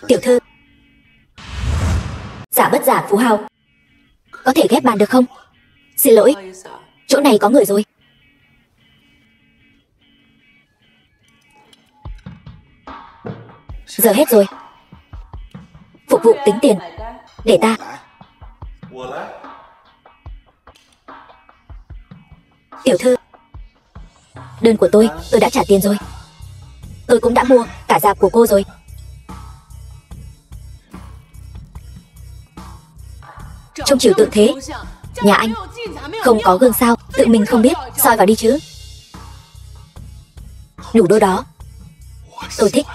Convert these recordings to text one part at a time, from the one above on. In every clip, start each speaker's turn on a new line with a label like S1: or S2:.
S1: Tiểu thư, giả bất giả phú hào, có thể ghép bàn được không? Xin lỗi, chỗ này có người rồi. Giờ hết rồi. Phục vụ tính tiền. Để ta. Tiểu thư, đơn của tôi đã trả tiền rồi. Tôi cũng đã mua cả dạp của cô rồi. Trông trừu tượng thế. Nhà anh không có gương sao? Tự mình không biết, soi vào đi chứ. Đủ đôi đó. Tôi thích.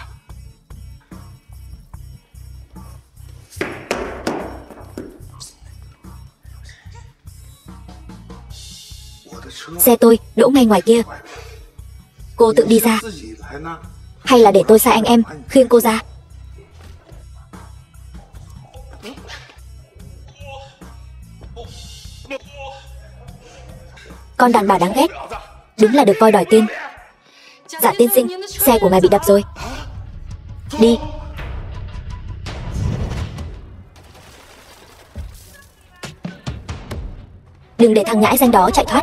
S1: Xe tôi đỗ ngay ngoài kia. Cô tự đi ra, hay là để tôi sai anh em khiêng cô ra? Con đàn bà đáng ghét. Đúng là được voi đòi tiên. Dạ tiên sinh, xe của ngài bị đập rồi. Đi. Đừng để thằng nhãi danh đó chạy thoát.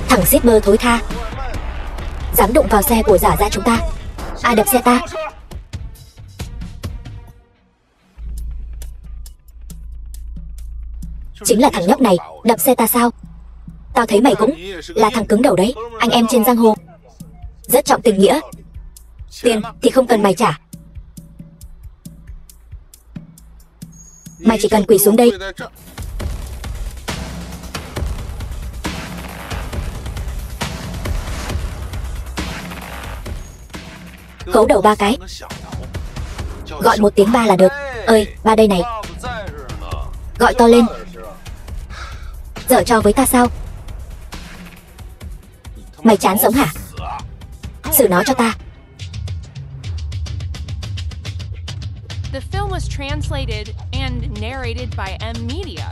S1: Thằng shipper thối tha, dám đụng vào xe của giả ra chúng ta. Ai đập xe ta? Chính là thằng nhóc này đập xe ta sao? Tao thấy mày cũng là thằng cứng đầu đấy. Anh em trên giang hồ rất trọng tình nghĩa. Tiền thì không cần mày trả. Mày chỉ cần quỳ xuống đây. Khấu đầu 3 cái. Gọi một tiếng ba là được. Ơi, ba đây này. Gọi to lên. Giở trò với ta sao? Mày chán sống hả? Xử nó cho ta.
S2: The film was translated and narrated by M Media.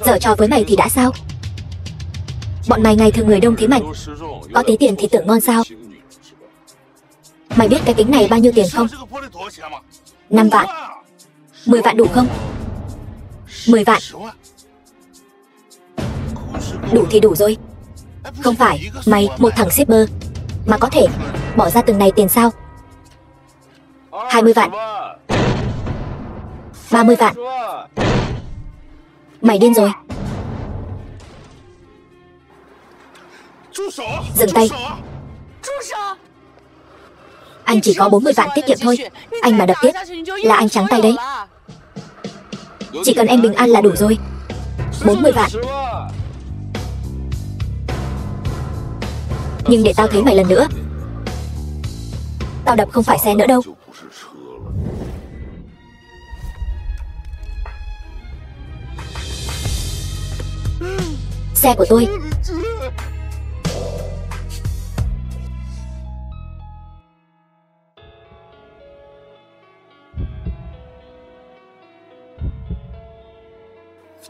S1: Giở trò với mày thì đã sao? Bọn mày ngày thường người đông thế mạnh, có tí tiền thì tưởng ngon sao? Mày biết cái kính này bao nhiêu tiền không? 5 vạn. 10 vạn đủ không? 10 vạn. Đủ thì đủ rồi. Không phải mày một thằng shipper mà có thể bỏ ra từng này tiền sao? 20 vạn. 30 vạn. Mày điên rồi. Dừng tay. Anh chỉ có 40 vạn tiết kiệm thôi. Anh mà đập tiếp là anh trắng tay đấy. Chỉ cần em bình an là đủ rồi. 40 vạn. Nhưng để tao thấy mày lần nữa, tao đập không phải xe nữa đâu. Xe của tôi.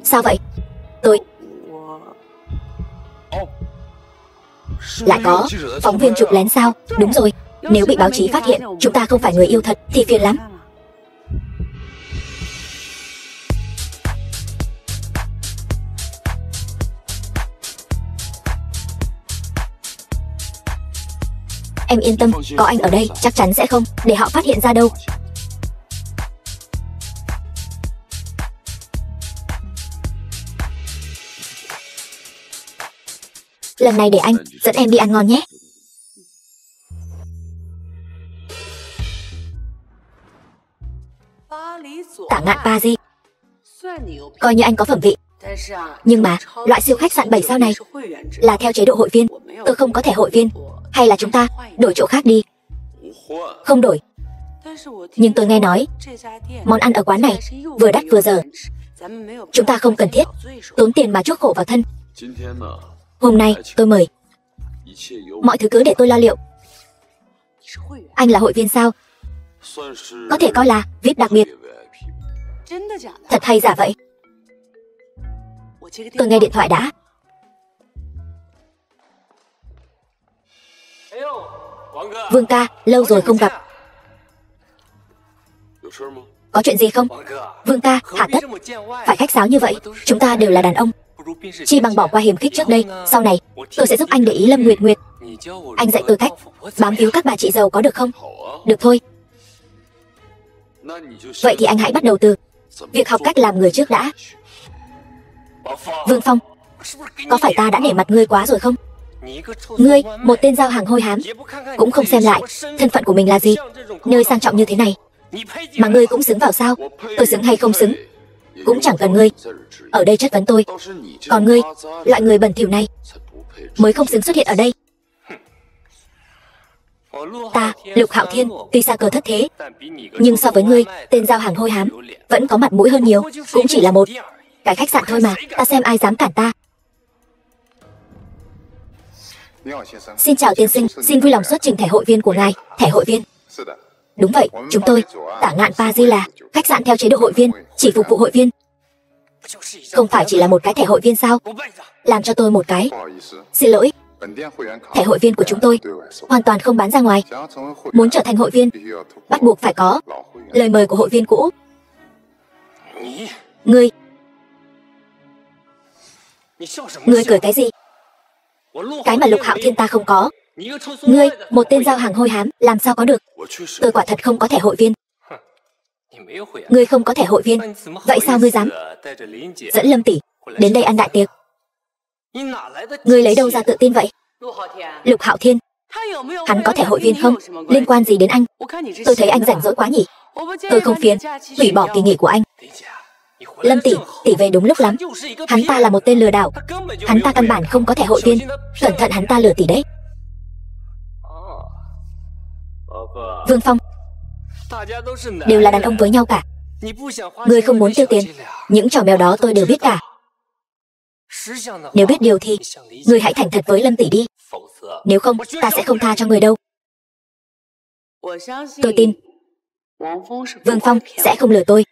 S1: Sao vậy? Tôi lại có phóng viên chụp lén sao? Đúng rồi. Nếu bị báo chí phát hiện chúng ta không phải người yêu thật thì phiền lắm. Em yên tâm, có anh ở đây chắc chắn sẽ không để họ phát hiện ra đâu. Lần này để anh dẫn em đi ăn ngon nhé. Tả Ngạn Paris. Coi như anh có phẩm vị. Nhưng mà loại siêu khách sạn 7 sao này là theo chế độ hội viên. Tôi không có thẻ hội viên. Hay là chúng ta đổi chỗ khác đi? Không đổi. Nhưng tôi nghe nói món ăn ở quán này vừa đắt vừa dở. Chúng ta không cần thiết tốn tiền mà chuốc khổ vào thân. Hôm nay tôi mời. Mọi thứ cứ để tôi lo liệu. Anh là hội viên sao? Có thể coi là VIP đặc biệt. Thật hay giả vậy? Tôi nghe điện thoại đã. Vương ca, lâu rồi không gặp. Có chuyện gì không? Vương ca, hạ tất. Phải khách sáo như vậy, chúng ta đều là đàn ông. Chi bằng bỏ qua hiềm khích trước đây. Sau này, tôi sẽ giúp anh để ý Lâm Nguyệt Nguyệt. Anh dạy tôi cách bám víu các bà chị giàu có được không? Được thôi. Vậy thì anh hãy bắt đầu từ việc học cách làm người trước đã. Vương Phong, có phải ta đã nể mặt ngươi quá rồi không? Ngươi, một tên giao hàng hôi hám, cũng không xem lại thân phận của mình là gì. Nơi sang trọng như thế này mà ngươi cũng xứng vào sao? Tôi xứng hay không xứng cũng chẳng cần ngươi ở đây chất vấn tôi. Còn ngươi, loại người bẩn thỉu này, mới không xứng xuất hiện ở đây. Ta, Lục Hạo Thiên, tuy xa cờ thất thế, nhưng so với ngươi, tên giao hàng hôi hám, vẫn có mặt mũi hơn nhiều. Cũng chỉ là một cái khách sạn thôi mà, ta xem ai dám cản ta. Xin chào tiên sinh, xin vui lòng xuất trình thẻ hội viên của ngài. Thẻ hội viên? Đúng vậy, chúng tôi, Tả Ngạn Paris là khách sạn theo chế độ hội viên, chỉ phục vụ hội viên. Không phải chỉ là một cái thẻ hội viên sao? Làm cho tôi một cái. Xin lỗi, thẻ hội viên của chúng tôi hoàn toàn không bán ra ngoài. Muốn trở thành hội viên, bắt buộc phải có lời mời của hội viên cũ. Ngươi cười cái gì? Cái mà Lục Hạo Thiên ta không có, ngươi, một tên giao hàng hôi hám, làm sao có được? Tôi quả thật không có thẻ hội viên. Ngươi không có thẻ hội viên, vậy sao ngươi dám dẫn Lâm tỷ đến đây ăn đại tiệc? Ngươi lấy đâu ra tự tin vậy? Lục Hạo Thiên, hắn có thẻ hội viên không? Liên quan gì đến anh? Tôi thấy anh rảnh rỗi quá nhỉ? Tôi không phiền hủy bỏ kỳ nghỉ của anh. Lâm tỷ về đúng lúc lắm. Hắn ta là một tên lừa đảo. Hắn ta căn bản không có thẻ hội viên. Cẩn thận hắn ta lừa tỷ đấy. Vương Phong, đều là đàn ông với nhau cả. Ngươi không muốn tiêu tiền, những trò mèo đó tôi đều biết cả. Nếu biết điều thì ngươi hãy thành thật với Lâm tỷ đi. Nếu không, ta sẽ không tha cho người đâu. Tôi tin Vương Phong sẽ không lừa tôi.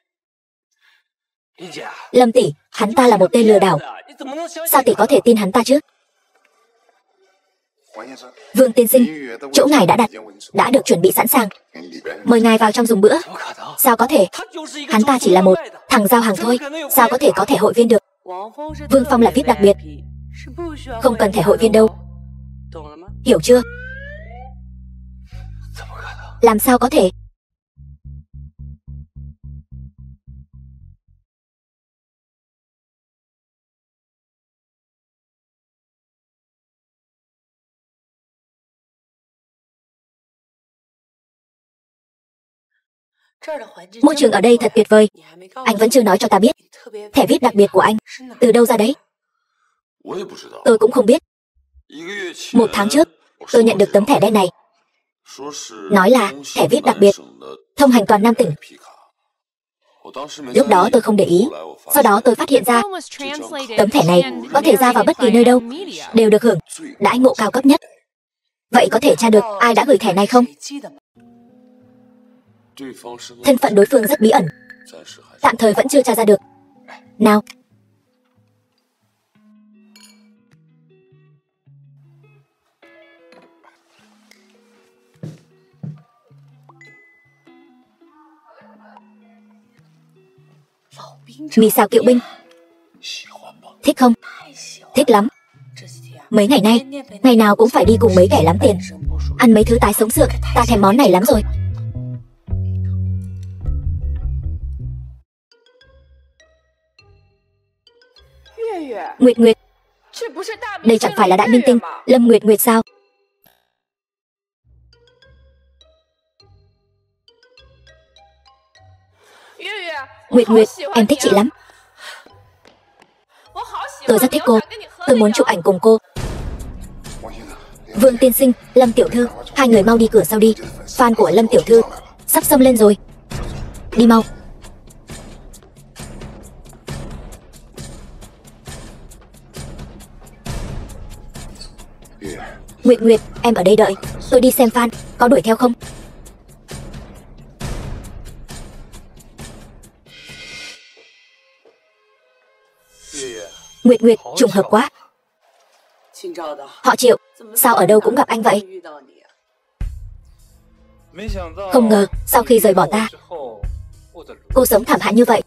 S1: Lâm tỷ, hắn ta là một tên lừa đảo. Sao tỷ có thể tin hắn ta chứ? Vương tiên sinh, chỗ ngài đã đặt, đã được chuẩn bị sẵn sàng. Mời ngài vào trong dùng bữa. Sao có thể? Hắn ta chỉ là một thằng giao hàng thôi. Sao có thể có thẻ hội viên được? Vương Phong là VIP đặc biệt, không cần thẻ hội viên đâu. Hiểu chưa? Làm sao có thể? Môi trường ở đây thật tuyệt vời. Anh vẫn chưa nói cho ta biết thẻ VIP đặc biệt của anh từ đâu ra đấy. Tôi cũng không biết. 1 tháng trước, tôi nhận được tấm thẻ đen này. Nói là thẻ VIP đặc biệt, thông hành toàn Nam tỉnh. Lúc đó tôi không để ý. Sau đó tôi phát hiện ra tấm thẻ này có thể ra vào bất kỳ nơi đâu, đều được hưởng đãi ngộ cao cấp nhất. Vậy có thể tra được ai đã gửi thẻ này không? Thân phận đối phương rất bí ẩn, tạm thời vẫn chưa tra ra được. Nào, mì xào Kiệu Binh, thích không? Thích lắm. Mấy ngày nay, ngày nào cũng phải đi cùng mấy kẻ lắm tiền, ăn mấy thứ tái sống sượng. Ta thèm món này lắm rồi. Nguyệt Nguyệt, đây chẳng phải là đại minh tinh Lâm Nguyệt Nguyệt sao? Nguyệt Nguyệt, em thích chị lắm. Tôi rất thích cô. Tôi muốn chụp ảnh cùng cô. Vương tiên sinh, Lâm tiểu thư, hai người mau đi cửa sau đi. Fan của Lâm tiểu thư sắp xông lên rồi. Đi mau. Nguyệt Nguyệt, em ở đây đợi. Tôi đi xem fan, có đuổi theo không? Nguyệt Nguyệt, trùng hợp quá. Họ Triệu, sao ở đâu cũng gặp anh vậy? Không ngờ sau khi rời bỏ ta, cô sống thảm hại như vậy.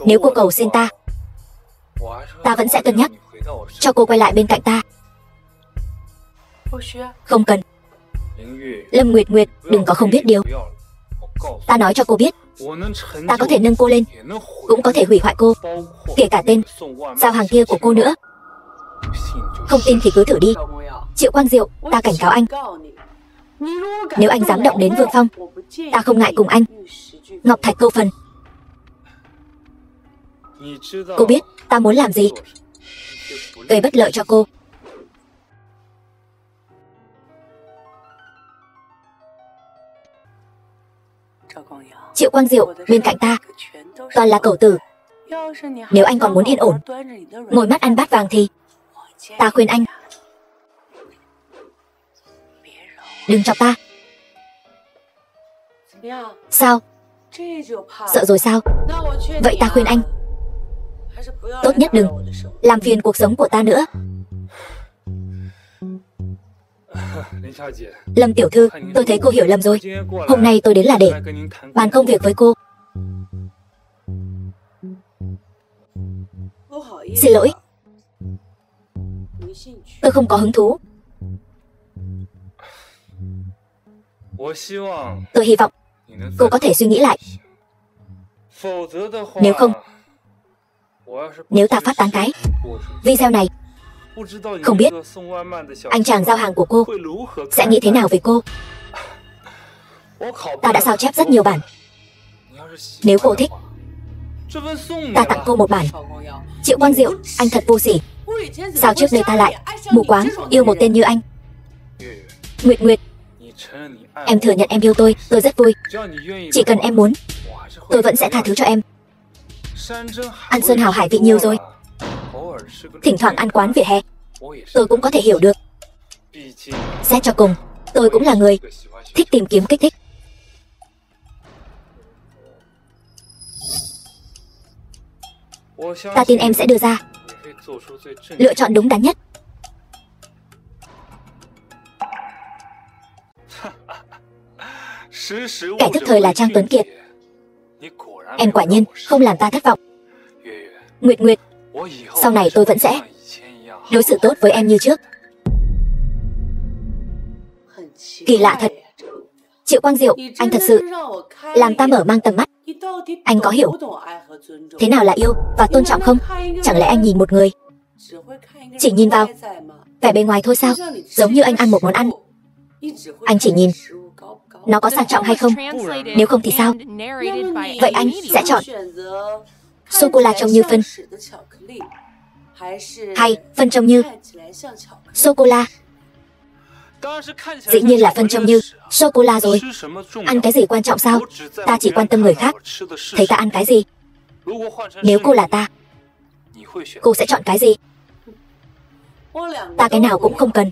S1: Nếu cô cầu xin ta, ta vẫn sẽ cân nhắc cho cô quay lại bên cạnh ta. Không cần. Lâm Nguyệt Nguyệt, đừng có không biết điều. Ta nói cho cô biết, ta có thể nâng cô lên, cũng có thể hủy hoại cô, kể cả tên giao hàng kia của cô nữa. Không tin thì cứ thử đi. Triệu Quang Diệu, ta cảnh cáo anh, nếu anh dám động đến Vương Phong, ta không ngại cùng anh ngọc thạch câu phần. Cô biết ta muốn làm gì, gây bất lợi cho cô. Triệu Quang Diệu, bên cạnh ta toàn là cẩu tử. Nếu anh còn muốn yên ổn, ngồi mắt ăn bát vàng thì ta khuyên anh đừng chọc ta. Sao? Sợ rồi sao? Vậy ta khuyên anh tốt nhất đừng làm phiền cuộc sống của ta nữa. Lâm tiểu thư, tôi thấy cô hiểu lầm rồi. Hôm nay tôi đến là để bàn công việc với cô. Xin lỗi, tôi không có hứng thú. Tôi hy vọng cô có thể suy nghĩ lại. Nếu không, nếu ta phát tán cái video này, không biết anh chàng giao hàng của cô sẽ nghĩ thế nào về cô. Ta đã sao chép rất nhiều bản. Nếu cô thích, ta tặng cô một bản. Triệu Quang Diệu, anh thật vô sỉ. Sao trước đây ta lại mù quáng yêu một tên như anh? Nguyệt Nguyệt, em thừa nhận em yêu tôi rất vui. Chỉ cần em muốn, tôi vẫn sẽ tha thứ cho em. Ăn sơn hào hải vị nhiều rồi, thỉnh thoảng ăn quán vỉa hè, tôi cũng có thể hiểu được. Xét cho cùng, tôi cũng là người thích tìm kiếm kích thích. Ta tin em sẽ đưa ra lựa chọn đúng đắn nhất. Kẻ thức thời là Trang Tuấn Kiệt. Em quả nhiên không làm ta thất vọng. Nguyệt Nguyệt, sau này tôi vẫn sẽ đối xử tốt với em như trước. Kỳ lạ thật. Triệu Quang Diệu, anh thật sự làm ta mở mang tầm mắt. Anh có hiểu thế nào là yêu và tôn trọng không? Chẳng lẽ anh nhìn một người chỉ nhìn vào vẻ bề ngoài thôi sao? Giống như anh ăn một món ăn, anh chỉ nhìn nó có sang trọng hay không. Nếu không thì sao? Vậy anh sẽ chọn sô-cô-la trông như phân, hay phân trông như sô-cô-la? Dĩ nhiên là phân trông như sô-cô-la rồi. Ăn cái gì quan trọng sao? Ta chỉ quan tâm người khác thấy ta ăn cái gì. Nếu cô là ta, cô sẽ chọn cái gì? Ta cái nào cũng không cần.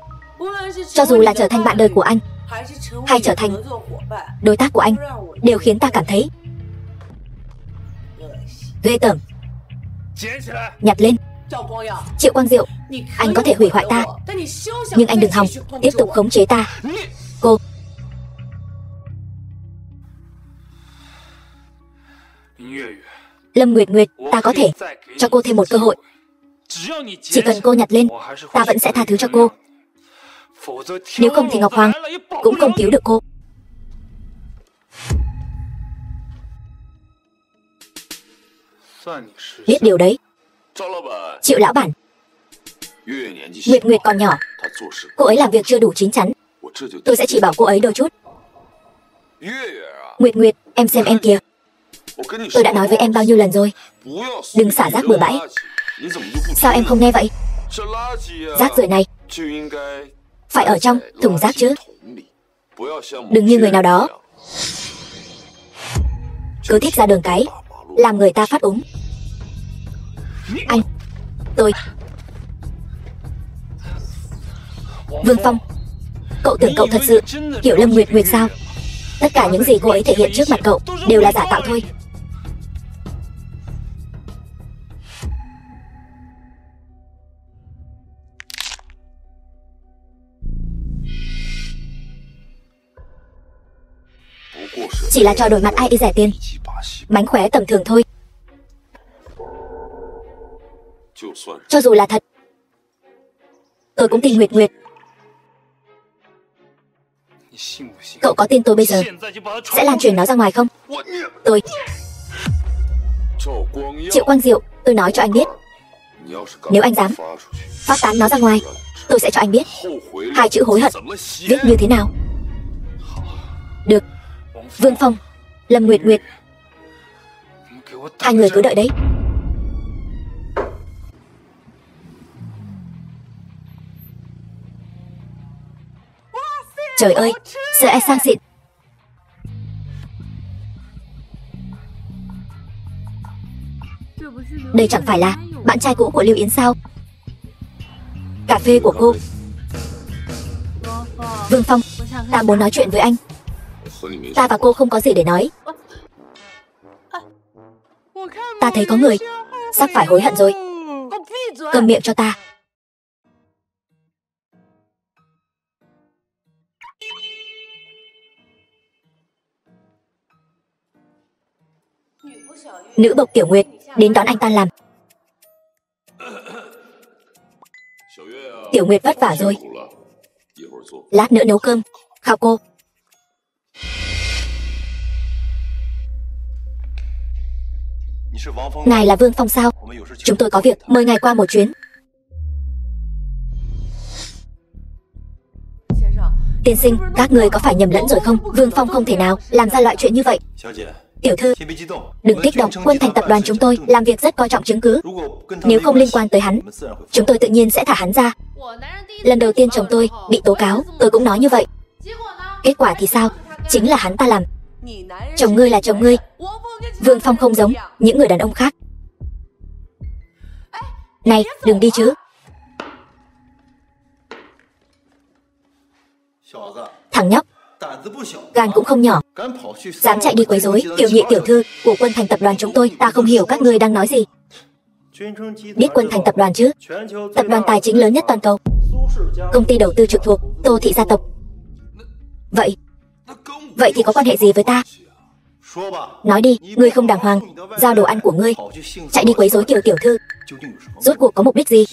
S1: Cho dù là trở thành bạn đời của anh hay trở thành đối tác của anh, đều khiến ta cảm thấy ghê tởm. Nhặt lên. Triệu Quang Diệu, anh có thể hủy hoại ta, nhưng anh đừng hòng tiếp tục khống chế ta. Cô. Lâm Nguyệt Nguyệt, ta có thể cho cô thêm một cơ hội. Chỉ cần cô nhặt lên, ta vẫn sẽ tha thứ cho cô. Nếu không thì Ngọc Hoàng cũng không cứu được cô. Biết điều đấy. Triệu lão bản, Nguyệt Nguyệt còn nhỏ, cô ấy làm việc chưa đủ chín chắn. Tôi sẽ chỉ bảo cô ấy đôi chút. Nguyệt Nguyệt, em xem em kìa. Tôi đã nói với em bao nhiêu lần rồi, đừng xả rác bừa bãi. Sao em không nghe vậy? Rác rưởi này phải ở trong thùng rác chứ, đừng như người nào đó cứ thích ra đường cái làm người ta phát úng. Anh, tôi Vương Phong, cậu tưởng cậu thật sự hiểu Lâm Nguyệt Nguyệt sao? Tất cả những gì cô ấy thể hiện trước mặt cậu đều là giả tạo thôi. Chỉ là trò đổi mặt ai y rẻ tiền, mánh khóe tầm thường thôi. Cho dù là thật, tôi cũng tin Nguyệt Nguyệt. Cậu có tin tôi bây giờ sẽ lan truyền nó ra ngoài không? Tôi Triệu Quang Diệu, tôi nói cho anh biết, nếu anh dám phát tán nó ra ngoài, tôi sẽ cho anh biết hai chữ hối hận viết như thế nào. Được, Vương Phong, Lâm Nguyệt Nguyệt, hai người cứ đợi đấy. Trời ơi, sợ ai sang xịn. Đây chẳng phải là bạn trai cũ của Lưu Yến sao? Cà phê của cô. Vương Phong, ta muốn nói chuyện với anh. Ta và cô không có gì để nói. Ta thấy có người sắp phải hối hận rồi. Câm miệng cho ta. Nữ bộc Tiểu Nguyệt đến đón anh tan làm. Tiểu Nguyệt vất vả rồi, lát nữa nấu cơm khao cô. Ngài là Vương Phong sao? Chúng tôi có việc mời ngài qua một chuyến. Tiên sinh, các người có phải nhầm lẫn rồi không? Vương Phong không thể nào làm ra loại chuyện như vậy. Tiểu thư, đừng kích động, Quân Thành tập đoàn chúng tôi làm việc rất coi trọng chứng cứ. Nếu không liên quan tới hắn, chúng tôi tự nhiên sẽ thả hắn ra. Lần đầu tiên chồng tôi bị tố cáo, tôi cũng nói như vậy. Kết quả thì sao? Chính là hắn ta làm. Chồng ngươi là chồng ngươi. Vương Phong không giống những người đàn ông khác. Này, đừng đi chứ. Thằng nhóc, gan cũng không nhỏ, dám chạy đi quấy rối Tiểu Nhị tiểu thư của Quân Thành tập đoàn chúng tôi. Ta không hiểu các ngươi đang nói gì. Biết Quân Thành tập đoàn chứ? Tập đoàn tài chính lớn nhất toàn cầu, công ty đầu tư trực thuộc Tô thị gia tộc. Vậy thì có quan hệ gì với ta? Nói đi, ngươi không đàng hoàng, giao đồ ăn của ngươi chạy đi quấy rối Kiều tiểu thư, rốt cuộc có mục đích gì?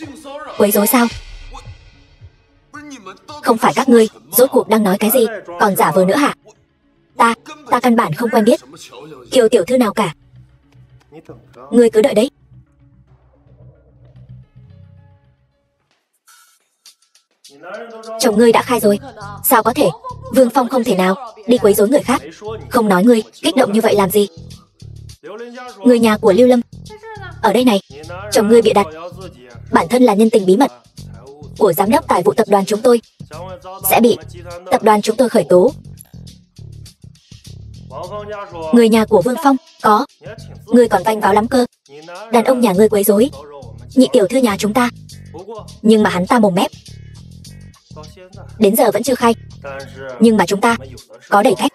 S1: Quấy rối sao? Không phải các ngươi, rốt cuộc đang nói cái gì, còn giả vờ nữa hả? Ta căn bản không quen biết Kiều tiểu thư nào cả. Ngươi cứ đợi đấy. Chồng ngươi đã khai rồi. Sao có thể? Vương Phong không thể nào đi quấy rối người khác. Không nói ngươi, kích động như vậy làm gì? Người nhà của Lưu Lâm ở đây này. Chồng ngươi bịa đặt. Bản thân là nhân tình bí mật của giám đốc tài vụ tập đoàn chúng tôi sẽ bị tập đoàn chúng tôi khởi tố. Người nhà của Vương Phong có. Ngươi còn vanh váo lắm cơ. Đàn ông nhà ngươi quấy rối nhị tiểu thư nhà chúng ta, nhưng mà hắn ta mồm mép, đến giờ vẫn chưa khai. Nhưng mà chúng ta có đầy cách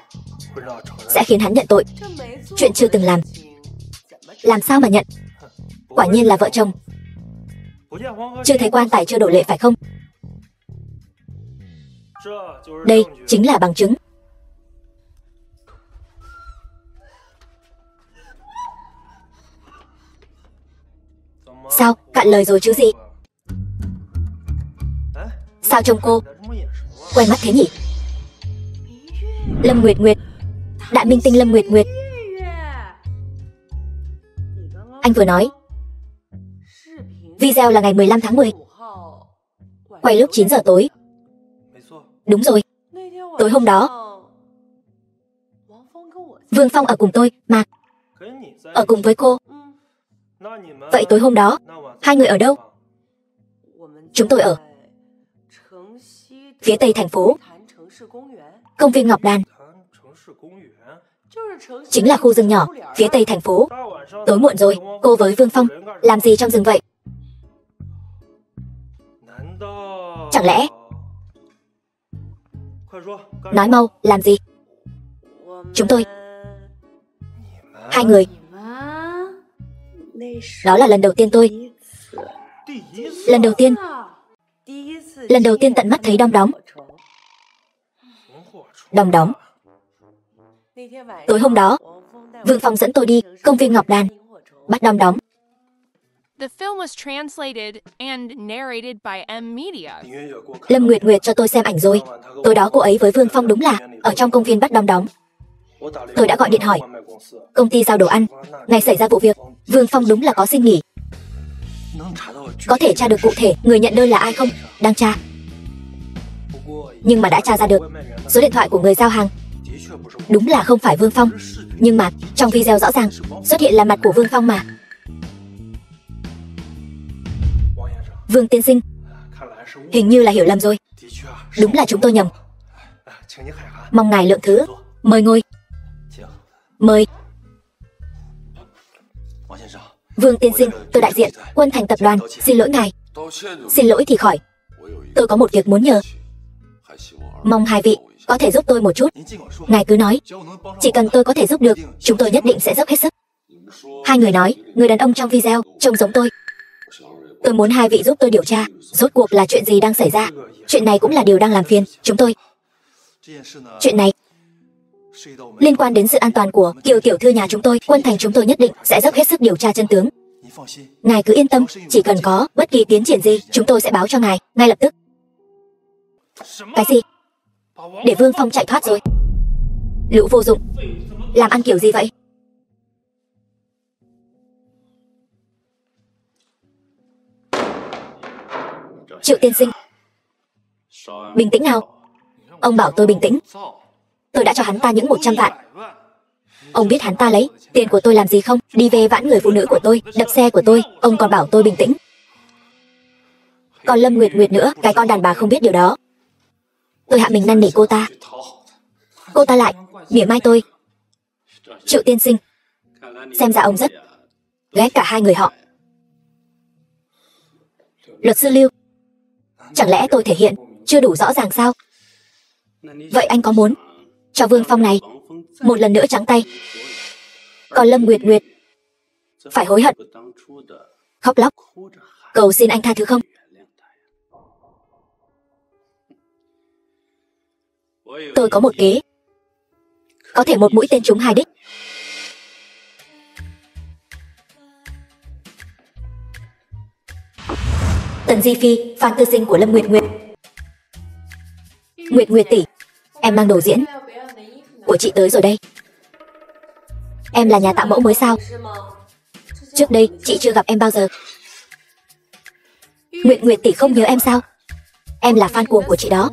S1: sẽ khiến hắn nhận tội. Chuyện chưa từng làm sao mà nhận? Quả nhiên là vợ chồng. Chưa thấy quan tài chưa đổ lệ phải không? Đây chính là bằng chứng. Sao, cạn lời rồi chứ gì? Sao trông cô quen mắt thế nhỉ? Lâm Nguyệt Nguyệt, đại minh tinh Lâm Nguyệt Nguyệt. Anh vừa nói video là ngày 15 tháng 10, quay lúc 9 giờ tối. Đúng rồi, tối hôm đó Vương Phong ở cùng tôi mà. Ở cùng với cô. Vậy tối hôm đó hai người ở đâu? Chúng tôi ở phía tây thành phố, công viên Ngọc Đàn. Chính là khu rừng nhỏ phía tây thành phố. Tối muộn rồi, cô với Vương Phong làm gì trong rừng vậy? Chẳng lẽ... Nói mau, làm gì? Chúng tôi... Hai người... Đó là lần đầu tiên tôi... Lần đầu tiên tận mắt thấy đom đóm. Đom đóm. Tối hôm đó, Vương Phong dẫn tôi đi công viên Ngọc Đàn, bắt đom đóm.
S2: The film was translated and narrated by M Media.
S1: Lâm Nguyệt Nguyệt cho tôi xem ảnh rồi. Tối đó cô ấy với Vương Phong đúng là ở trong công viên bắt đom đóm. Tôi đã gọi điện hỏi công ty giao đồ ăn, ngày xảy ra vụ việc, Vương Phong đúng là có xin nghỉ. Có thể tra được cụ thể người nhận đơn là ai không? Đang tra. Nhưng mà đã tra ra được số điện thoại của người giao hàng. Đúng là không phải Vương Phong. Nhưng mà trong video rõ ràng xuất hiện là mặt của Vương Phong mà. Vương tiên sinh, hình như là hiểu lầm rồi. Đúng là chúng tôi nhầm. Mong ngài lượng thứ. Mời ngồi. Mời. Vương tiên sinh, tôi đại diện Quân Thành tập đoàn, xin lỗi ngài. Xin lỗi thì khỏi. Tôi có một việc muốn nhờ. Mong hai vị có thể giúp tôi một chút. Ngài cứ nói. Chỉ cần tôi có thể giúp được, chúng tôi nhất định sẽ dốc hết sức. Hai người nói, người đàn ông trong video trông giống tôi. Tôi muốn hai vị giúp tôi điều tra rốt cuộc là chuyện gì đang xảy ra. Chuyện này cũng là điều đang làm phiền chúng tôi. Chuyện này liên quan đến sự an toàn của Kiều tiểu thư nhà chúng tôi. Quân Thành chúng tôi nhất định sẽ dốc hết sức điều tra chân tướng. Ngài cứ yên tâm, chỉ cần có bất kỳ tiến triển gì, chúng tôi sẽ báo cho ngài ngay lập tức. Cái gì? Để Vương Phong chạy thoát rồi? Lũ vô dụng. Làm ăn kiểu gì vậy? Triệu tiên sinh, bình tĩnh nào. Ông bảo tôi bình tĩnh. Tôi đã cho hắn ta những 100 vạn. Ông biết hắn ta lấy tiền của tôi làm gì không? Đi về vãn người phụ nữ của tôi, đập xe của tôi. Ông còn bảo tôi bình tĩnh. Còn Lâm Nguyệt Nguyệt nữa, cái con đàn bà không biết điều đó. Tôi hạ mình năn nỉ cô ta. Cô ta lại mỉa mai tôi. Triệu tiên sinh, xem ra ông rất ghét cả hai người họ. Luật sư Lưu, chẳng lẽ tôi thể hiện chưa đủ rõ ràng sao? Vậy anh có muốn cho Vương Phong này một lần nữa trắng tay? Còn Lâm Nguyệt Nguyệt phải hối hận, khóc lóc, cầu xin anh tha thứ không? Tôi có một kế, có thể một mũi tên trúng hai đích. Tần Di Phi, fan tư sinh của Lâm Nguyệt Nguyệt. Nguyệt Nguyệt tỷ, em mang đồ diễn của chị tới rồi đây. Em là nhà tạo mẫu mới sao? Trước đây chị chưa gặp em bao giờ. Nguyệt Nguyệt tỷ không nhớ em sao? Em là fan cuồng của chị đó.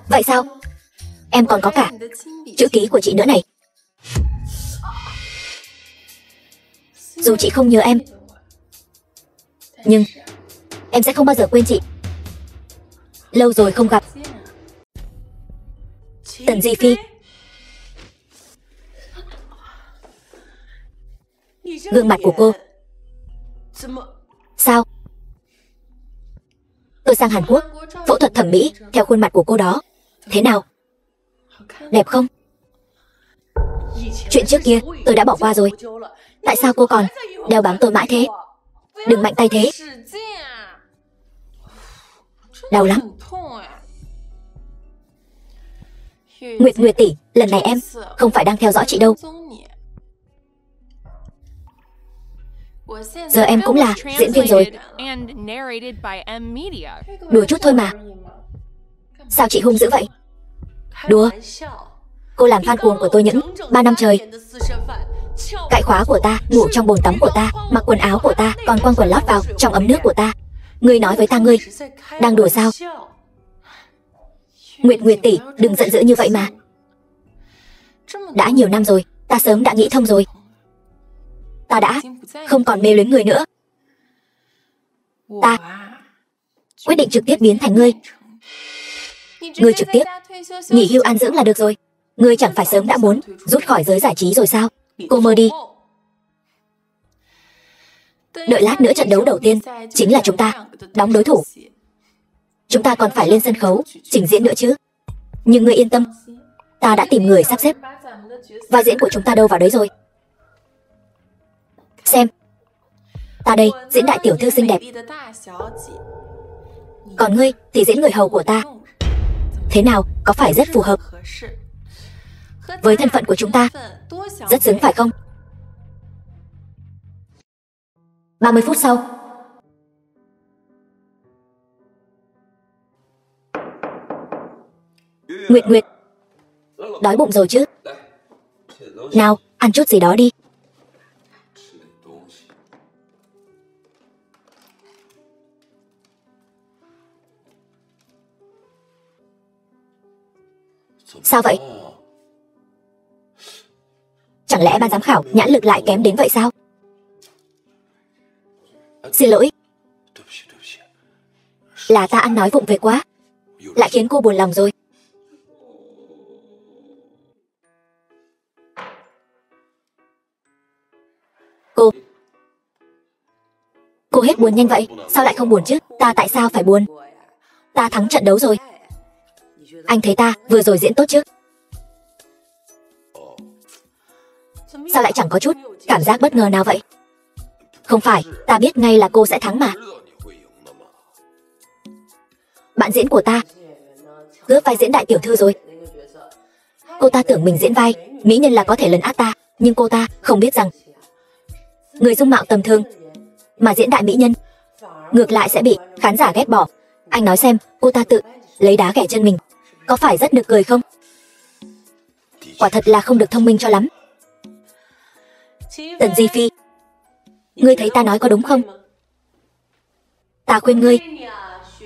S1: Vậy sao? Em còn có cả chữ ký của chị nữa này. Dù chị không nhớ em, nhưng em sẽ không bao giờ quên chị. Lâu rồi không gặp. Tần Di Phi. Gương mặt của cô. Sao? Tôi sang Hàn Quốc phẫu thuật thẩm mỹ theo khuôn mặt của cô đó. Thế nào? Đẹp không? Chuyện trước kia tôi đã bỏ qua rồi. Tại sao cô còn đeo bám tôi mãi thế? Đừng mạnh tay thế. Đau lắm. Nguyệt Nguyệt tỷ, lần này em không phải đang theo dõi chị đâu. Giờ em cũng là diễn viên rồi. Đùa chút thôi mà. Sao chị hung dữ vậy? Đùa. Cô làm fan cuồng của tôi những 3 năm trời. Cạy khóa của ta, ngủ trong bồn tắm của ta, mặc quần áo của ta, còn quăng quần lót vào trong ấm nước của ta. Ngươi nói với ta ngươi đang đùa sao? Nguyệt Nguyệt tỷ, đừng giận dữ như vậy mà. Đã nhiều năm rồi, ta sớm đã nghĩ thông rồi. Ta đã không còn mê luyến người nữa. Ta quyết định trực tiếp biến thành ngươi. Ngươi trực tiếp nghỉ hưu an dưỡng là được rồi. Ngươi chẳng phải sớm đã muốn rút khỏi giới giải trí rồi sao? Cô mơ đi. Đợi lát nữa trận đấu đầu tiên chính là chúng ta đóng đối thủ. Chúng ta còn phải lên sân khấu trình diễn nữa chứ. Nhưng ngươi yên tâm, ta đã tìm người sắp xếp. Vai diễn của chúng ta đâu vào đấy rồi. Xem, ta đây diễn đại tiểu thư xinh đẹp, còn ngươi thì diễn người hầu của ta. Thế nào, có phải rất phù hợp? với thân phận của chúng ta. Rất xứng phải không? 30 phút sau. Nguyệt Nguyệt, đói bụng rồi chứ? Nào, ăn chút gì đó đi. Sao vậy? Chẳng lẽ ban giám khảo nhãn lực lại kém đến vậy sao? Xin lỗi. Là ta ăn nói vụng về quá, lại khiến cô buồn lòng rồi. Cô hết buồn nhanh vậy, sao lại không buồn chứ? Ta tại sao phải buồn? Ta thắng trận đấu rồi. Anh thấy ta vừa rồi diễn tốt chứ? Sao lại chẳng có chút cảm giác bất ngờ nào vậy? Không phải, ta biết ngay là cô sẽ thắng mà. Bạn diễn của ta cướp vai diễn đại tiểu thư rồi. Cô ta tưởng mình diễn vai mỹ nhân là có thể lấn át ta, nhưng cô ta không biết rằng người dung mạo tầm thường mà diễn đại mỹ nhân ngược lại sẽ bị khán giả ghét bỏ. Anh nói xem, cô ta tự lấy đá ghẻ chân mình, có phải rất nực cười không? Quả thật là không được thông minh cho lắm. Tần Di Phi, ngươi thấy ta nói có đúng không? Ta khuyên ngươi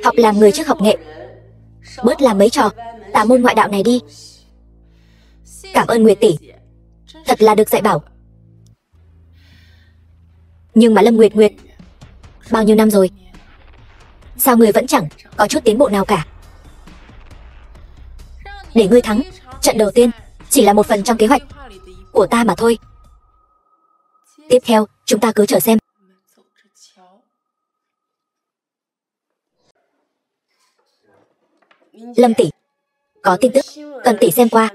S1: học làm người trước học nghệ, bớt làm mấy trò tà môn ngoại đạo này đi. Cảm ơn Nguyệt tỷ, thật là được dạy bảo. Nhưng mà Lâm Nguyệt Nguyệt, bao nhiêu năm rồi, sao ngươi vẫn chẳng có chút tiến bộ nào cả? Để ngươi thắng trận đầu tiên chỉ là một phần trong kế hoạch của ta mà thôi. Tiếp theo, chúng ta cứ chờ xem. Lâm tỷ, có tin tức cần tỷ xem qua.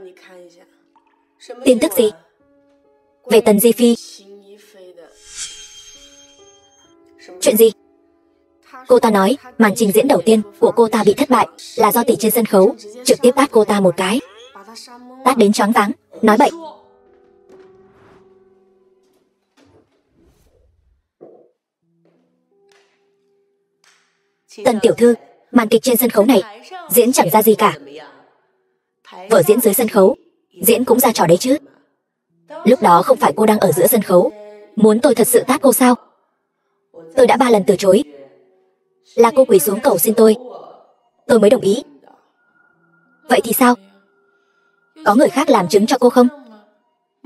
S1: Tin tức gì? Về Tần Di Phi. Chuyện gì? Cô ta nói màn trình diễn đầu tiên của cô ta bị thất bại là do tỷ trên sân khấu trực tiếp tát cô ta một cái, tát đến choáng váng, nói bậy. Tần tiểu thư, màn kịch trên sân khấu này diễn chẳng ra gì cả. Vở diễn dưới sân khấu diễn cũng ra trò đấy chứ. Lúc đó không phải cô đang ở giữa sân khấu, muốn tôi thật sự tát cô sao? Tôi đã 3 lần từ chối, là cô quỳ xuống cầu xin tôi mới đồng ý. Vậy thì sao? Có người khác làm chứng cho cô không?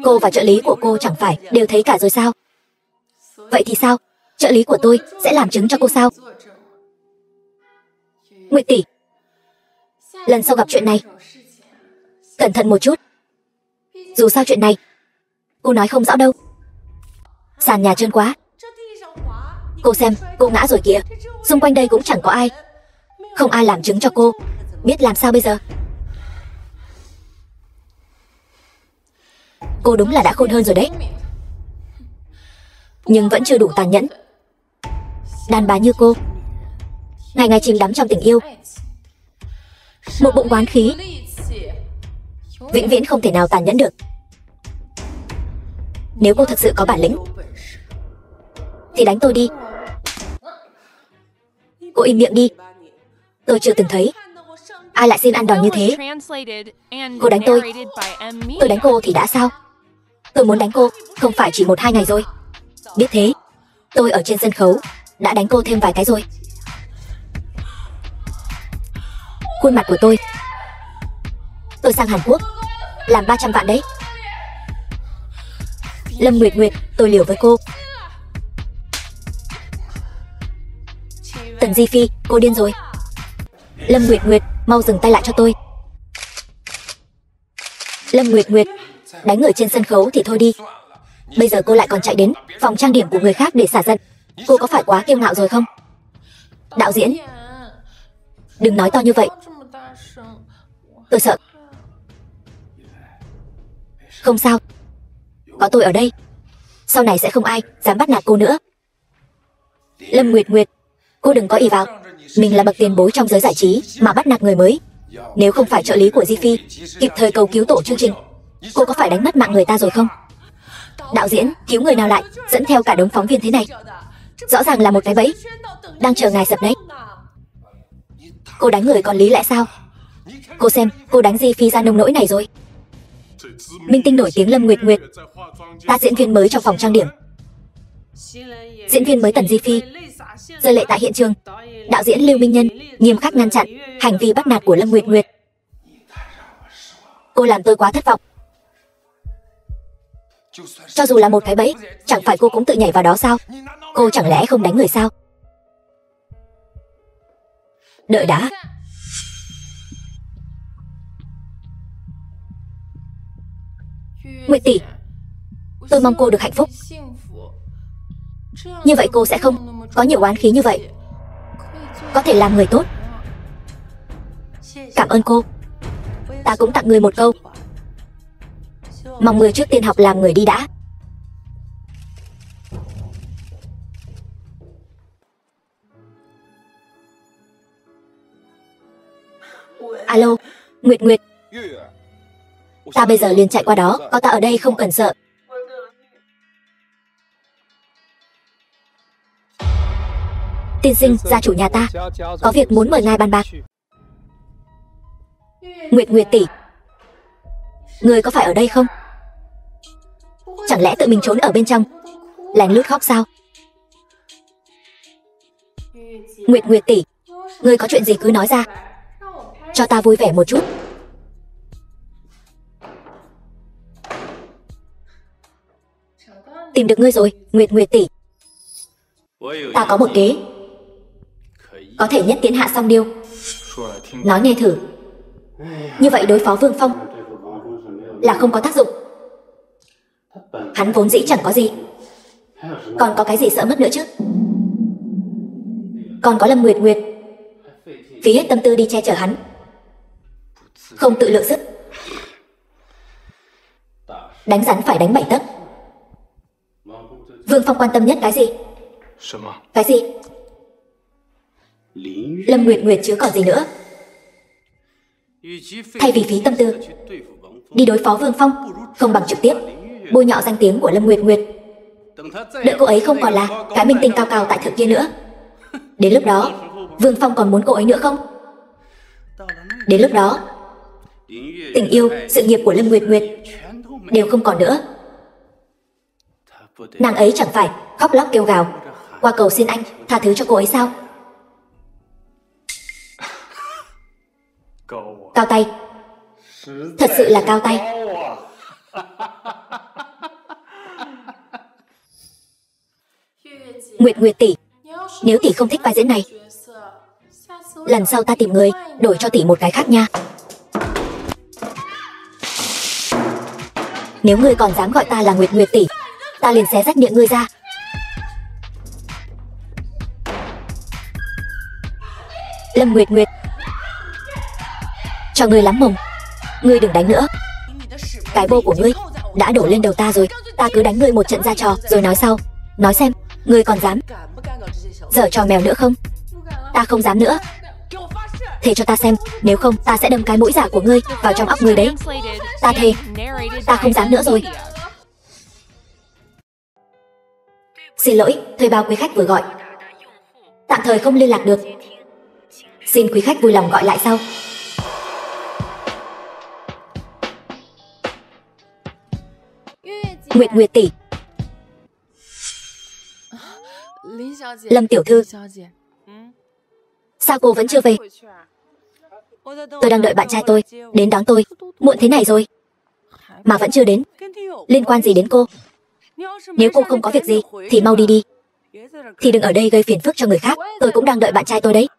S1: Cô và trợ lý của cô chẳng phải đều thấy cả rồi sao? Vậy thì sao? Trợ lý của tôi sẽ làm chứng cho cô sao? Nguyệt tỷ, lần sau gặp chuyện này cẩn thận một chút. Dù sao chuyện này cô nói không rõ đâu. Sàn nhà trơn quá. Cô xem, cô ngã rồi kìa. Xung quanh đây cũng chẳng có ai, không ai làm chứng cho cô, biết làm sao bây giờ? Cô đúng là đã khôn hơn rồi đấy, nhưng vẫn chưa đủ tàn nhẫn. Đàn bà như cô, ngày ngày chìm đắm trong tình yêu, một bụng oán khí, vĩnh viễn không thể nào tàn nhẫn được. Nếu cô thật sự có bản lĩnh thì đánh tôi đi. Cô im miệng đi. Tôi chưa từng thấy ai lại xin ăn đòn như thế. Cô đánh tôi đánh cô thì đã sao? Tôi muốn đánh cô không phải chỉ 1-2 ngày rồi. Biết thế, tôi ở trên sân khấu đã đánh cô thêm vài cái rồi. Khuôn mặt của tôi sang Hàn Quốc làm 300 vạn đấy. Lâm Nguyệt Nguyệt, tôi liều với cô. Tần Di Phi, cô điên rồi. Lâm Nguyệt Nguyệt, mau dừng tay lại cho tôi. Lâm Nguyệt Nguyệt, đánh người trên sân khấu thì thôi đi, bây giờ cô lại còn chạy đến phòng trang điểm của người khác để xả giận. Cô có phải quá kiêu ngạo rồi không? Đạo diễn, đừng nói to như vậy, tôi sợ. Không sao, có tôi ở đây, sau này sẽ không ai dám bắt nạt cô nữa. Lâm Nguyệt Nguyệt, cô đừng có ỷ vào mình là bậc tiền bối trong giới giải trí mà bắt nạt người mới. Nếu không phải trợ lý của Di Phi kịp thời cầu cứu tổ chương trình, Cô có phải đánh mất mạng người ta rồi không? Đạo diễn, cứu người nào lại, dẫn theo cả đống phóng viên thế này. Rõ ràng là một cái bẫy, đang chờ ngài sập đấy. Cô đánh người còn lý lẽ sao? Cô xem, cô đánh Di Phi ra nông nỗi này rồi. Minh tinh nổi tiếng Lâm Nguyệt Nguyệt, ta diễn viên mới trong phòng trang điểm. Diễn viên mới Tần Di Phi rơi lệ tại hiện trường. Đạo diễn Lưu Minh Nhân nghiêm khắc ngăn chặn hành vi bắt nạt của Lâm Nguyệt Nguyệt. Cô làm tôi quá thất vọng. Cho dù là một cái bẫy, chẳng phải cô cũng tự nhảy vào đó sao? Cô chẳng lẽ không đánh người sao? Đợi đã. Nguyệt tỷ, tôi mong cô được hạnh phúc. Như vậy cô sẽ không có nhiều oán khí như vậy, có thể làm người tốt. Cảm ơn cô. Ta cũng tặng người một câu. Mong người trước tiên học làm người đi đã. Alo, Nguyệt Nguyệt. Ta bây giờ liền chạy qua đó, có ta ở đây không cần sợ. Tiên sinh, gia chủ nhà ta có việc muốn mời ngài bàn bạc. Nguyệt Nguyệt tỷ, người có phải ở đây không? Chẳng lẽ tự mình trốn ở bên trong lén lút khóc sao? Nguyệt Nguyệt tỷ, người có chuyện gì cứ nói ra, cho ta vui vẻ một chút. Tìm được ngươi rồi, Nguyệt Nguyệt tỷ. Ta có một kế, có thể nhất tiến hạ song điêu. Nói nghe thử. Như vậy đối phó Vương Phong là không có tác dụng. Hắn vốn dĩ chẳng có gì, còn có cái gì sợ mất nữa chứ? Còn có Lâm Nguyệt Nguyệt, phí hết tâm tư đi che chở hắn, không tự lượng sức. Đánh rắn phải đánh bảy tấc. Vương Phong quan tâm nhất cái gì? Cái gì? Lâm Nguyệt Nguyệt chứ còn gì nữa. Thay vì phí tâm tư đi đối phó Vương Phong, không bằng trực tiếp bôi nhọ danh tiếng của Lâm Nguyệt Nguyệt. Đợi cô ấy không còn là cái minh tinh cao cao tại thượng kia nữa. Đến lúc đó, Vương Phong còn muốn cô ấy nữa không? Đến lúc đó, tình yêu, sự nghiệp của Lâm Nguyệt Nguyệt đều không còn nữa. Nàng ấy chẳng phải khóc lóc kêu gào qua cầu xin anh tha thứ cho cô ấy sao? Cao tay, thật sự là cao tay. Nguyệt Nguyệt tỷ, nếu tỷ không thích vai diễn này, lần sau ta tìm người đổi cho tỷ một cái khác nha. Nếu ngươi còn dám gọi ta là Nguyệt Nguyệt tỷ, ta liền xé rách miệng ngươi ra. Lâm Nguyệt Nguyệt, cho ngươi lắm mồm, ngươi đừng đánh nữa. Cái bô của ngươi đã đổ lên đầu ta rồi, ta cứ đánh ngươi một trận ra trò rồi nói sau. Nói xem, ngươi còn dám giở trò mèo nữa không? Ta không dám nữa. Thề cho ta xem, nếu không ta sẽ đâm cái mũi giả của ngươi vào trong óc ngươi đấy. Ta thề, ta không dám nữa rồi. Xin lỗi, thuê bao quý khách vừa gọi tạm thời không liên lạc được. Xin quý khách vui lòng gọi lại sau. Nguyệt Nguyệt tỷ, Lâm tiểu thư, sao cô vẫn chưa về? Tôi đang đợi bạn trai tôi đến đón tôi, muộn thế này rồi mà vẫn chưa đến. Liên quan gì đến cô? Nếu cô không có việc gì thì mau đi đi, thì đừng ở đây gây phiền phức cho người khác. Tôi cũng đang đợi bạn trai tôi đấy.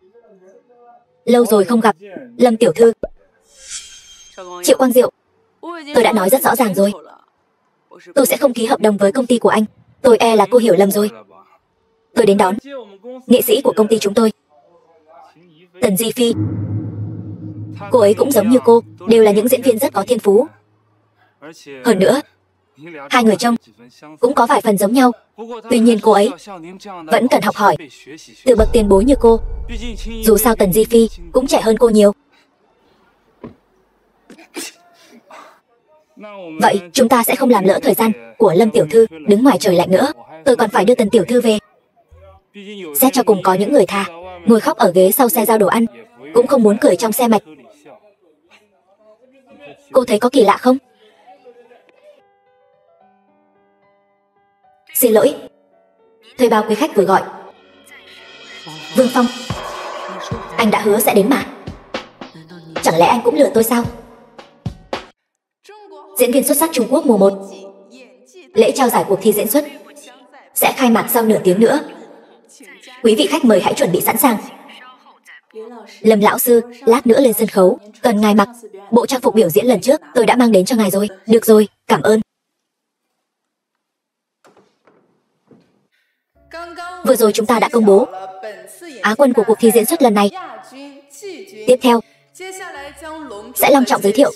S1: Lâu rồi không gặp, Lâm tiểu thư. Triệu Quang Diệu, tôi đã nói rất rõ ràng rồi, tôi sẽ không ký hợp đồng với công ty của anh. Tôi e là cô hiểu lầm rồi. Tôi đến đón nghệ sĩ của công ty chúng tôi, Tần Di Phi. Cô ấy cũng giống như cô, đều là những diễn viên rất có thiên phú. Hơn nữa, hai người trông cũng có vài phần giống nhau. Tuy nhiên cô ấy vẫn cần học hỏi từ bậc tiền bối như cô. Dù sao Tần Di Phi cũng trẻ hơn cô nhiều. Vậy chúng ta sẽ không làm lỡ thời gian của Lâm tiểu thư đứng ngoài trời lạnh nữa. Tôi còn phải đưa Tần tiểu thư về. Xét cho cùng có những người thà ngồi khóc ở ghế sau xe giao đồ ăn, cũng không muốn cười trong xe mạch. Cô thấy có kỳ lạ không? Xin lỗi, thuê bao quý khách vừa gọi. Vương Phong, anh đã hứa sẽ đến mà. Chẳng lẽ anh cũng lừa tôi sao? Diễn viên xuất sắc Trung Quốc mùa 1. Lễ trao giải cuộc thi diễn xuất sẽ khai mạc sau nửa tiếng nữa. Quý vị khách mời hãy chuẩn bị sẵn sàng. Lâm lão sư, lát nữa lên sân khấu, cần ngài mặc bộ trang phục biểu diễn lần trước tôi đã mang đến cho ngài rồi. Được rồi, cảm ơn. Vừa rồi chúng ta đã công bố Á quân của cuộc thi diễn xuất lần này. Tiếp theo sẽ long trọng giới thiệu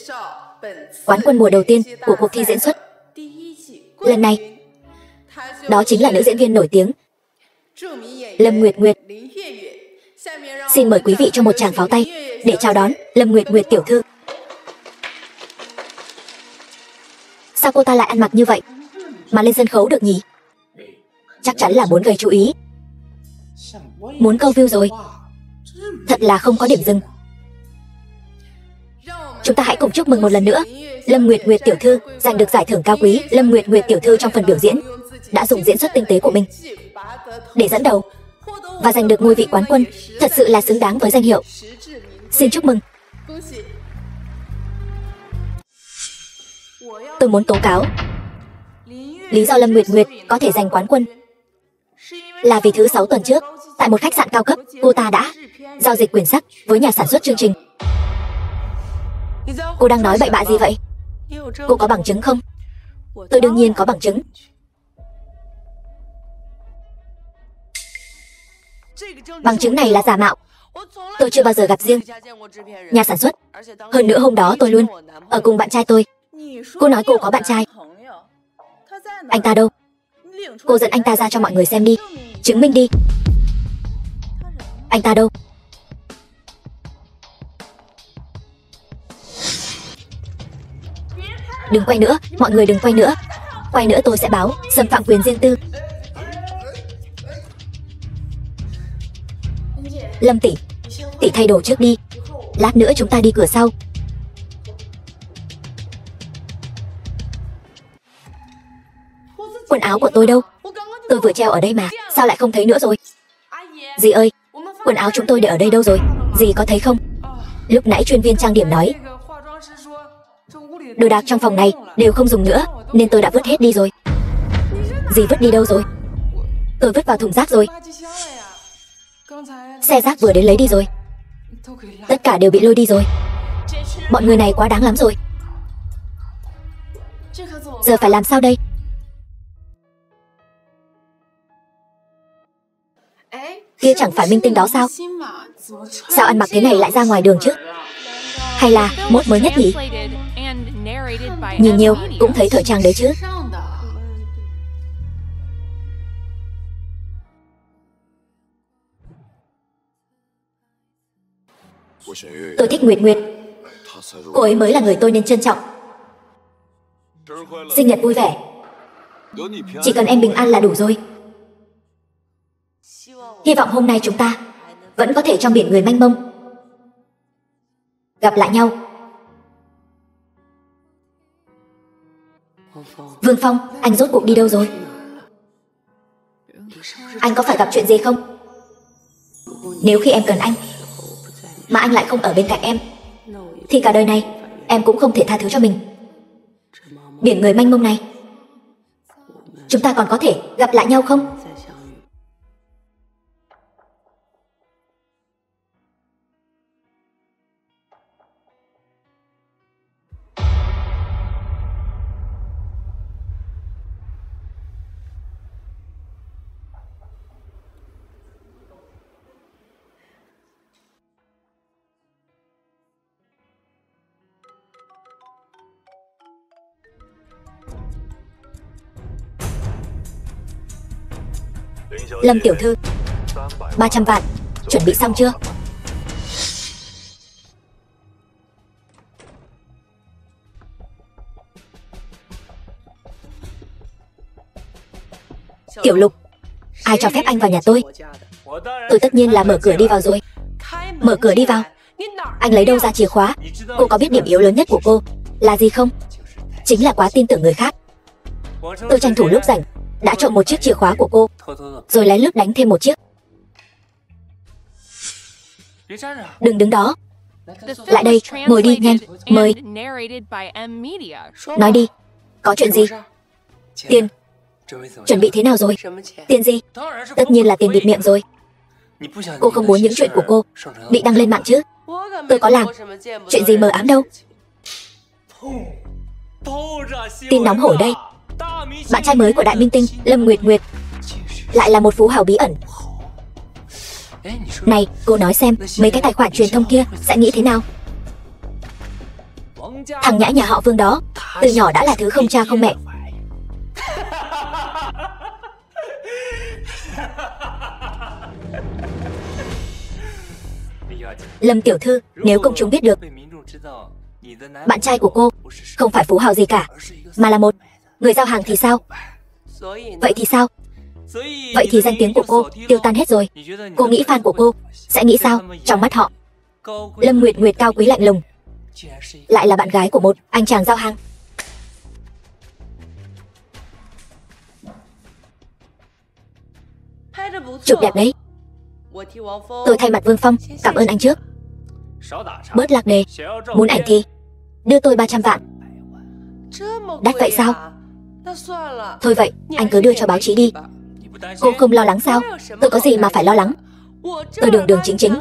S1: quán quân mùa đầu tiên của cuộc thi diễn xuất lần này. Đó chính là nữ diễn viên nổi tiếng Lâm Nguyệt Nguyệt. Xin mời quý vị cho một tràng pháo tay để chào đón Lâm Nguyệt Nguyệt tiểu thư. Sao cô ta lại ăn mặc như vậy mà lên sân khấu được nhỉ? Chắc chắn là muốn gây chú ý, muốn câu view rồi. Thật là không có điểm dừng. Chúng ta hãy cùng chúc mừng một lần nữa Lâm Nguyệt Nguyệt tiểu thư giành được giải thưởng cao quý. Lâm Nguyệt Nguyệt tiểu thư trong phần biểu diễn đã dùng diễn xuất tinh tế của mình để dẫn đầu và giành được ngôi vị quán quân, thật sự là xứng đáng với danh hiệu. Xin chúc mừng. Tôi muốn tố cáo lý do Lâm Nguyệt Nguyệt có thể giành quán quân là vì thứ 6 tuần trước, tại một khách sạn cao cấp, cô ta đã giao dịch quyền sắc với nhà sản xuất chương trình. Cô đang nói bậy bạ gì vậy? Cô có bằng chứng không? Tôi đương nhiên có bằng chứng. Bằng chứng này là giả mạo. Tôi chưa bao giờ gặp riêng nhà sản xuất. Hơn nữa hôm đó tôi luôn ở cùng bạn trai tôi. Cô nói cô có bạn trai. Anh ta đâu? Cô dẫn anh ta ra cho mọi người xem đi. Chứng minh đi. Anh ta đâu? Đừng quay nữa, mọi người đừng quay nữa. Quay nữa tôi sẽ báo xâm phạm quyền riêng tư. Lâm tỷ, tỷ thay đồ trước đi. Lát nữa chúng ta đi cửa sau. Quần áo của tôi đâu? Tôi vừa treo ở đây mà, sao lại không thấy nữa rồi? Dì ơi, quần áo chúng tôi để ở đây đâu rồi? Dì có thấy không? Lúc nãy chuyên viên trang điểm nói đồ đạc trong phòng này đều không dùng nữa, nên tôi đã vứt hết đi rồi. Dì vứt đi đâu rồi? Tôi vứt vào thùng rác rồi. Xe rác vừa đến lấy đi rồi. Tất cả đều bị lôi đi rồi. Bọn người này quá đáng lắm rồi. Giờ phải làm sao đây? Kia chẳng phải minh tinh đó sao? Sao ăn mặc thế này lại ra ngoài đường chứ? Hay là mốt mới nhất nhỉ? Nhìn nhiều cũng thấy thời trang đấy chứ. Tôi thích Nguyệt Nguyệt. Cô ấy mới là người tôi nên trân trọng. Sinh nhật vui vẻ. Chỉ cần em bình an là đủ rồi. Hy vọng hôm nay chúng ta vẫn có thể trong biển người mênh mông gặp lại nhau. Vương Phong, anh rốt cuộc đi đâu rồi? Anh có phải gặp chuyện gì không? Nếu khi em cần anh mà anh lại không ở bên cạnh em, thì cả đời này em cũng không thể tha thứ cho mình. Biển người mênh mông này, chúng ta còn có thể gặp lại nhau không? Lâm tiểu thư, 300 vạn, chuẩn bị xong chưa? Tiểu Lục, ai cho phép anh vào nhà tôi? Tôi tất nhiên là mở cửa đi vào rồi. Mở cửa đi vào? Anh lấy đâu ra chìa khóa? Cô có biết điểm yếu lớn nhất của cô là gì không? Chính là quá tin tưởng người khác. Tôi tranh thủ lúc rảnh đã trộm một chiếc chìa khóa của cô, rồi lén lút đánh thêm một chiếc. Đừng đứng đó. Lại đây, ngồi đi nhanh, mời. Nói đi, có chuyện gì? Tiền. Chuẩn bị thế nào rồi? Tiền gì? Tất nhiên là tiền bịt miệng rồi. Cô không muốn những chuyện của cô bị đăng lên mạng chứ? Tôi có làm chuyện gì mờ ám đâu. Tin nóng hổi đây. Bạn trai mới của đại minh tinh Lâm Nguyệt Nguyệt lại là một phú hào bí ẩn. Này, cô nói xem mấy cái tài khoản truyền thông kia sẽ nghĩ thế nào? Thằng nhãi nhà họ Vương đó từ nhỏ đã là thứ không cha không mẹ. Lâm tiểu thư, nếu công chúng biết được bạn trai của cô không phải phú hào gì cả, mà là một người giao hàng thì sao? Vậy thì sao? Vậy thì danh tiếng của cô tiêu tan hết rồi. Cô nghĩ fan của cô sẽ nghĩ sao trong mắt họ? Lâm Nguyệt Nguyệt cao quý lạnh lùng, lại là bạn gái của một anh chàng giao hàng. Chụp đẹp đấy. Tôi thay mặt Vương Phong cảm ơn anh trước. Bớt lạc đề. Muốn ảnh thì đưa tôi 300 vạn. Đắt vậy sao? Thôi vậy, anh cứ đưa cho báo chí đi. Cô không lo lắng sao? Tôi có gì mà phải lo lắng? Tôi đường đường chính chính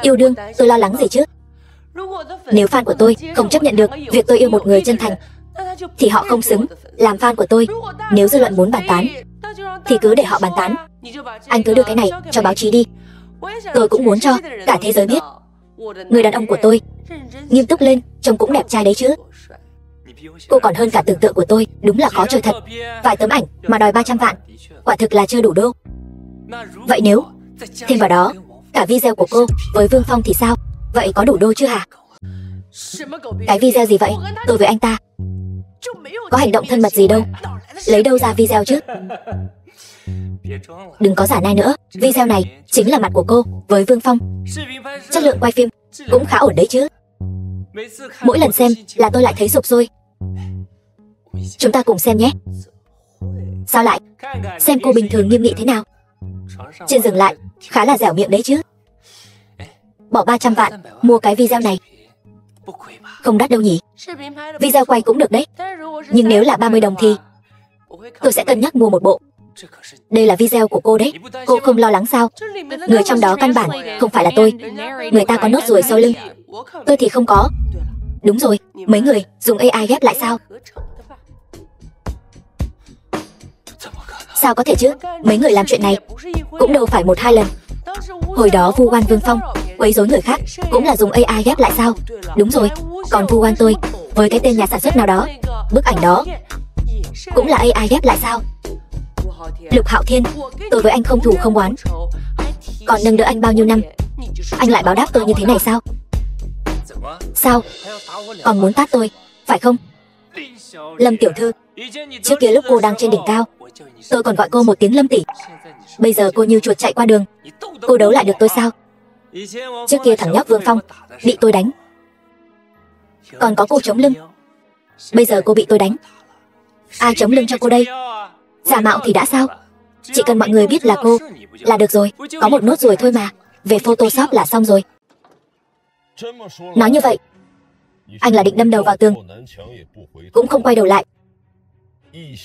S1: yêu đương, tôi lo lắng gì chứ? Nếu fan của tôi không chấp nhận được việc tôi yêu một người chân thành thì họ không xứng làm fan của tôi. Nếu dư luận muốn bàn tán thì cứ để họ bàn tán. Anh cứ đưa cái này cho báo chí đi. Tôi cũng muốn cho cả thế giới biết người đàn ông của tôi nghiêm túc lên, trông cũng đẹp trai đấy chứ. Cô còn hơn cả tưởng tượng của tôi, đúng là khó chơi thật. Vài tấm ảnh mà đòi 300 vạn, quả thực là chưa đủ đô. Vậy nếu thêm vào đó cả video của cô với Vương Phong thì sao? Vậy có đủ đô chưa hả? Cái video gì vậy? Tôi với anh ta có hành động thân mật gì đâu. Lấy đâu ra video chứ? Đừng có giả nai nữa. Video này chính là mặt của cô với Vương Phong. Chất lượng quay phim cũng khá ổn đấy chứ. Mỗi lần xem là tôi lại thấy sụp sôi. Chúng ta cùng xem nhé. Sao lại? Xem cô bình thường nghiêm nghị thế nào. Trên giường lại khá là dẻo miệng đấy chứ. Bỏ 300 vạn mua cái video này không đắt đâu nhỉ? Video quay cũng được đấy. Nhưng nếu là 30 đồng thì tôi sẽ cân nhắc mua một bộ. Đây là video của cô đấy. Cô không lo lắng sao? Người trong đó căn bản không phải là tôi. Người ta có nốt ruồi sau lưng, tôi thì không có. Đúng rồi, mấy người dùng AI ghép lại sao? Sao có thể chứ? Mấy người làm chuyện này cũng đâu phải 1-2 lần. Hồi đó vu oan Vương Phong quấy rối người khác cũng là dùng AI ghép lại sao? Đúng rồi, còn vu oan tôi với cái tên nhà sản xuất nào đó, bức ảnh đó cũng là AI ghép lại sao? Lục Hạo Thiên, tôi với anh không thù không oán, còn nâng đỡ anh bao nhiêu năm, anh lại báo đáp tôi như thế này sao? Sao? Còn muốn tát tôi, phải không? Lâm tiểu thư, trước kia lúc cô đang trên đỉnh cao, tôi còn gọi cô một tiếng Lâm tỷ. Bây giờ cô như chuột chạy qua đường, cô đấu lại được tôi sao? Trước kia thằng nhóc Vương Phong bị tôi đánh, còn có cô chống lưng. Bây giờ cô bị tôi đánh, ai chống lưng cho cô đây? Giả mạo thì đã sao? Chỉ cần mọi người biết là cô là được rồi. Có một nốt ruồi thôi mà, về Photoshop là xong rồi. Nói như vậy, anh là định đâm đầu vào tường cũng không quay đầu lại,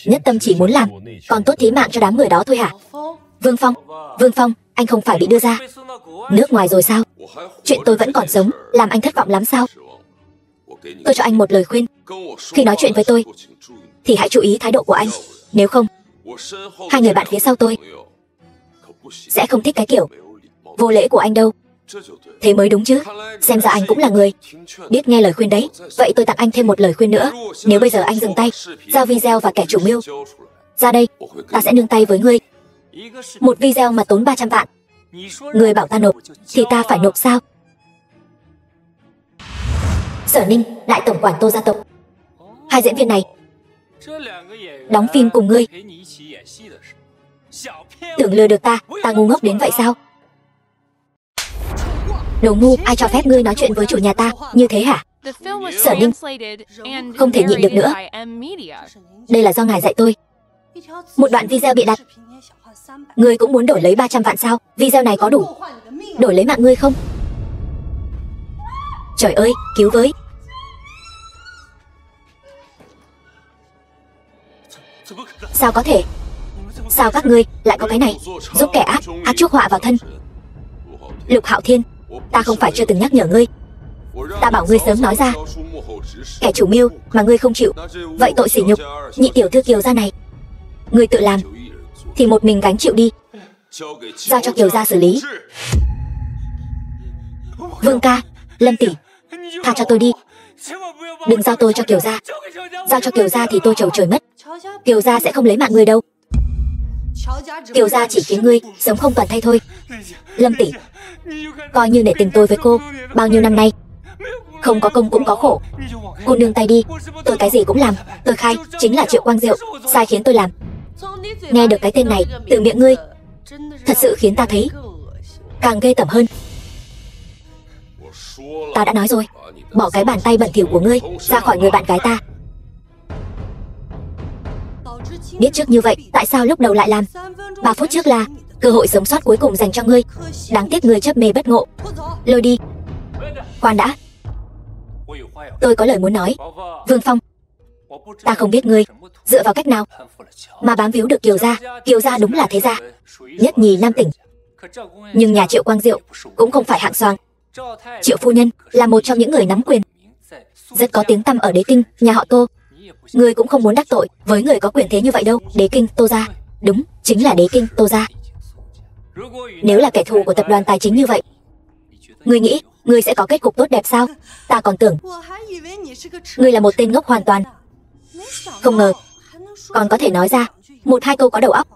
S1: nhất tâm chỉ muốn làm còn tốt thí mạng cho đám người đó thôi hả? Vương Phong, Vương Phong, anh không phải bị đưa ra nước ngoài rồi sao? Chuyện tôi vẫn còn sống làm anh thất vọng lắm sao? Tôi cho anh một lời khuyên, khi nói chuyện với tôi thì hãy chú ý thái độ của anh. Nếu không, hai người bạn phía sau tôi sẽ không thích cái kiểu vô lễ của anh đâu. Thế mới đúng chứ. Xem ra anh cũng là người biết nghe lời khuyên đấy. Vậy tôi tặng anh thêm một lời khuyên nữa. Nếu bây giờ anh dừng tay, giao video và kẻ chủ mưu ra đây, ta sẽ nương tay với ngươi. Một video mà tốn 300 vạn, người bảo ta nộp thì ta phải nộp sao? Sở Ninh, đại tổng quản Tô gia tộc. Hai diễn viên này đóng phim cùng ngươi Tưởng lừa được ta ngu ngốc đến vậy sao? Đồ ngu, ai cho phép ngươi nói chuyện với chủ nhà ta như thế hả? Sở Ninh không thể nhịn được nữa. Đây là do ngài dạy tôi. Một đoạn video bị đặt. Ngươi cũng muốn đổi lấy 300 vạn sao? Video này có đủ đổi lấy mạng ngươi không? Trời ơi, cứu với! Sao có thể? Sao các ngươi lại có cái này? Giúp kẻ ác chuốc họa vào thân. Lục Hạo Thiên, ta không phải chưa từng nhắc nhở ngươi. Ta bảo ngươi sớm nói ra. Kẻ chủ mưu mà ngươi không chịu, vậy tội sỉ nhục nhị tiểu thư Kiều gia này, ngươi tự làm thì một mình gánh chịu đi. Giao cho Kiều gia xử lý. Vương ca, Lâm tỷ, tha cho tôi đi. Đừng giao tôi cho Kiều gia. Giao cho Kiều gia thì tôi trầu trời mất. Kiều gia sẽ không lấy mạng ngươi đâu. Kiều gia chỉ khiến ngươi sống không toàn thây thôi. Lâm tỷ, coi như nể tình tôi với cô bao nhiêu năm nay, không có công cũng có khổ. Cô nương tay đi, tôi cái gì cũng làm. Tôi khai chính là Triệu Quang Diệu sai khiến tôi làm. Nghe được cái tên này từ miệng ngươi, thật sự khiến ta thấy càng ghê tởm hơn. Ta đã nói rồi, bỏ cái bàn tay bẩn thỉu của ngươi ra khỏi người bạn gái ta. Biết trước như vậy, tại sao lúc đầu lại làm? 3 phút trước là cơ hội sống sót cuối cùng dành cho ngươi. Đáng tiếc ngươi chấp mê bất ngộ. Lôi đi. Khoan đã, tôi có lời muốn nói. Vương Phong, ta không biết ngươi dựa vào cách nào mà bám víu được Kiều gia. Kiều gia đúng là thế gia nhất nhì Nam tỉnh, nhưng nhà Triệu Quang Diệu cũng không phải hạng xoàng. Triệu phu nhân là một trong những người nắm quyền, rất có tiếng tăm ở Đế Kinh, nhà họ Tô. Ngươi cũng không muốn đắc tội với người có quyền thế như vậy đâu. Đế Kinh Tô gia, đúng, chính là Đế Kinh Tô gia. Nếu là kẻ thù của tập đoàn tài chính như vậy, ngươi nghĩ ngươi sẽ có kết cục tốt đẹp sao? Ta còn tưởng ngươi là một tên ngốc hoàn toàn. Không ngờ còn có thể nói ra 1-2 câu có đầu óc.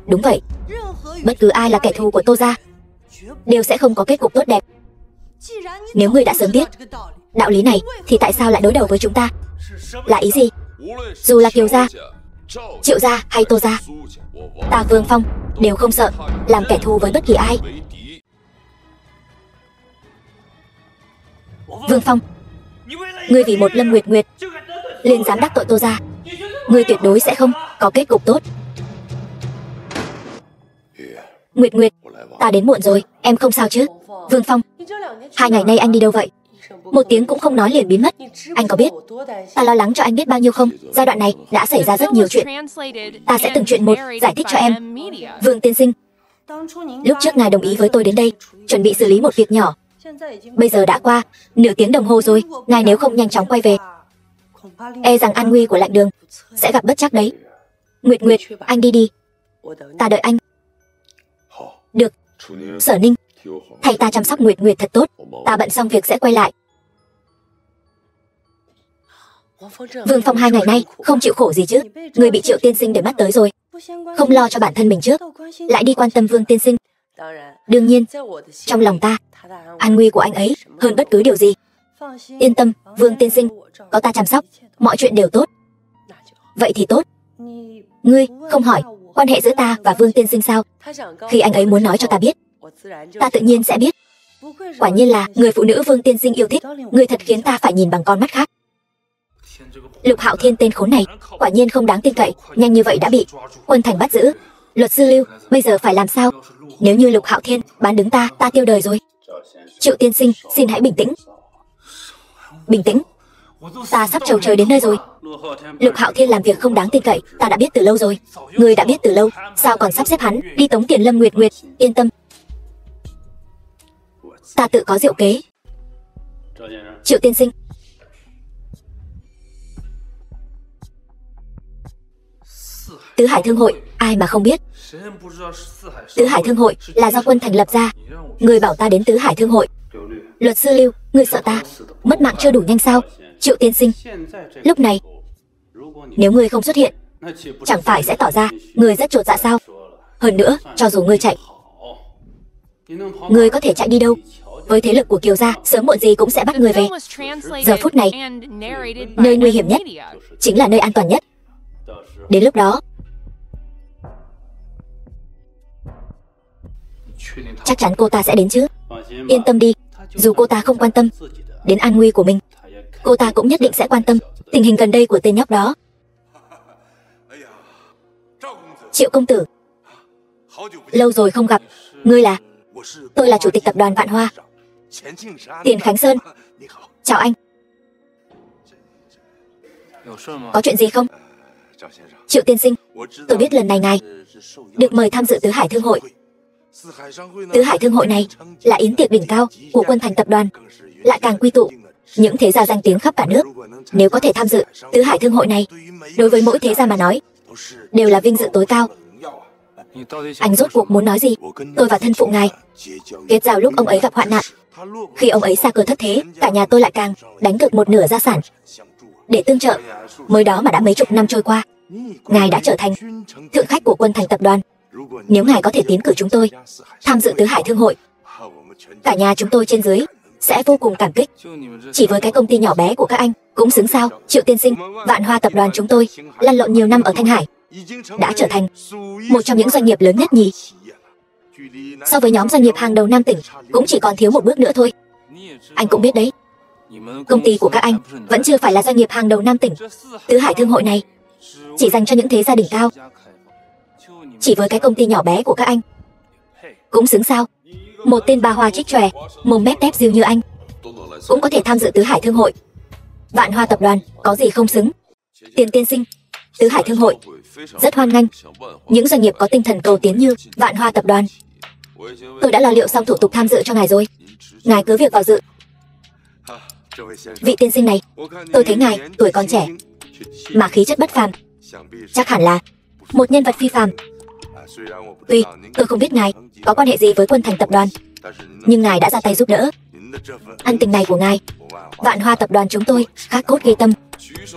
S1: Đúng vậy, bất cứ ai là kẻ thù của Tô gia đều sẽ không có kết cục tốt đẹp. Nếu ngươi đã sớm biết đạo lý này thì tại sao lại đối đầu với chúng ta? Là ý gì? Dù là Kiều gia, Triệu gia hay Tô gia, ta Vương Phong đều không sợ làm kẻ thù với bất kỳ ai. Vương Phong, ngươi vì một Lâm Nguyệt Nguyệt liền dám đắc tội Tô gia, ngươi tuyệt đối sẽ không có kết cục tốt. Nguyệt Nguyệt, ta đến muộn rồi, em không sao chứ? Vương Phong, 2 ngày nay anh đi đâu vậy? Một tiếng cũng không nói liền biến mất. Anh có biết ta lo lắng cho anh biết bao nhiêu không? Giai đoạn này đã xảy ra rất nhiều chuyện. Ta sẽ từng chuyện một giải thích cho em. Vương tiên sinh, lúc trước ngài đồng ý với tôi đến đây chuẩn bị xử lý một việc nhỏ. Bây giờ đã qua nửa tiếng đồng hồ rồi. Ngài nếu không nhanh chóng quay về, e rằng an nguy của Lạnh Đường sẽ gặp bất trắc đấy. Nguyệt Nguyệt, anh đi đi, ta đợi anh. Được, Sở Ninh, thầy ta chăm sóc Nguyệt Nguyệt thật tốt. Ta bận xong việc sẽ quay lại. Vương Phong 2 ngày nay không chịu khổ gì chứ? Người bị Triệu tiên sinh để mắt tới rồi, không lo cho bản thân mình trước, lại đi quan tâm Vương tiên sinh. Đương nhiên, trong lòng ta, an nguy của anh ấy hơn bất cứ điều gì. Yên tâm, Vương tiên sinh, có ta chăm sóc, mọi chuyện đều tốt. Vậy thì tốt. Ngươi không hỏi quan hệ giữa ta và Vương tiên sinh sao? Khi anh ấy muốn nói cho ta biết, ta tự nhiên sẽ biết. Quả nhiên là người phụ nữ Vương tiên sinh yêu thích. Ngươi thật khiến ta phải nhìn bằng con mắt khác. Lục Hạo Thiên tên khốn này quả nhiên không đáng tin cậy, nhanh như vậy đã bị Quân Thành bắt giữ. Luật sư Lưu, bây giờ phải làm sao? Nếu như Lục Hạo Thiên bán đứng ta tiêu đời rồi. Triệu tiên sinh, xin hãy bình tĩnh. Bình tĩnh? Ta sắp trầu trời đến nơi rồi. Lục Hạo Thiên làm việc không đáng tin cậy, ta đã biết từ lâu rồi. Ngươi đã biết từ lâu, sao còn sắp xếp hắn đi tống tiền Lâm Nguyệt Nguyệt? Yên tâm, ta tự có diệu kế. Triệu tiên sinh, Tứ Hải Thương hội, ai mà không biết. Tứ Hải Thương hội là do Quân Thành lập ra. Người bảo ta đến Tứ Hải Thương hội. Luật sư Lưu, ngươi sợ ta mất mạng chưa đủ nhanh sao? Triệu tiên sinh, lúc này nếu ngươi không xuất hiện, chẳng phải sẽ tỏ ra ngươi rất chột dạ sao? Hơn nữa, cho dù ngươi chạy, ngươi có thể chạy đi đâu? Với thế lực của Kiều gia, sớm muộn gì cũng sẽ bắt ngươi về. Giờ phút này, nơi nguy hiểm nhất chính là nơi an toàn nhất. Đến lúc đó, Chắc chắn cô ta sẽ đến chứ. Yên tâm đi, dù cô ta không quan tâm đến an nguy của mình, cô ta cũng nhất định sẽ quan tâm tình hình gần đây của tên nhóc đó. Triệu công tử, lâu rồi không gặp. Ngươi là? Tôi là chủ tịch tập đoàn Vạn Hoa, Tiền Khánh Sơn. Chào anh. Có chuyện gì không? Triệu tiên sinh, tôi biết lần này ngài được mời tham dự Tứ Hải Thương Hội. Tứ Hải Thương Hội này là yến tiệc đỉnh cao của Quân Thành tập đoàn, lại càng quy tụ những thế gia danh tiếng khắp cả nước. Nếu có thể tham dự Tứ Hải Thương Hội này, đối với mỗi thế gia mà nói, đều là vinh dự tối cao. Anh rốt cuộc muốn nói gì? Tôi và thân phụ ngài kết giao lúc ông ấy gặp hoạn nạn. Khi ông ấy xa cơ thất thế, cả nhà tôi lại càng đánh cược một nửa gia sản để tương trợ. Mới đó mà đã mấy chục năm trôi qua, ngài đã trở thành thượng khách của Quân Thành tập đoàn. Nếu ngài có thể tiến cử chúng tôi tham dự Tứ Hải Thương Hội, cả nhà chúng tôi trên dưới sẽ vô cùng cảm kích. Chỉ với cái công ty nhỏ bé của các anh cũng xứng sao? Triệu tiên sinh, Vạn Hoa tập đoàn chúng tôi lăn lộn nhiều năm ở Thanh Hải, đã trở thành một trong những doanh nghiệp lớn nhất nhì. So với nhóm doanh nghiệp hàng đầu Nam tỉnh, cũng chỉ còn thiếu một bước nữa thôi. Anh cũng biết đấy, công ty của các anh vẫn chưa phải là doanh nghiệp hàng đầu Nam tỉnh. Tứ Hải Thương Hội này chỉ dành cho những thế gia đỉnh cao. Chỉ với cái công ty nhỏ bé của các anh cũng xứng sao? Một tên bà hoa trích chòe, mồm mép tép diêu như anh cũng có thể tham dự Tứ Hải Thương Hội. Vạn Hoa tập đoàn có gì không xứng? Tiền tiên sinh, Tứ Hải Thương Hội rất hoan nghênh những doanh nghiệp có tinh thần cầu tiến như Vạn Hoa tập đoàn. Tôi đã lo liệu xong thủ tục tham dự cho ngài rồi, ngài cứ việc vào dự. Vị tiên sinh này, tôi thấy ngài tuổi còn trẻ mà khí chất bất phàm, chắc hẳn là một nhân vật phi phàm. Tuy tôi không biết ngài có quan hệ gì với Quân Thành tập đoàn, nhưng ngài đã ra tay giúp đỡ. Ân tình này của ngài, Vạn Hoa tập đoàn chúng tôi khắc cốt ghi tâm.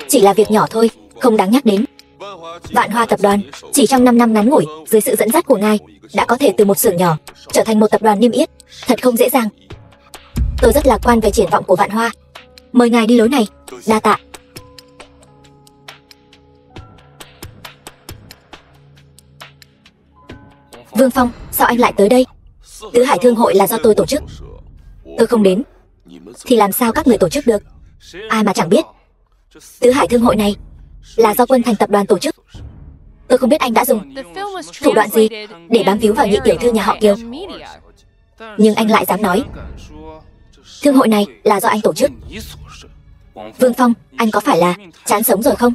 S1: Chỉ là việc nhỏ thôi, không đáng nhắc đến. Vạn Hoa tập đoàn chỉ trong 5 năm ngắn ngủi dưới sự dẫn dắt của ngài đã có thể từ một xưởng nhỏ trở thành một tập đoàn niêm yết, thật không dễ dàng. Tôi rất lạc quan về triển vọng của Vạn Hoa. Mời ngài đi lối này. Đa tạ. Vương Phong, sao anh lại tới đây? Tứ Hải Thương Hội là do tôi tổ chức. Tôi không đến thì làm sao các người tổ chức được? Ai mà chẳng biết, Tứ Hải Thương Hội này là do Quân Thành tập đoàn tổ chức. Tôi không biết anh đã dùng thủ đoạn gì để bám víu vào nhị tiểu thư nhà họ Kiều, nhưng anh lại dám nói thương hội này là do anh tổ chức. Vương Phong, anh có phải là chán sống rồi không?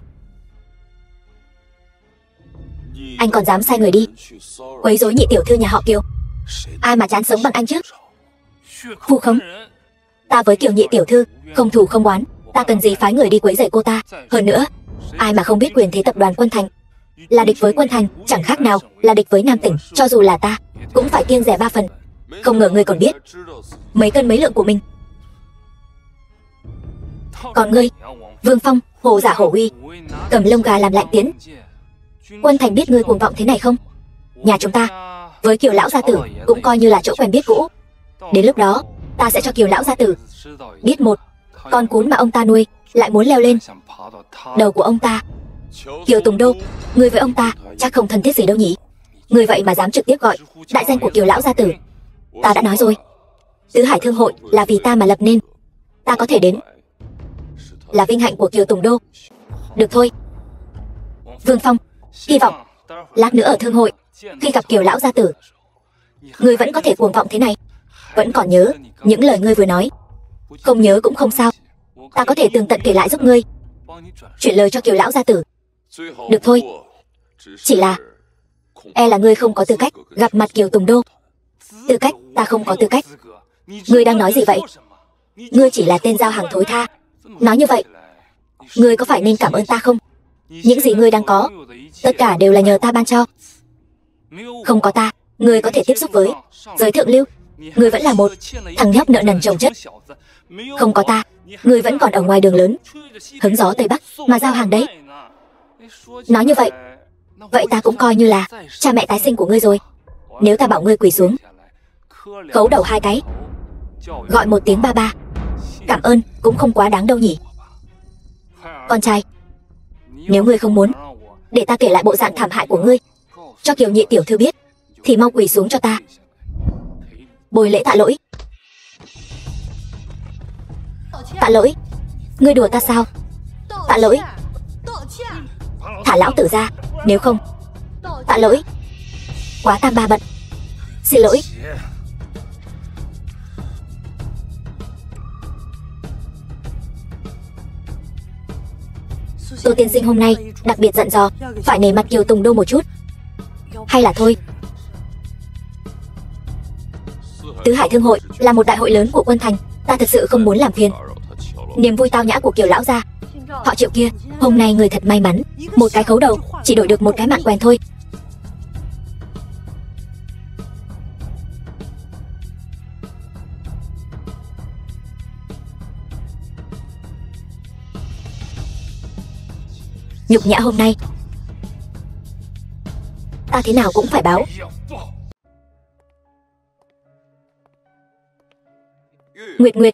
S1: Anh còn dám sai người đi quấy rối nhị tiểu thư nhà họ Kiều. Ai mà chán sống bằng anh chứ? Phu không, ta với Kiều nhị tiểu thư không thù không oán, ta cần gì phái người đi quấy rầy cô ta? Hơn nữa, ai mà không biết quyền thế tập đoàn Quân Thành là địch với Quân Thành chẳng khác nào là địch với Nam tỉnh. Cho dù là ta cũng phải kiêng dè 3 phần. Không ngờ ngươi còn biết mấy cân mấy lượng của mình. Còn ngươi, Vương Phong, hồ giả hổ uy, cầm lông gà làm lạnh tiến. Quân Thành biết ngươi cuồng vọng thế này không? Nhà chúng ta với Kiều lão gia tử cũng coi như là chỗ quen biết cũ. Đến lúc đó ta sẽ cho Kiều lão gia tử biết một con cún mà ông ta nuôi lại muốn leo lên đầu của ông ta. Kiều Tùng Đô, ngươi với ông ta chắc không thân thiết gì đâu nhỉ? Ngươi vậy mà dám trực tiếp gọi đại danh của Kiều lão gia tử. Ta đã nói rồi, Tứ Hải Thương Hội là vì ta mà lập nên. Ta có thể đến là vinh hạnh của Kiều Tùng Đô. Được thôi, Vương Phong, hy vọng lát nữa ở Thương Hội khi gặp Kiều lão gia tử, ngươi vẫn có thể cuồng vọng thế này, vẫn còn nhớ những lời ngươi vừa nói. Không nhớ cũng không sao, ta có thể tường tận kể lại giúp ngươi chuyển lời cho Kiều lão gia tử. Được thôi, chỉ là e là ngươi không có tư cách gặp mặt Kiều Tùng Đô. Tư cách? Ta không có tư cách. Ngươi đang nói gì vậy? Ngươi chỉ là tên giao hàng thối tha. Nói như vậy, ngươi có phải nên cảm ơn ta không? Những gì ngươi đang có, tất cả đều là nhờ ta ban cho. Không có ta, ngươi có thể tiếp xúc với giới thượng lưu, ngươi vẫn là một thằng nhóc nợ nần chồng chất. Không có ta, ngươi vẫn còn ở ngoài đường lớn hứng gió Tây Bắc mà giao hàng đấy. Nói như vậy, vậy ta cũng coi như là cha mẹ tái sinh của ngươi rồi. Nếu ta bảo ngươi quỳ xuống khấu đầu 2 cái, gọi một tiếng ba ba, cảm ơn cũng không quá đáng đâu nhỉ? Con trai, nếu ngươi không muốn để ta kể lại bộ dạng thảm hại của ngươi cho Kiều nhị tiểu thư biết, thì mau quỳ xuống cho ta. bồi lễ tạ lỗi. Tạ lỗi? Ngươi đùa ta sao? Tạ lỗi. Thả lão tử ra, nếu không. Tạ lỗi. Quá tam ba bận. Xin lỗi. Tô tiên sinh hôm nay đặc biệt dặn dò phải nể mặt Kiều Tùng Đô một chút. Hay là thôi. Tứ Hải Thương hội là một đại hội lớn của quân thành, ta thật sự không muốn làm phiền niềm vui tao nhã của Kiều lão gia. Họ Triệu kia, hôm nay người thật may mắn, một cái khấu đầu chỉ đổi được một cái mạng quen thôi. Nhục nhã hôm nay ta thế nào cũng phải báo. Nguyệt Nguyệt,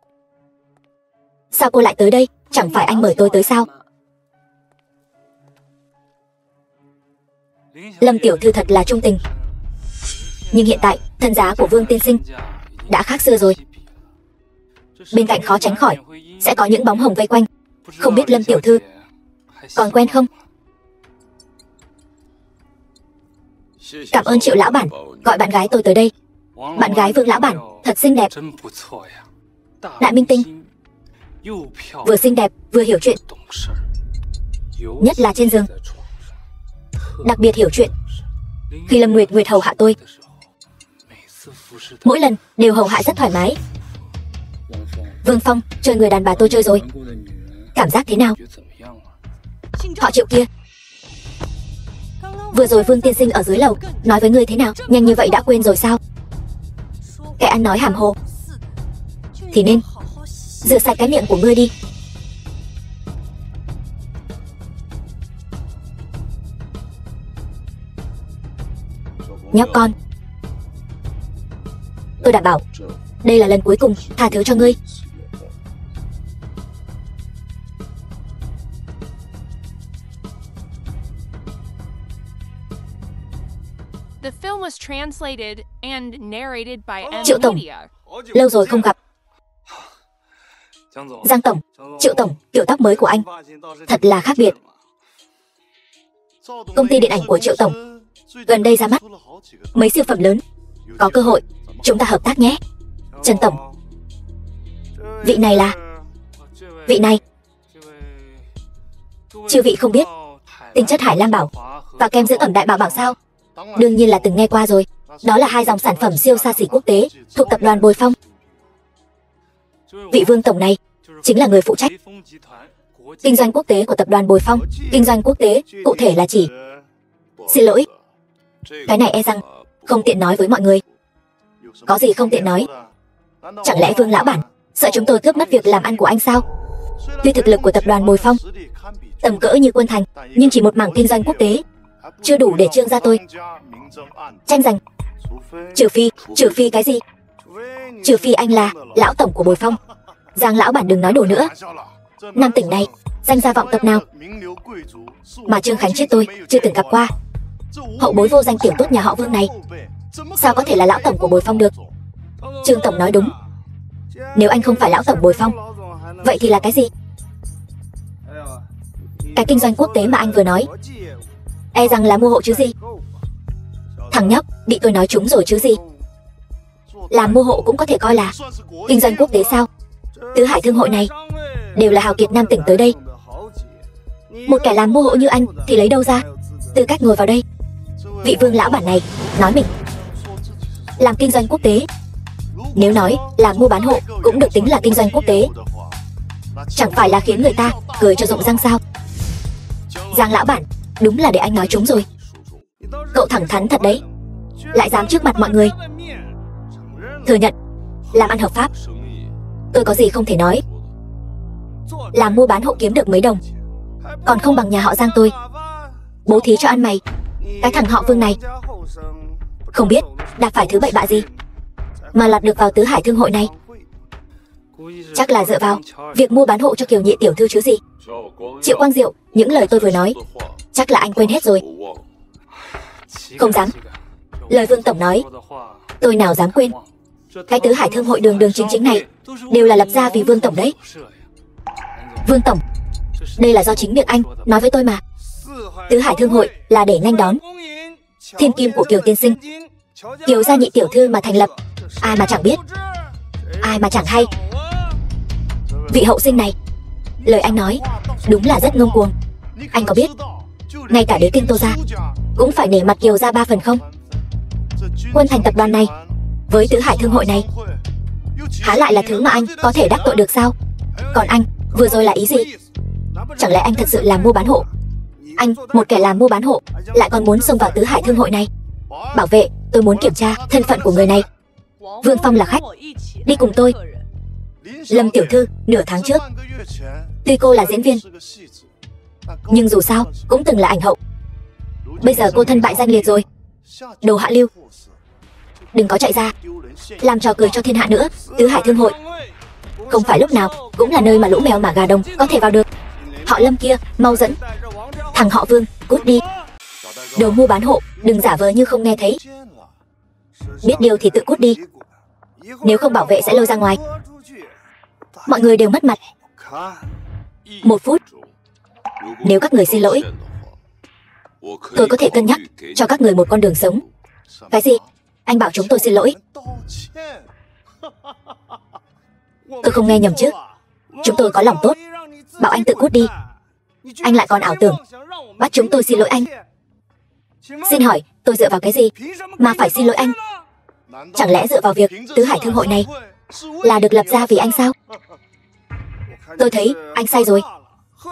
S1: sao cô lại tới đây? Chẳng phải anh mời tôi tới sao? Lâm tiểu thư thật là trung tình. Nhưng hiện tại thân giá của Vương tiên sinh đã khác xưa rồi. Bên cạnh khó tránh khỏi sẽ có những bóng hồng vây quanh. Không biết Lâm tiểu thư còn quen không? Cảm ơn Triệu lão bản gọi bạn gái tôi tới đây. Bạn gái Vương lão bản thật xinh đẹp. Đại minh tinh, vừa xinh đẹp vừa hiểu chuyện, nhất là trên giường đặc biệt hiểu chuyện. Khi Lâm Nguyệt Nguyệt hầu hạ tôi, mỗi lần đều hầu hạ rất thoải mái. Vương Phong chơi người đàn bà tôi chơi rồi, cảm giác thế nào? Họ Triệu kia, vừa rồi Vương tiên sinh ở dưới lầu nói với ngươi thế nào? Nhanh như vậy đã quên rồi sao? Kẻ ăn nói hàm hồ thì nên rửa sạch cái miệng của ngươi đi. Nhóc con, tôi đảm bảo đây là lần cuối cùng tha thứ cho ngươi.
S2: The film was translated and narrated by
S1: Triệu tổng, lâu rồi không gặp. Giang tổng, Triệu tổng, kiểu tóc mới của anh thật là khác biệt. Công ty điện ảnh của Triệu tổng gần đây ra mắt mấy siêu phẩm lớn, có cơ hội chúng ta hợp tác nhé. Trần tổng, vị này là... vị này chư vị không biết tinh chất Hải Lam Bảo và kem dưỡng ẩm Đại Bảo Bảo sao? Đương nhiên là từng nghe qua rồi. Đó là hai dòng sản phẩm siêu xa xỉ quốc tế thuộc tập đoàn Bồi Phong. Vị Vương tổng này chính là người phụ trách kinh doanh quốc tế của tập đoàn Bồi Phong. Kinh doanh quốc tế cụ thể là chỉ... Xin lỗi, cái này e rằng không tiện nói với mọi người. Có gì không tiện nói? Chẳng lẽ Vương lão bản sợ chúng tôi cướp mất việc làm ăn của anh sao? Tuy thực lực của tập đoàn Bồi Phong tầm cỡ như quân thành, nhưng chỉ một mảng kinh doanh quốc tế chưa đủ để trương gia tôi tranh giành. Trừ phi cái gì? Trừ phi anh là lão tổng của Bồi Phong. Giang lão bản đừng nói đùa nữa. Nam tỉnh này danh gia vọng tộc nào mà Trương Khánh chết tôi chưa từng gặp qua. Hậu bối vô danh tiểu tốt nhà họ Vương này sao có thể là lão tổng của Bồi Phong được? Trương tổng nói đúng. Nếu anh không phải lão tổng Bồi Phong, vậy thì là cái gì? Cái kinh doanh quốc tế mà anh vừa nói e rằng là mua hộ chứ gì. Thằng nhóc bị tôi nói trúng rồi chứ gì. Làm mua hộ cũng có thể coi là kinh doanh quốc tế sao? Tứ Hải Thương hội này đều là hào kiệt Nam tỉnh tới đây. Một kẻ làm mua hộ như anh thì lấy đâu ra tư cách ngồi vào đây? Vị Vương lão bản này nói mình làm kinh doanh quốc tế. Nếu nói là mua bán hộ cũng được tính là kinh doanh quốc tế, chẳng phải là khiến người ta cười cho rụng răng sao? Giang lão bản đúng là để anh nói trúng rồi. Cậu thẳng thắn thật đấy, lại dám trước mặt mọi người thừa nhận làm ăn hợp pháp. Tôi có gì không thể nói. Làm mua bán hộ kiếm được mấy đồng còn không bằng nhà họ Giang tôi bố thí cho ăn mày. Cái thằng họ Vương này không biết đạp phải thứ bậy bạ gì mà lọt được vào Tứ Hải Thương hội này. Chắc là dựa vào việc mua bán hộ cho Kiều nhị tiểu thư chứ gì. Triệu Quang Diệu, những lời tôi vừa nói chắc là anh quên hết rồi. Không dám. Lời Vương tổng nói tôi nào dám quên. Cái tứ hải thương hội đường đường chính chính này đều là lập ra vì Vương tổng đấy. Vương tổng, đây là do chính miệng anh nói với tôi mà. Tứ hải thương hội là để nghênh đón thiên kim của Kiều tiên sinh, Kiều gia nhị tiểu thư mà thành lập. Ai mà chẳng biết, ai mà chẳng hay. Vị hậu sinh này, lời anh nói đúng là rất ngông cuồng. Anh có biết ngay cả đế kinh Tô gia cũng phải nể mặt Kiều gia 3 phần không? Quân thành tập đoàn này với tứ hải thương hội này há lại là thứ mà anh có thể đắc tội được sao? Còn anh vừa rồi là ý gì? Chẳng lẽ anh thật sự làm mua bán hộ? Anh, một kẻ làm mua bán hộ, lại còn muốn xông vào tứ hải thương hội này? Bảo vệ, tôi muốn kiểm tra thân phận của người này. Vương Phong là khách, đi cùng tôi. Lâm tiểu thư, nửa tháng trước, tuy cô là diễn viên, nhưng dù sao cũng từng là ảnh hậu. Bây giờ cô thân bại danh liệt rồi. Đồ hạ lưu, đừng có chạy ra làm trò cười cho thiên hạ nữa. Tứ hải thương hội không phải lúc nào cũng là nơi mà lũ mèo mả gà đồng có thể vào được. Họ Lâm kia, mau dẫn thằng họ Vương cút đi. Đồ mua bán hộ, đừng giả vờ như không nghe thấy. Biết điều thì tự cút đi, nếu không bảo vệ sẽ lôi ra ngoài. Mọi người đều mất mặt. 1 phút. Nếu các người xin lỗi, tôi có thể cân nhắc cho các người một con đường sống. Cái gì? Anh bảo chúng tôi xin lỗi? Tôi không nghe nhầm chứ? Chúng tôi có lòng tốt, bảo anh tự cút đi. Anh lại còn ảo tưởng bắt chúng tôi xin lỗi anh. Xin hỏi, tôi dựa vào cái gì mà phải xin lỗi anh? Chẳng lẽ dựa vào việc tứ hải thương hội này là được lập ra vì anh sao? Tôi thấy anh sai rồi.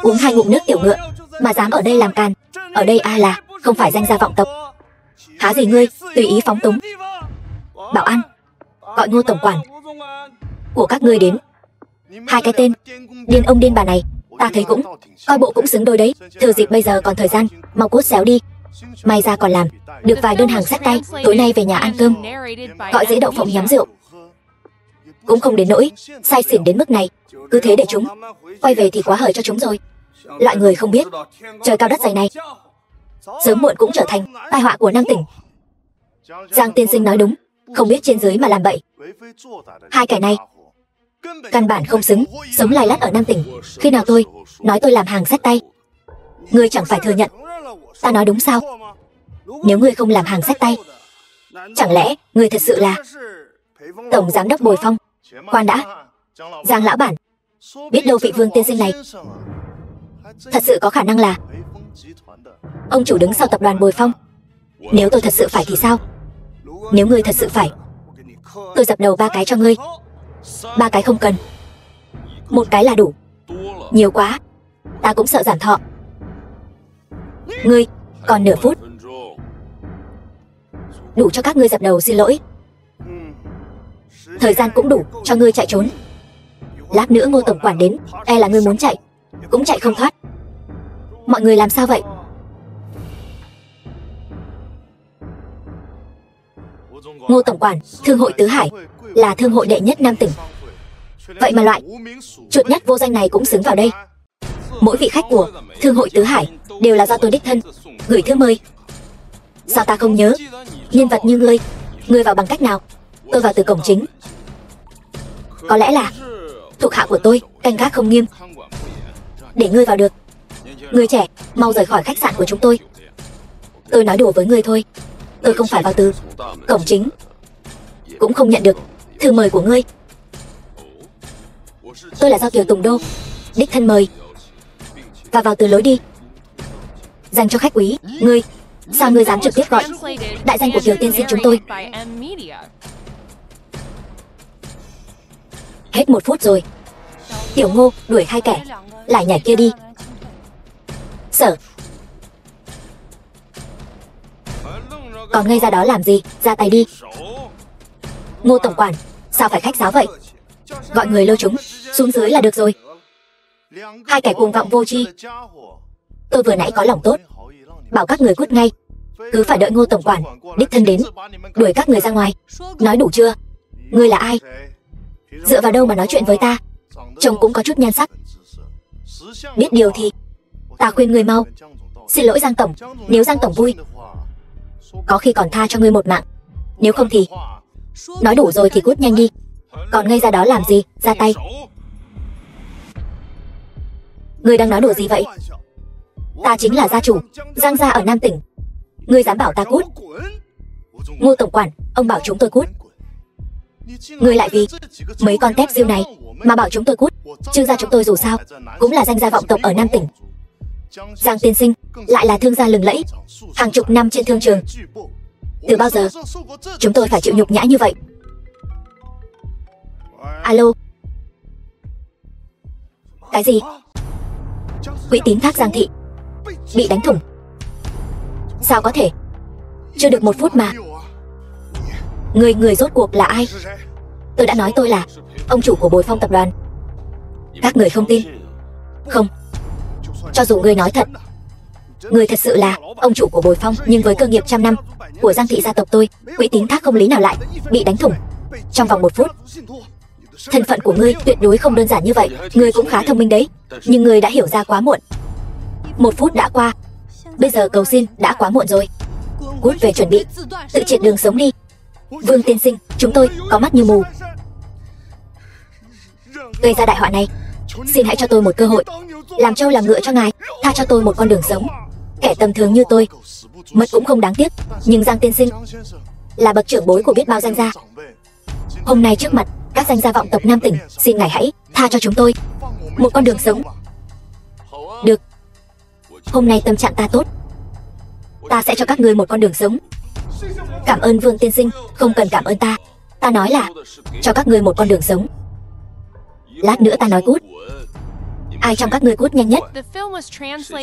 S1: Uống 2 ngụm nước tiểu ngựa mà dám ở đây làm càn. Ở đây ai là không phải danh gia vọng tộc? Há gì ngươi tùy ý phóng túng? Bảo an, gọi Ngô tổng quản của các ngươi đến. 2 cái tên điên ông điên bà này, ta thấy cũng coi bộ cũng xứng đôi đấy. Thừa dịp bây giờ còn thời gian, mau cút xéo đi. May ra còn làm được vài đơn hàng xách tay. Tối nay về nhà ăn cơm, gọi dĩa đậu phộng nhắm rượu. Cũng không đến nỗi say xỉn đến mức này. Cứ thế để chúng quay về thì quá hời cho chúng rồi. Loại người không biết trời cao đất dày này sớm muộn cũng trở thành tai họa của Nam tỉnh. Giang tiên sinh nói đúng, không biết trên dưới mà làm bậy. 2 kẻ này căn bản không xứng sống lay lắt ở Nam tỉnh. Khi nào tôi nói tôi làm hàng xách tay, ngươi chẳng phải thừa nhận ta nói đúng sao? Nếu ngươi không làm hàng xách tay, chẳng lẽ ngươi thật sự là tổng giám đốc Bồi Phong? Khoan đã, Giang lão bản, biết đâu vị Vương tiên sinh này thật sự có khả năng là ông chủ đứng sau tập đoàn Bồi Phong. Nếu tôi thật sự phải thì sao? Nếu ngươi thật sự phải, tôi dập đầu 3 cái cho ngươi. 3 cái không cần, 1 cái là đủ. Nhiều quá ta cũng sợ giảm thọ. Ngươi còn nửa phút, đủ cho các ngươi dập đầu xin lỗi. Thời gian cũng đủ cho ngươi chạy trốn. Lát nữa Ngô tổng quản đến, e là ngươi muốn chạy cũng chạy không thoát. Mọi người làm sao vậy? Ngô tổng quản, thương hội tứ hải là thương hội đệ nhất Nam tỉnh. Vậy mà loại chuột nhắt vô danh này cũng xứng vào đây. Mỗi vị khách của thương hội tứ hải đều là do tôi đích thân gửi thư mời. Sao ta không nhớ nhân vật như ngươi vào bằng cách nào? Tôi vào từ cổng chính. Có lẽ là thuộc hạ của tôi canh gác không nghiêm để ngươi vào được. Ngươi trẻ, mau rời khỏi khách sạn của chúng tôi. Tôi nói đùa với ngươi thôi. Tôi không phải vào từ cổng chính, cũng không nhận được thư mời của ngươi. Tôi là do Kiều Tùng Đô đích thân mời, và vào từ lối đi dành cho khách quý. Ngươi, sao ngươi dám trực tiếp gọi đại danh của Kiều tiên sinh chúng tôi? Hết 1 phút rồi. Tiểu Ngô, đuổi 2 kẻ lại nhảy kia đi. Sở, còn ngây ra đó làm gì? Ra tay đi. Ngô tổng quản, sao phải khách sáo vậy? Gọi người lôi chúng xuống dưới là được rồi. 2 kẻ cuồng vọng vô tri. Tôi vừa nãy có lòng tốt bảo các người cút ngay, cứ phải đợi Ngô tổng quản đích thân đến đuổi các người ra ngoài. Nói đủ chưa? Ngươi là ai? Dựa vào đâu mà nói chuyện với ta? Trông cũng có chút nhan sắc. Biết điều thì ta khuyên ngươi mau xin lỗi Giang tổng. Nếu Giang tổng vui, có khi còn tha cho ngươi một mạng. Nếu không thì Nói đủ rồi thì cút nhanh đi. Còn ngây ra đó làm gì, ra tay. Ngươi đang nói đùa gì vậy? Ta chính là gia chủ, Giang gia ở Nam tỉnh. Ngươi dám bảo ta cút? Ngô tổng quản, ông bảo chúng tôi cút. Ngươi lại vì mấy con tép diêu này mà bảo chúng tôi cút? Trương gia chúng tôi dù sao cũng là danh gia vọng tộc ở Nam tỉnh. Giang tiên sinh lại là thương gia lừng lẫy, hàng chục năm trên thương trường. Từ bao giờ chúng tôi phải chịu nhục nhã như vậy? Alo. Cái gì? Quỹ tín thác Giang thị bị đánh thủng? Sao có thể? Chưa được 1 phút mà. Người rốt cuộc là ai? Tôi đã nói tôi là ông chủ của Bồi Phong tập đoàn. Các người không tin? Không. Cho dù ngươi nói thật, ngươi thật sự là ông chủ của Bồi Phong, nhưng với cơ nghiệp trăm năm của Giang thị gia tộc tôi, quỹ tín thác không lý nào lại bị đánh thủng trong vòng 1 phút. Thân phận của ngươi tuyệt đối không đơn giản như vậy. Ngươi cũng khá thông minh đấy, nhưng ngươi đã hiểu ra quá muộn. 1 phút đã qua, bây giờ cầu xin đã quá muộn rồi. Cút về chuẩn bị tự triệt đường sống đi. Vương tiên sinh, chúng tôi có mắt như mù. Gây ra đại họa này, xin hãy cho tôi một cơ hội, làm trâu làm ngựa cho ngài, tha cho tôi một con đường sống. Kẻ tầm thường như tôi mất cũng không đáng tiếc, nhưng Giang tiên sinh là bậc trưởng bối của biết bao danh gia. Hôm nay trước mặt các danh gia vọng tộc Nam tỉnh, xin ngài hãy tha cho chúng tôi một con đường sống. Được, hôm nay tâm trạng ta tốt, ta sẽ cho các ngươi một con đường sống. Cảm ơn Vương tiên sinh. Không cần cảm ơn ta, ta nói là cho các ngươi một con đường sống. Lát nữa ta nói cút. Ai trong các ngươi cút nhanh nhất,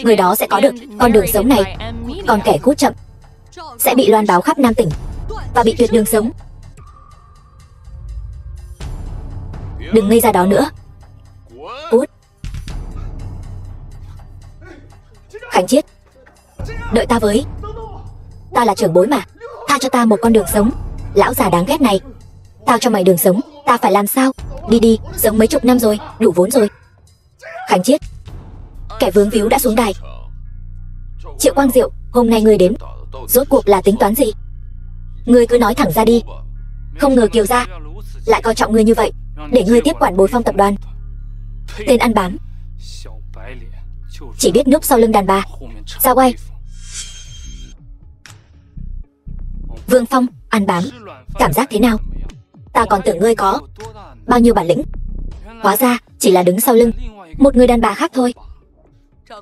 S1: người đó sẽ có được con đường sống này. Còn kẻ cút chậm sẽ bị loan báo khắp Nam tỉnh và bị tuyệt đường sống. Đừng ngây ra đó nữa. Cút. Khánh Chiết, đợi ta với. Ta là trưởng bối mà, tha cho ta một con đường sống. Lão già đáng ghét này, tao cho mày đường sống, ta phải làm sao? Đi đi, sống mấy chục năm rồi, đủ vốn rồi. Khánh Chiết, kẻ vướng víu đã xuống đài. Triệu Quang Diệu, hôm nay ngươi đến, rốt cuộc là tính toán gì? Ngươi cứ nói thẳng ra đi. Không ngờ Kiều gia lại coi trọng ngươi như vậy, để ngươi tiếp quản Bồi Phong tập đoàn. Tên ăn bám, chỉ biết núp sau lưng đàn bà. Sao quay? Vương Phong, ăn bám, cảm giác thế nào? Ta còn tưởng ngươi có bao nhiêu bản lĩnh, hóa ra chỉ là đứng sau lưng một người đàn bà khác thôi.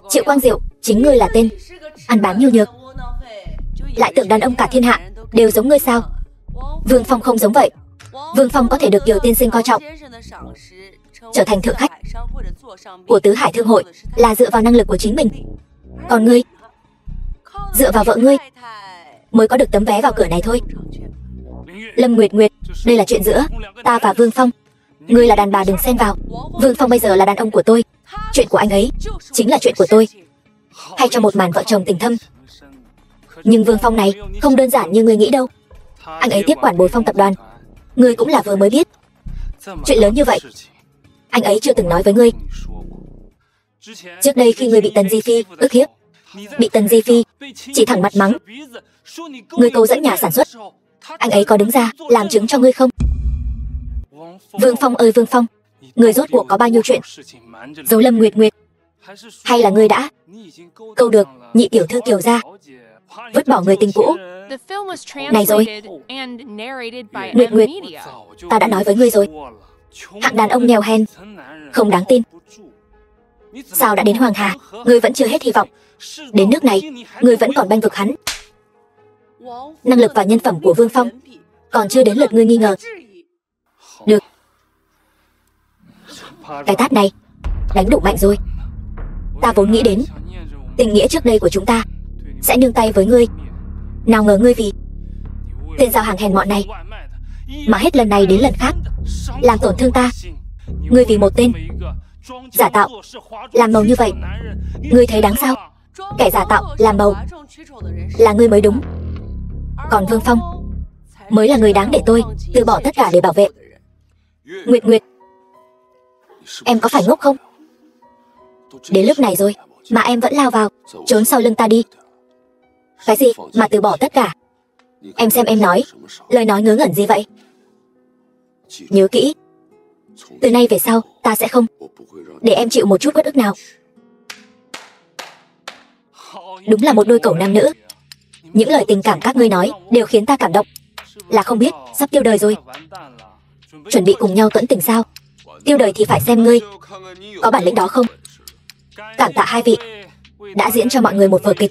S1: Triệu Quang Diệu, chính ngươi là tên ăn bám nhu nhược, lại tưởng đàn ông cả thiên hạ đều giống ngươi sao? Vương Phong không giống vậy. Vương Phong có thể được Kiều tiên sinh coi trọng, trở thành thượng khách của Tứ Hải Thương hội là dựa vào năng lực của chính mình. Còn ngươi, dựa vào vợ ngươi mới có được tấm vé vào cửa này thôi. Lâm Nguyệt Nguyệt, đây là chuyện giữa ta và Vương Phong. Ngươi là đàn bà đừng xen vào. Vương Phong bây giờ là đàn ông của tôi, chuyện của anh ấy chính là chuyện của tôi. Hay cho một màn vợ chồng tình thâm. Nhưng Vương Phong này không đơn giản như ngươi nghĩ đâu. Anh ấy tiếp quản Bồi Phong tập đoàn, ngươi cũng là vừa mới biết. Chuyện lớn như vậy anh ấy chưa từng nói với ngươi. Trước đây khi ngươi bị Tần Di Phi ức hiếp, bị Tần Di Phi chỉ thẳng mặt mắng, ngươi câu dẫn nhà sản xuất, anh ấy có đứng ra làm chứng cho ngươi không? Vương Phong ơi Vương Phong, ngươi rốt cuộc có bao nhiêu chuyện giấu Lâm Nguyệt Nguyệt? Hay là ngươi đã câu được nhị tiểu thư Kiều gia, vứt bỏ người tình cũ này rồi? Nguyệt Nguyệt, ta đã nói với ngươi rồi, hạng đàn ông nghèo hèn không đáng tin. Sao đã đến Hoàng Hà, ngươi vẫn chưa hết hy vọng? Đến nước này, ngươi vẫn còn bênh vực hắn. Năng lực và nhân phẩm của Vương Phong còn chưa đến lượt ngươi nghi ngờ. Được, cái tát này đánh đủ mạnh rồi. Ta vốn nghĩ đến tình nghĩa trước đây của chúng ta sẽ nương tay với ngươi, nào ngờ ngươi vì tên giao hàng hèn mọn này mà hết lần này đến lần khác làm tổn thương ta. Ngươi vì một tên giả tạo làm màu như vậy, ngươi thấy đáng sao? Kẻ giả tạo làm màu là ngươi mới đúng, còn Vương Phong mới là người đáng để tôi từ bỏ tất cả để bảo vệ. Nguyệt Nguyệt, em có phải ngốc không? Đến lúc này rồi mà em vẫn lao vào trốn sau lưng ta đi. Cái gì mà từ bỏ tất cả? Em xem em nói lời nói ngớ ngẩn gì vậy? Nhớ kỹ, từ nay về sau ta sẽ không để em chịu một chút uất ức nào. Đúng là một đôi cẩu nam nữ. Những lời tình cảm các ngươi nói đều khiến ta cảm động. Là không biết sắp tiêu đời rồi. Chuẩn bị cùng nhau tuẫn tình sao? Tiêu đời thì phải xem ngươi có bản lĩnh đó không. Cảm tạ hai vị đã diễn cho mọi người một vở kịch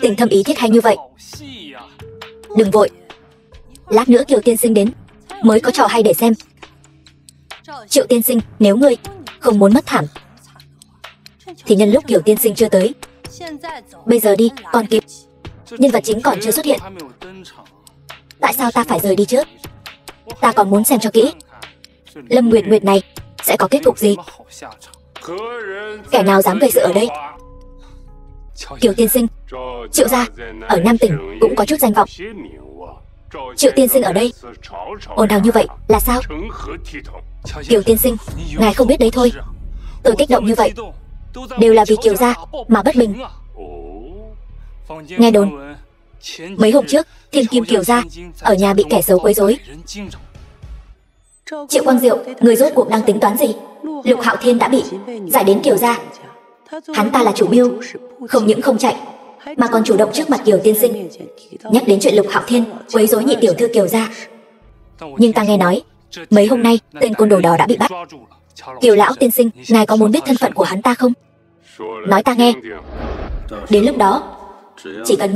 S1: tình thâm ý thiết hay như vậy. Đừng vội, lát nữa Kiều tiên sinh đến mới có trò hay để xem. Triệu tiên sinh, nếu ngươi không muốn mất thảm thì nhân lúc Kiều tiên sinh chưa tới, bây giờ đi còn kịp. Nhân vật chính còn chưa xuất hiện. Tại sao ta phải rời đi trước? Ta còn muốn xem cho kỹ Lâm Nguyệt Nguyệt này sẽ có kết cục gì. Kẻ nào dám gây sự ở đây? Kiều tiên sinh, Triệu gia ở Nam tỉnh cũng có chút danh vọng. Triệu tiên sinh ở đây ồn ào như vậy là sao? Kiều tiên sinh, ngài không biết đấy thôi. Tôi kích động như vậy đều là vì Kiều gia mà bất bình. Nghe đồn mấy hôm trước Thiên Kim Kiều gia ở nhà bị kẻ xấu quấy rối. Triệu Quang Diệu, người rốt cuộc đang tính toán gì? Lục Hạo Thiên đã bị giải đến Kiều gia. Hắn ta là chủ mưu, không những không chạy mà còn chủ động trước mặt Kiều tiên sinh nhắc đến chuyện Lục Hạo Thiên quấy rối nhị tiểu thư Kiều gia. Nhưng ta nghe nói mấy hôm nay tên côn đồ đó đã bị bắt. Kiều lão tiên sinh, ngài có muốn biết thân phận của hắn ta không? Nói ta nghe. Đến lúc đó chỉ cần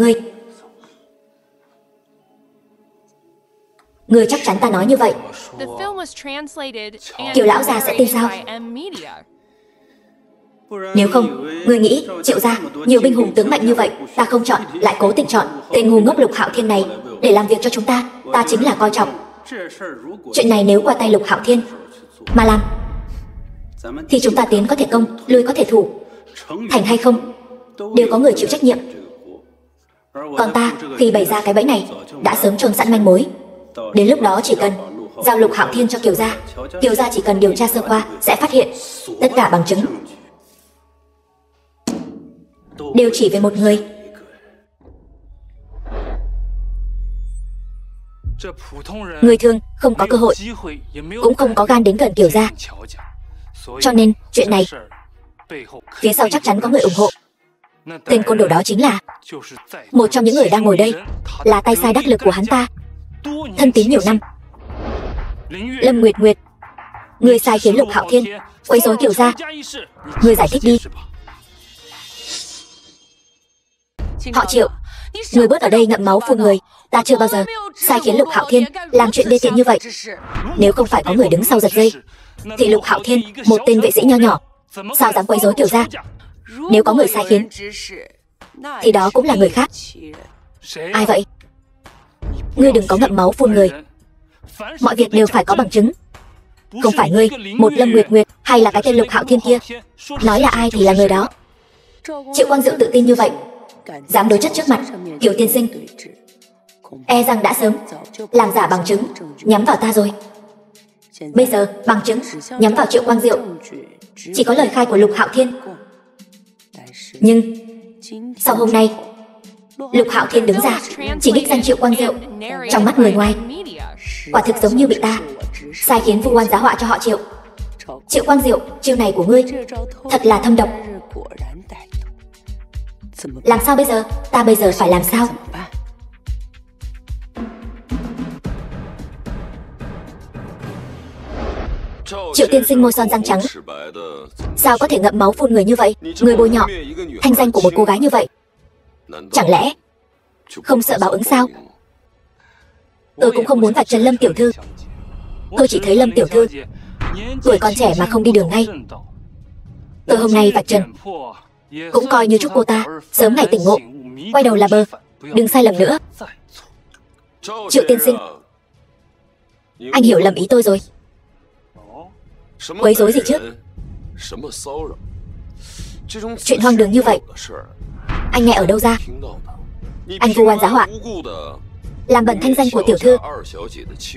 S1: ngươi chắc chắn ta nói như vậy. Kiều lão già sẽ tin sao? Nếu không, ngươi nghĩ Triệu gia nhiều binh hùng tướng mạnh như vậy, ta không chọn lại cố tình chọn tên ngu ngốc Lục Hạo Thiên này để làm việc cho chúng ta. Ta chính là coi trọng. Chuyện này nếu qua tay Lục Hạo Thiên mà làm thì chúng ta tiến có thể công, lui có thể thủ. Thành hay không đều có người chịu trách nhiệm. Còn ta khi bày ra cái bẫy này đã sớm chôn sẵn manh mối. Đến lúc đó chỉ cần giao Lục Hạo Thiên cho Kiều gia, Kiều gia chỉ cần điều tra sơ qua sẽ phát hiện tất cả bằng chứng đều chỉ về một người. Người thường không có cơ hội, cũng không có gan đến gần Kiều gia. Cho nên chuyện này phía sau chắc chắn có người ủng hộ. Tên côn đồ đó chính là một trong những người đang ngồi đây, là tay sai đắc lực của hắn ta, thân tín nhiều năm. Lâm Nguyệt Nguyệt, người sai khiến Lục Hạo Thiên quấy rối Kiều gia, người giải thích đi. Họ Triệu, người bớt ở đây ngậm máu phun người. Ta chưa bao giờ sai khiến Lục Hạo Thiên làm chuyện đê tiện như vậy. Nếu không phải có người đứng sau giật dây thì Lục Hạo Thiên, một tên vệ sĩ nho nhỏ, sao dám quấy rối Kiều gia. Nếu có người sai khiến thì đó cũng là người khác. Ai vậy? Ngươi đừng có ngậm máu phun người. Mọi việc đều phải có bằng chứng. Không phải ngươi, một Lâm Nguyệt Nguyệt hay là cái tên Lục Hạo Thiên kia. Nói là ai thì là người đó. Triệu Quang Diệu tự tin như vậy, dám đối chất trước mặt Kiều tiên sinh, e rằng đã sớm làm giả bằng chứng nhắm vào ta rồi. Bây giờ bằng chứng nhắm vào Triệu Quang Diệu chỉ có lời khai của Lục Hạo Thiên. Nhưng sau hôm nay Lục Hạo Thiên đứng ra chỉ đích danh Triệu Quang Diệu, trong mắt người ngoài quả thực giống như bị ta sai khiến vu oan giá họa cho họ Triệu. Triệu Quang Diệu, chiêu này của ngươi thật là thâm độc. Làm sao bây giờ? Ta bây giờ phải làm sao? Triệu tiên sinh môi son răng trắng, sao có thể ngậm máu phun người như vậy? Người bôi nhọ thanh danh của một cô gái như vậy, chẳng lẽ không sợ báo ứng sao? Tôi cũng không muốn vạch trần Lâm tiểu thư. Tôi chỉ thấy Lâm tiểu thư tuổi còn trẻ mà không đi đường ngay. Tôi hôm nay vạch trần cũng coi như chúc cô ta sớm ngày tỉnh ngộ, quay đầu là bờ, đừng sai lầm nữa. Triệu tiên sinh, anh hiểu lầm ý tôi rồi. Quấy rối gì chứ? Chuyện hoang đường như vậy anh nghe ở đâu ra? Anh vu oan giá họa, làm bẩn thanh danh của tiểu thư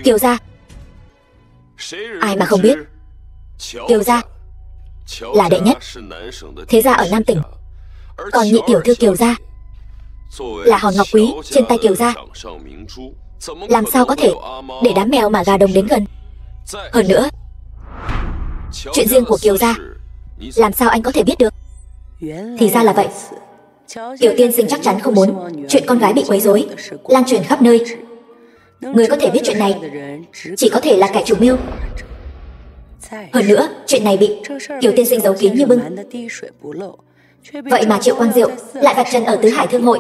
S1: Kiều gia. Ai mà không biết Kiều gia là đệ nhất thế gia ở Nam tỉnh, còn nhị tiểu thư Kiều gia là hòn ngọc quý trên tay Kiều gia. Làm sao có thể để đám mèo mà gà đồng đến gần? Hơn nữa, chuyện riêng của Kiều gia, làm sao anh có thể biết được? Thì ra là vậy. Kiều tiên sinh chắc chắn không muốn chuyện con gái bị quấy rối lan truyền khắp nơi. Người có thể biết chuyện này chỉ có thể là kẻ chủ mưu. Hơn nữa, chuyện này bị Kiều tiên sinh giấu kín như bưng. Vậy mà Triệu Quang Diệu lại vạch trần ở Tứ Hải Thương hội.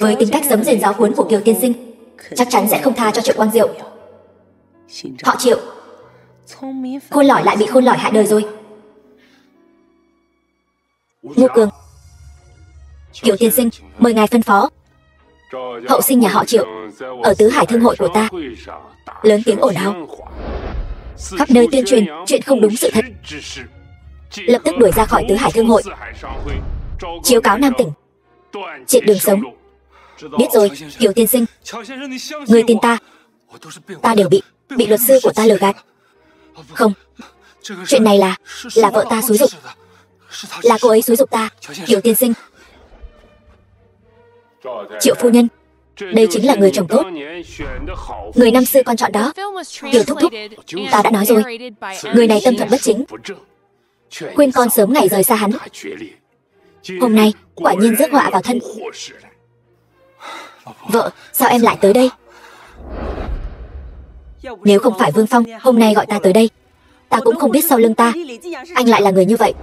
S1: Với tính cách sấm rền giáo huấn của Kiều tiên sinh, chắc chắn sẽ không tha cho Triệu Quang Diệu. Họ Triệu, khôn lỏi lại bị khôn lỏi hại đời rồi. Ngô Cường, Kiều tiên sinh, mời ngài phân phó. Hậu sinh nhà họ Triệu ở Tứ Hải Thương hội của ta lớn tiếng ồn ào, khắp nơi tuyên truyền chuyện không đúng sự thật, lập tức đuổi ra khỏi Tứ Hải Thương hội, chiếu cáo Nam tỉnh, triệt đường sống. Biết rồi, Kiều tiên sinh, người tin ta. Ta đều bị luật sư của ta lừa gạt. Không, chuyện này là vợ ta xúi giục, là cô ấy xúi giục ta. Kiều tiên sinh, Triệu phu nhân, đây chính là người chồng tốt, người năm xưa con chọn đó. Kiều thúc thúc, ta đã nói rồi, người này tâm thuận bất chính, khuyên con sớm ngày rời xa hắn. Hôm nay quả nhiên rước họa vào thân. Vợ, sao em lại tới đây? Nếu không phải Vương Phong hôm nay gọi ta tới đây, ta cũng không biết sau lưng ta anh lại là người như vậy.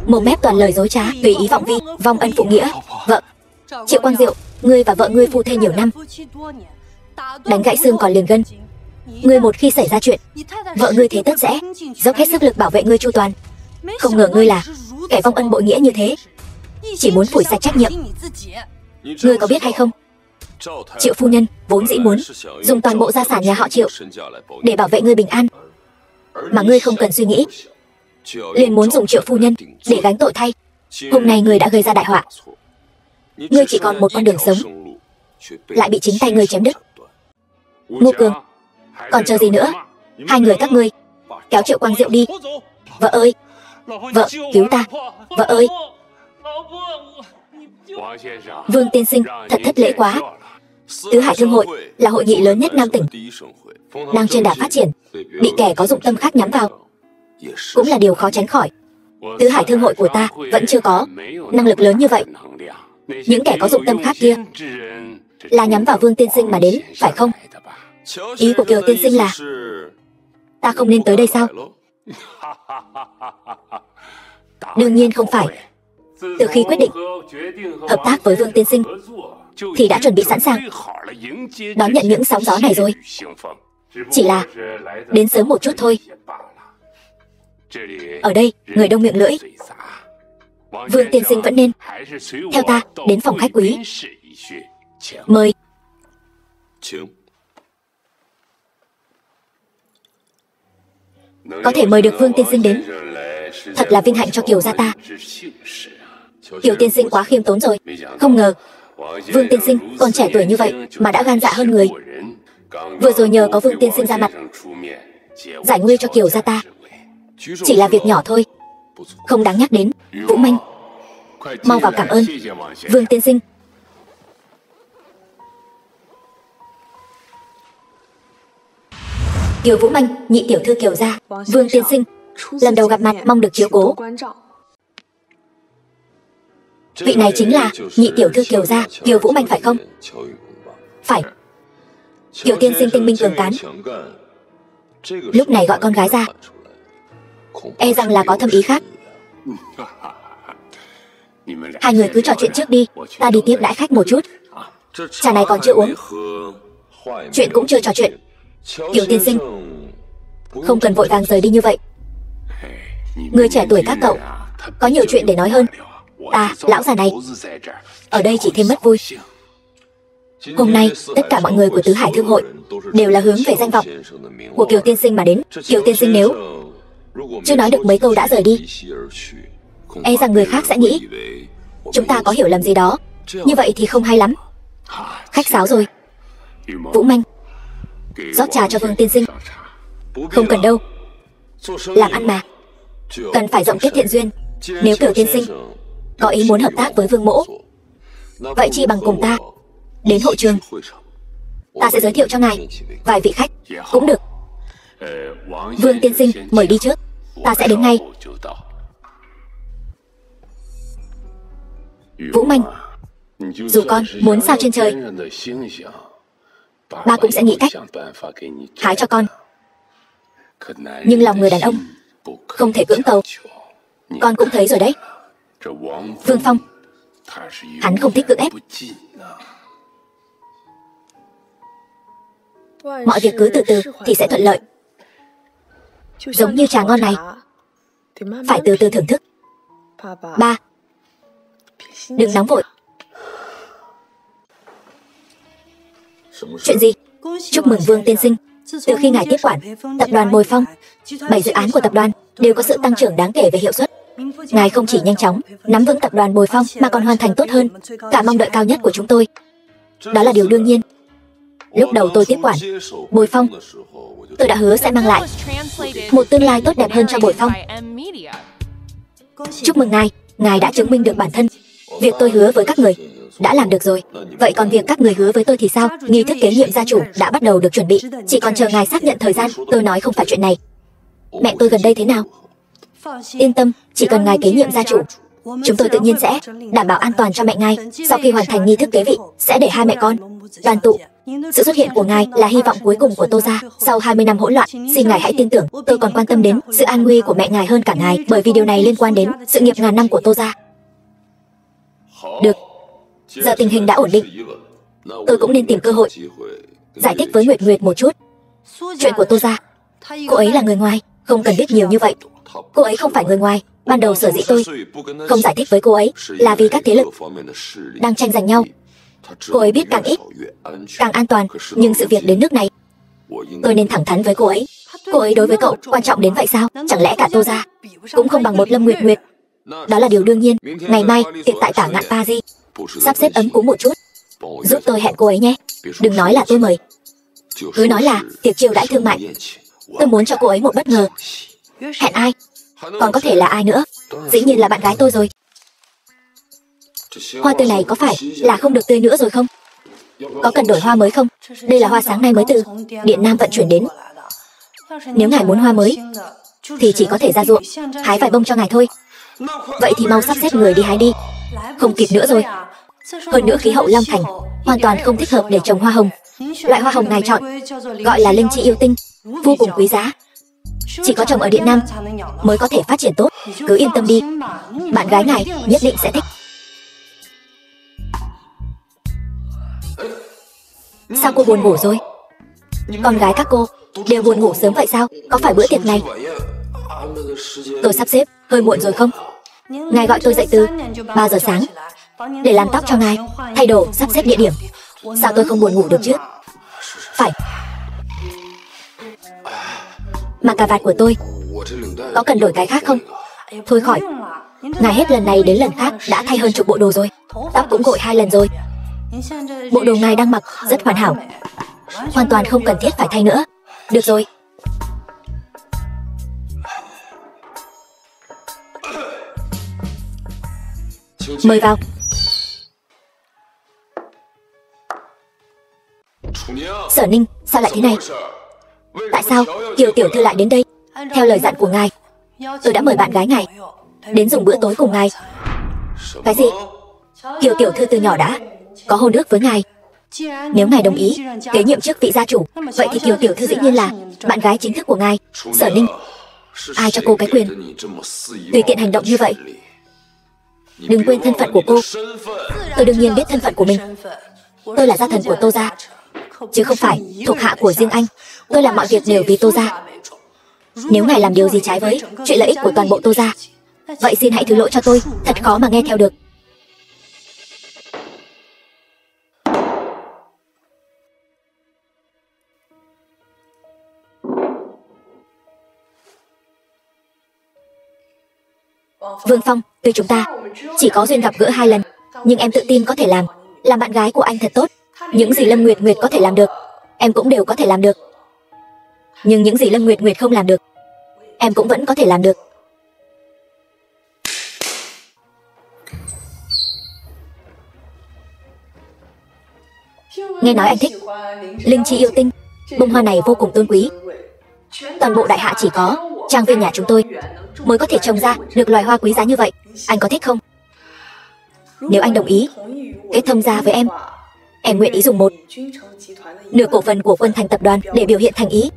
S1: Mồm mép toàn lời dối trá, tùy ý vọng vi, vong ân phụ nghĩa. Vợ, Triệu Quang Diệu, ngươi và vợ ngươi phu thê nhiều năm, đánh gãy xương còn liền gân. Ngươi một khi xảy ra chuyện, vợ ngươi thế tất sẽ dốc hết sức lực bảo vệ ngươi chu toàn. Không ngờ ngươi là kẻ vong ân bội nghĩa như thế, chỉ muốn phủi sạch trách nhiệm. Ngươi có biết hay không, Triệu phu nhân vốn dĩ muốn dùng toàn bộ gia sản nhà họ Triệu để bảo vệ ngươi bình an, mà ngươi không cần suy nghĩ, liền muốn dùng Triệu phu nhân để gánh tội thay. Hôm nay ngươi đã gây ra đại họa, ngươi chỉ còn một con đường sống, lại bị chính tay ngươi chém đứt. Ngô Cường, còn chờ gì nữa? Hai người các ngươi kéo Triệu Quang Diệu đi. Vợ ơi, vợ, cứu ta. Vợ ơi. Vương tiên sinh, thật thất lễ quá. Tứ Hải Thương hội là hội nghị lớn nhất Nam tỉnh, đang trên đà phát triển, bị kẻ có dụng tâm khác nhắm vào, cũng là điều khó tránh khỏi. Tứ Hải Thương hội của ta vẫn chưa có năng lực lớn như vậy. Những kẻ có dụng tâm khác kia là nhắm vào Vương tiên sinh mà đến, phải không? Ý của Kiều tiên sinh là ta không nên tới đây sao? Đương nhiên không phải. Từ khi quyết định hợp tác với Vương tiên sinh thì đã chuẩn bị sẵn sàng đón nhận những sóng gió này rồi. Chỉ là đến sớm một chút thôi. Ở đây người đông miệng lưỡi. Vương tiên sinh vẫn nên theo ta đến phòng khách quý. Mời. Có thể mời được Vương tiên sinh đến, thật là vinh hạnh cho Kiều gia ta. Kiều tiên sinh quá khiêm tốn rồi. Không ngờ Vương tiên sinh còn trẻ tuổi như vậy mà đã gan dạ hơn người. Vừa rồi nhờ có Vương tiên sinh ra mặt giải nguy cho Kiều gia ta, chỉ là việc nhỏ thôi, không đáng nhắc đến. Vũ Manh, mau vào cảm ơn Vương tiên sinh. Kiều Vũ Manh, nhị tiểu thư Kiều gia. Vương tiên sinh, lần đầu gặp mặt mong được chiếu cố. Vị này chính là nhị tiểu thư Kiều gia, Kiều Vũ Manh phải không? Phải. Kiều tiên sinh tinh minh cường cán, lúc này gọi con gái ra, e rằng là có thâm ý khác. Hai người cứ trò chuyện trước đi, ta đi tiếp đãi khách một chút. Trà này còn chưa uống, chuyện cũng chưa trò chuyện. Kiều tiên sinh, không cần vội vàng rời đi như vậy. Người trẻ tuổi các cậu có nhiều chuyện để nói hơn. Ta, lão già này, ở đây chỉ thêm mất vui. Hôm nay, tất cả mọi người của Tứ Hải Thương hội đều là hướng về danh vọng của Kiều tiên sinh mà đến. Kiều tiên sinh nếu chưa nói được mấy câu đã rời đi, e rằng người khác sẽ nghĩ chúng ta có hiểu lầm gì đó. Như vậy thì không hay lắm. Khách sáo rồi. Vũ Manh, rót trà cho Vương tiên sinh. Không cần đâu, làm ăn mà, cần phải rộng kết thiện duyên. Nếu Kiều tiên sinh có ý muốn hợp tác với Vương mỗ, vậy chi bằng cùng ta đến hội trường, ta sẽ giới thiệu cho ngài vài vị khách cũng được. Vương tiên sinh, mời đi trước. Ta sẽ đến ngay. Vũ Manh, dù con muốn sao trên trời, ba cũng sẽ nghĩ cách hái cho con. Nhưng lòng người đàn ông không thể cưỡng cầu. Con cũng thấy rồi đấy. Vương Phong, hắn không thích cưỡng ép. Mọi việc cứ từ từ thì sẽ thuận lợi. Giống như trà ngon này, phải từ từ thưởng thức. Ba, đừng nóng vội. Chuyện gì? Chúc mừng Vương tiên sinh. Từ khi ngài tiếp quản tập đoàn Bồi Phong, 7 dự án của tập đoàn đều có sự tăng trưởng đáng kể về hiệu suất. Ngài không chỉ nhanh chóng nắm vững tập đoàn Bồi Phong mà còn hoàn thành tốt hơn cả mong đợi cao nhất của chúng tôi. Đó là điều đương nhiên. Lúc đầu tôi tiếp quản Bồi Phong, tôi đã hứa sẽ mang lại một tương lai tốt đẹp hơn cho Bồi Phong. Chúc mừng ngài, ngài đã chứng minh được bản thân. Việc tôi hứa với các người đã làm được rồi. Vậy còn việc các người hứa với tôi thì sao? Nghi thức kế nhiệm gia chủ đã bắt đầu được chuẩn bị, chỉ còn chờ ngài xác nhận thời gian. Tôi nói không phải chuyện này. Mẹ tôi gần đây thế nào? Yên tâm, chỉ cần ngài kế nhiệm gia chủ, chúng tôi tự nhiên sẽ đảm bảo an toàn cho mẹ ngài. Sau khi hoàn thành nghi thức kế vị, sẽ để hai mẹ con đoàn tụ. Sự xuất hiện của ngài là hy vọng cuối cùng của Tô gia sau 20 năm hỗn loạn. Xin ngài hãy tin tưởng, tôi còn quan tâm đến sự an nguy của mẹ ngài hơn cả ngài, bởi vì điều này liên quan đến sự nghiệp ngàn năm của Tô gia. Được, giờ tình hình đã ổn định, tôi cũng nên tìm cơ hội giải thích với Nguyệt Nguyệt một chút. Chuyện của Tô gia, cô ấy là người ngoài, không cần biết nhiều như vậy. Cô ấy không phải người ngoài. Ban đầu sở dĩ tôi không giải thích với cô ấy là vì các thế lực đang tranh giành nhau. Cô ấy biết càng ít, càng an toàn. Nhưng sự việc đến nước này, tôi nên thẳng thắn với cô ấy. Cô ấy đối với cậu quan trọng đến vậy sao? Chẳng lẽ cả Tô gia cũng không bằng một Lâm Nguyệt Nguyệt? Đó là điều đương nhiên. Ngày mai tiệc tại Tả Ngạn Paris, sắp xếp ấm cúng một chút. Giúp tôi hẹn cô ấy nhé. Đừng nói là tôi mời, cứ nói là tiệc chiêu đãi thương mại. Tôi muốn cho cô ấy một bất ngờ. Hẹn ai? Còn có thể là ai nữa? Dĩ nhiên là bạn gái tôi rồi. Hoa tươi này có phải là không được tươi nữa rồi không? Có cần đổi hoa mới không? Đây là hoa sáng nay mới từ Điện Nam vận chuyển đến. Nếu ngài muốn hoa mới thì chỉ có thể ra ruộng hái vài bông cho ngài thôi. Vậy thì mau sắp xếp người đi hái đi, không kịp nữa rồi. Hơn nữa khí hậu Long Thành hoàn toàn không thích hợp để trồng hoa hồng. Loại hoa hồng ngài chọn gọi là linh chi yêu tinh, vô cùng quý giá. Chỉ có trồng ở Điện Nam mới có thể phát triển tốt. Cứ yên tâm đi, bạn gái ngài nhất định sẽ thích. Sao cô buồn ngủ rồi? Con gái các cô đều buồn ngủ sớm vậy sao? Có phải bữa tiệc này tôi sắp xếp hơi muộn rồi không? Ngài gọi tôi dậy từ 3 giờ sáng để làm tóc cho ngài, thay đồ, sắp xếp địa điểm. Sao tôi không buồn ngủ được chứ? Phải. Mà cà vạt của tôi có cần đổi cái khác không? Thôi khỏi. Ngài hết lần này đến lần khác đã thay hơn chục bộ đồ rồi. Tóc cũng gội 2 lần rồi. Bộ đồ ngài đang mặc rất hoàn hảo, hoàn toàn không cần thiết phải thay nữa. Được rồi. Mời vào. Sở Ninh, sao lại thế này? Tại sao Kiều tiểu thư lại đến đây? Theo lời dặn của ngài, tôi đã mời bạn gái ngài đến dùng bữa tối cùng ngài. Cái gì? Kiều tiểu thư từ nhỏ đã có hôn ước với ngài. Nếu ngài đồng ý kế nhiệm chức vị gia chủ, vậy thì Kiều tiểu thư dĩ nhiên là bạn gái chính thức của ngài. Sở Ninh, ai cho cô cái quyền tùy tiện hành động như vậy? Đừng quên thân phận của cô. Tôi đương nhiên biết thân phận của mình. Tôi là gia thần của Tô gia, chứ không phải thuộc hạ của riêng anh. Tôi làm mọi việc đều vì Tô gia. Nếu ngài làm điều gì trái với chuyện lợi ích của toàn bộ Tô gia, vậy xin hãy thứ lỗi cho tôi. Thật khó mà nghe theo được. Vương Phong, tuy chúng ta chỉ có duyên gặp gỡ 2 lần, nhưng em tự tin có thể làm bạn gái của anh thật tốt. Những gì Lâm Nguyệt Nguyệt có thể làm được, em cũng đều có thể làm được. Nhưng những gì Lâm Nguyệt Nguyệt không làm được, em cũng vẫn có thể làm được. Nghe nói anh thích linh chi yêu tinh. Bông hoa này vô cùng tôn quý, Toàn bộ đại hạ chỉ có trang viên nhà chúng tôi mới có thể trồng ra được loài hoa quý giá như vậy. Anh có thích không? Nếu anh đồng ý kết thông gia với em nguyện ý dùng một nửa cổ phần của Quân Thành tập đoàn để biểu hiện thành ý.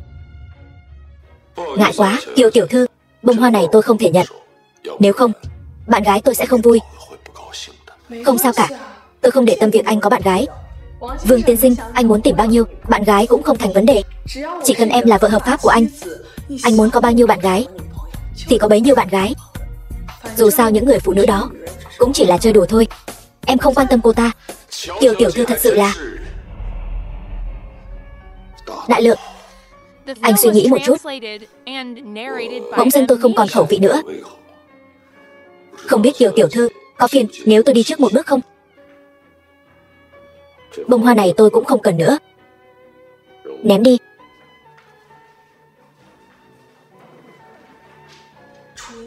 S1: Ngại quá, Kiều tiểu thư, bông hoa này tôi không thể nhận. Nếu không, bạn gái tôi sẽ không vui. Không sao cả, tôi không để tâm việc anh có bạn gái. Vương tiên sinh, anh muốn tìm bao nhiêu bạn gái cũng không thành vấn đề. Chỉ cần em là vợ hợp pháp của anh muốn có bao nhiêu bạn gái thì có bấy nhiêu bạn gái. Dù sao những người phụ nữ đó cũng chỉ là chơi đùa thôi. Em không quan tâm cô ta. Kiều tiểu thư thật sự là đại lượng. Anh suy nghĩ một chút. Bỗng dưng tôi không còn khẩu vị nữa. Không biết Kiều tiểu thư có phiền nếu tôi đi trước một bước không? Bông hoa này tôi cũng không cần nữa. Ném đi.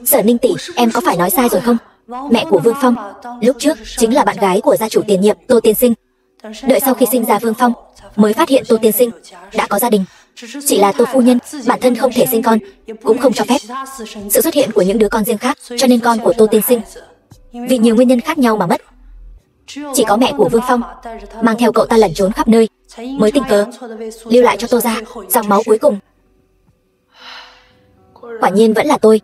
S1: Sở Ninh tỷ, em có phải nói sai rồi không? Mẹ của Vương Phong lúc trước chính là bạn gái của gia chủ tiền nhiệm Tô tiên sinh. Đợi sau khi sinh ra Vương Phong mới phát hiện Tô tiên sinh đã có gia đình. Chỉ là Tô phu nhân bản thân không thể sinh con, cũng không cho phép sự xuất hiện của những đứa con riêng khác, cho nên con của Tô tiên sinh vì nhiều nguyên nhân khác nhau mà mất. Chỉ có mẹ của Vương Phong mang theo cậu ta lẩn trốn khắp nơi mới tình cờ lưu lại cho Tô gia dòng máu cuối cùng. Quả nhiên vẫn là tôi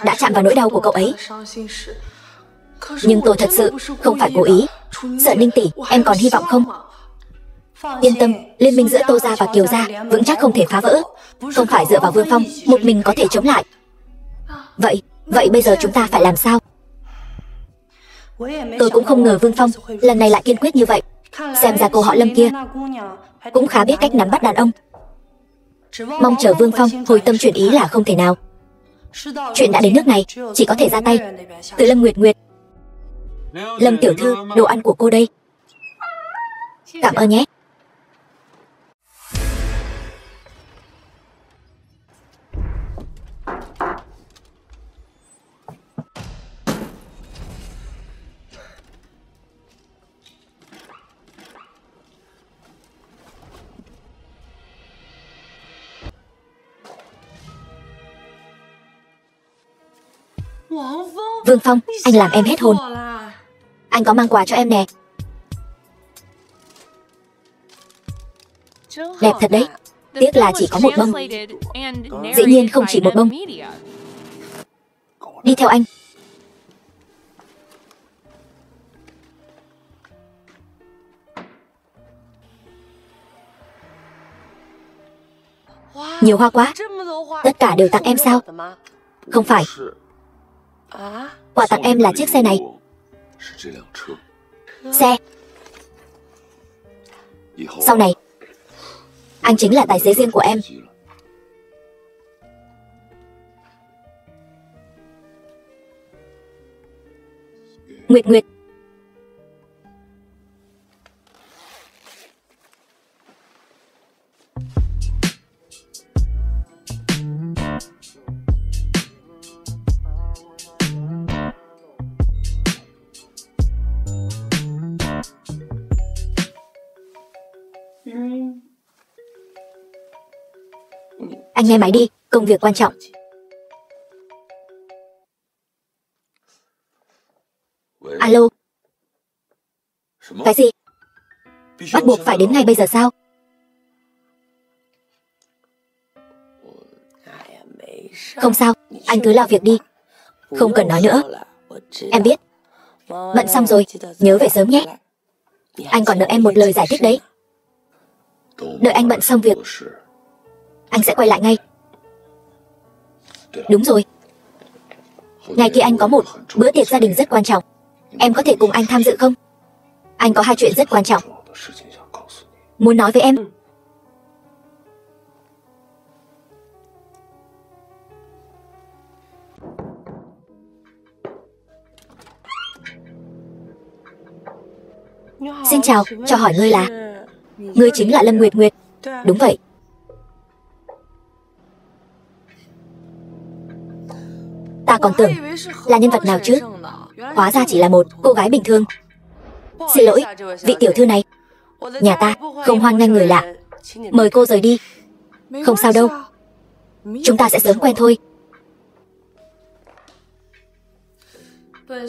S1: đã chạm vào nỗi đau của cậu ấy. Nhưng tôi thật sự không phải cố ý. Sở Ninh tỷ, em còn hy vọng không? Yên tâm, liên minh giữa Tô gia và Kiều gia vững chắc không thể phá vỡ. Không phải dựa vào Vương Phong một mình có thể chống lại. Vậy bây giờ chúng ta phải làm sao? Tôi cũng không ngờ Vương Phong lần này lại kiên quyết như vậy. Xem ra cô họ Lâm kia cũng khá biết cách nắm bắt đàn ông. Mong chờ Vương Phong hồi tâm chuyển ý là không thể nào. Chuyện đã đến nước này, chỉ có thể ra tay từ Lâm Nguyệt Nguyệt. Lâm tiểu thư, đồ ăn của cô đây. Cảm ơn nhé. Vương Phong, anh làm em hết hồn. Anh có mang quà cho em nè. Đẹp thật đấy. Tiếc là chỉ có một bông. Dĩ nhiên không chỉ một bông. Đi theo anh. Nhiều hoa quá. Tất cả đều tặng em sao? Không phải. Quà tặng em là chiếc xe này. Xe. Sau này anh chính là tài xế riêng của em. Nguyệt Nguyệt. Anh nghe máy đi, công việc quan trọng. Alo. Cái gì? Bắt buộc phải đến ngay bây giờ sao? Không sao, anh cứ lo việc đi. Không cần nói nữa. Em biết. Bận xong rồi, nhớ về sớm nhé. Anh còn nợ em một lời giải thích đấy. Đợi anh bận xong việc, anh sẽ quay lại ngay. Đúng rồi. Ngày kia anh có một bữa tiệc gia đình rất quan trọng. Em có thể cùng anh tham dự không? Anh có hai chuyện rất quan trọng muốn nói với em. Xin chào, cho hỏi ngươi là... Ngươi chính là Lâm Nguyệt Nguyệt. Đúng vậy. Ta còn tưởng là nhân vật nào chứ. Hóa ra chỉ là một cô gái bình thường. Xin lỗi, vị tiểu thư này. Nhà ta không hoan nghênh người lạ. Mời cô rời đi. Không sao đâu. Chúng ta sẽ sớm quen thôi.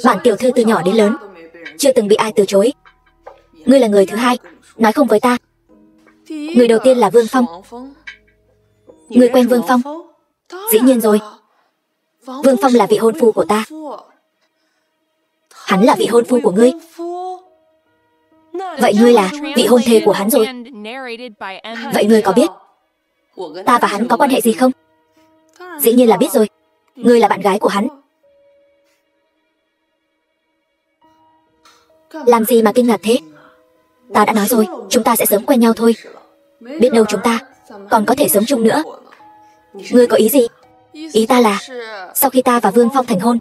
S1: Bản tiểu thư từ nhỏ đến lớn chưa từng bị ai từ chối. Ngươi là người thứ hai nói không với ta. Người đầu tiên là Vương Phong. Ngươi quen Vương Phong? Dĩ nhiên rồi. Vương Phong là vị hôn phu của ta. Hắn là vị hôn phu của ngươi. Vậy ngươi là vị hôn thê của hắn rồi. Vậy ngươi có biết ta và hắn có quan hệ gì không? Dĩ nhiên là biết rồi. Ngươi là bạn gái của hắn. Làm gì mà kinh ngạc thế? Ta đã nói rồi, chúng ta sẽ sớm quen nhau thôi. Biết đâu chúng ta còn có thể sống chung nữa. Ngươi có ý gì? Ý ta là sau khi ta và Vương Phong thành hôn,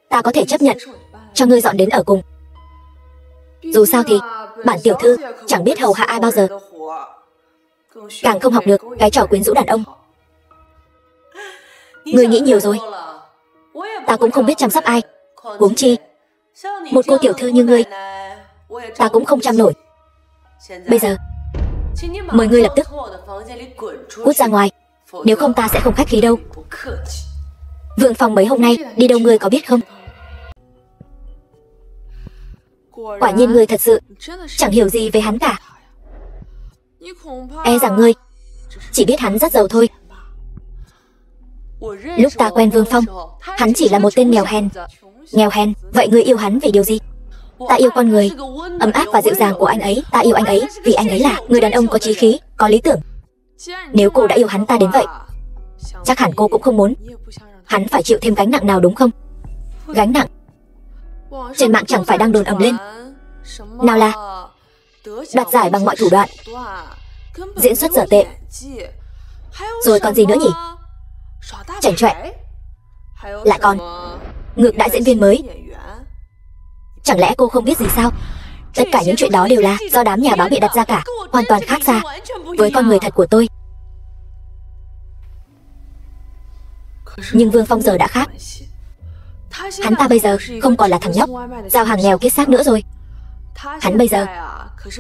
S1: ta có thể chấp nhận cho ngươi dọn đến ở cùng. Dù sao thì bản tiểu thư chẳng biết hầu hạ ai bao giờ, càng không học được cái trò quyến rũ đàn ông. Ngươi nghĩ nhiều rồi. Ta cũng không biết chăm sóc ai, huống chi một cô tiểu thư như ngươi, ta cũng không chăm nổi. Bây giờ mời ngươi lập tức cút ra ngoài, nếu không ta sẽ không khách khí đâu. Vương Phong mấy hôm nay đi đâu ngươi có biết không? Quả nhiên ngươi thật sự chẳng hiểu gì về hắn cả. E rằng ngươi chỉ biết hắn rất giàu thôi. Lúc ta quen Vương Phong, hắn chỉ là một tên nghèo hèn. Nghèo hèn? Vậy ngươi yêu hắn vì điều gì? Ta yêu con người ấm áp và dịu dàng của anh ấy. Ta yêu anh ấy vì anh ấy là người đàn ông có chí khí, có lý tưởng. Nếu cô đã yêu hắn ta đến vậy, chắc hẳn cô cũng không muốn hắn phải chịu thêm gánh nặng nào đúng không? Gánh nặng? Trên mạng chẳng phải đang đồn ầm lên nào là đoạt giải bằng mọi thủ đoạn, diễn xuất dở tệ, rồi còn gì nữa nhỉ? Chảnh chọe, lại còn ngược đãi diễn viên mới. Chẳng lẽ cô không biết gì sao? Tất cả những chuyện đó đều là do đám nhà báo bịa đặt ra cả, hoàn toàn khác xa với con người thật của tôi. Nhưng Vương Phong giờ đã khác. Hắn ta bây giờ không còn là thằng nhóc giao hàng nghèo kiết xác nữa rồi. Hắn bây giờ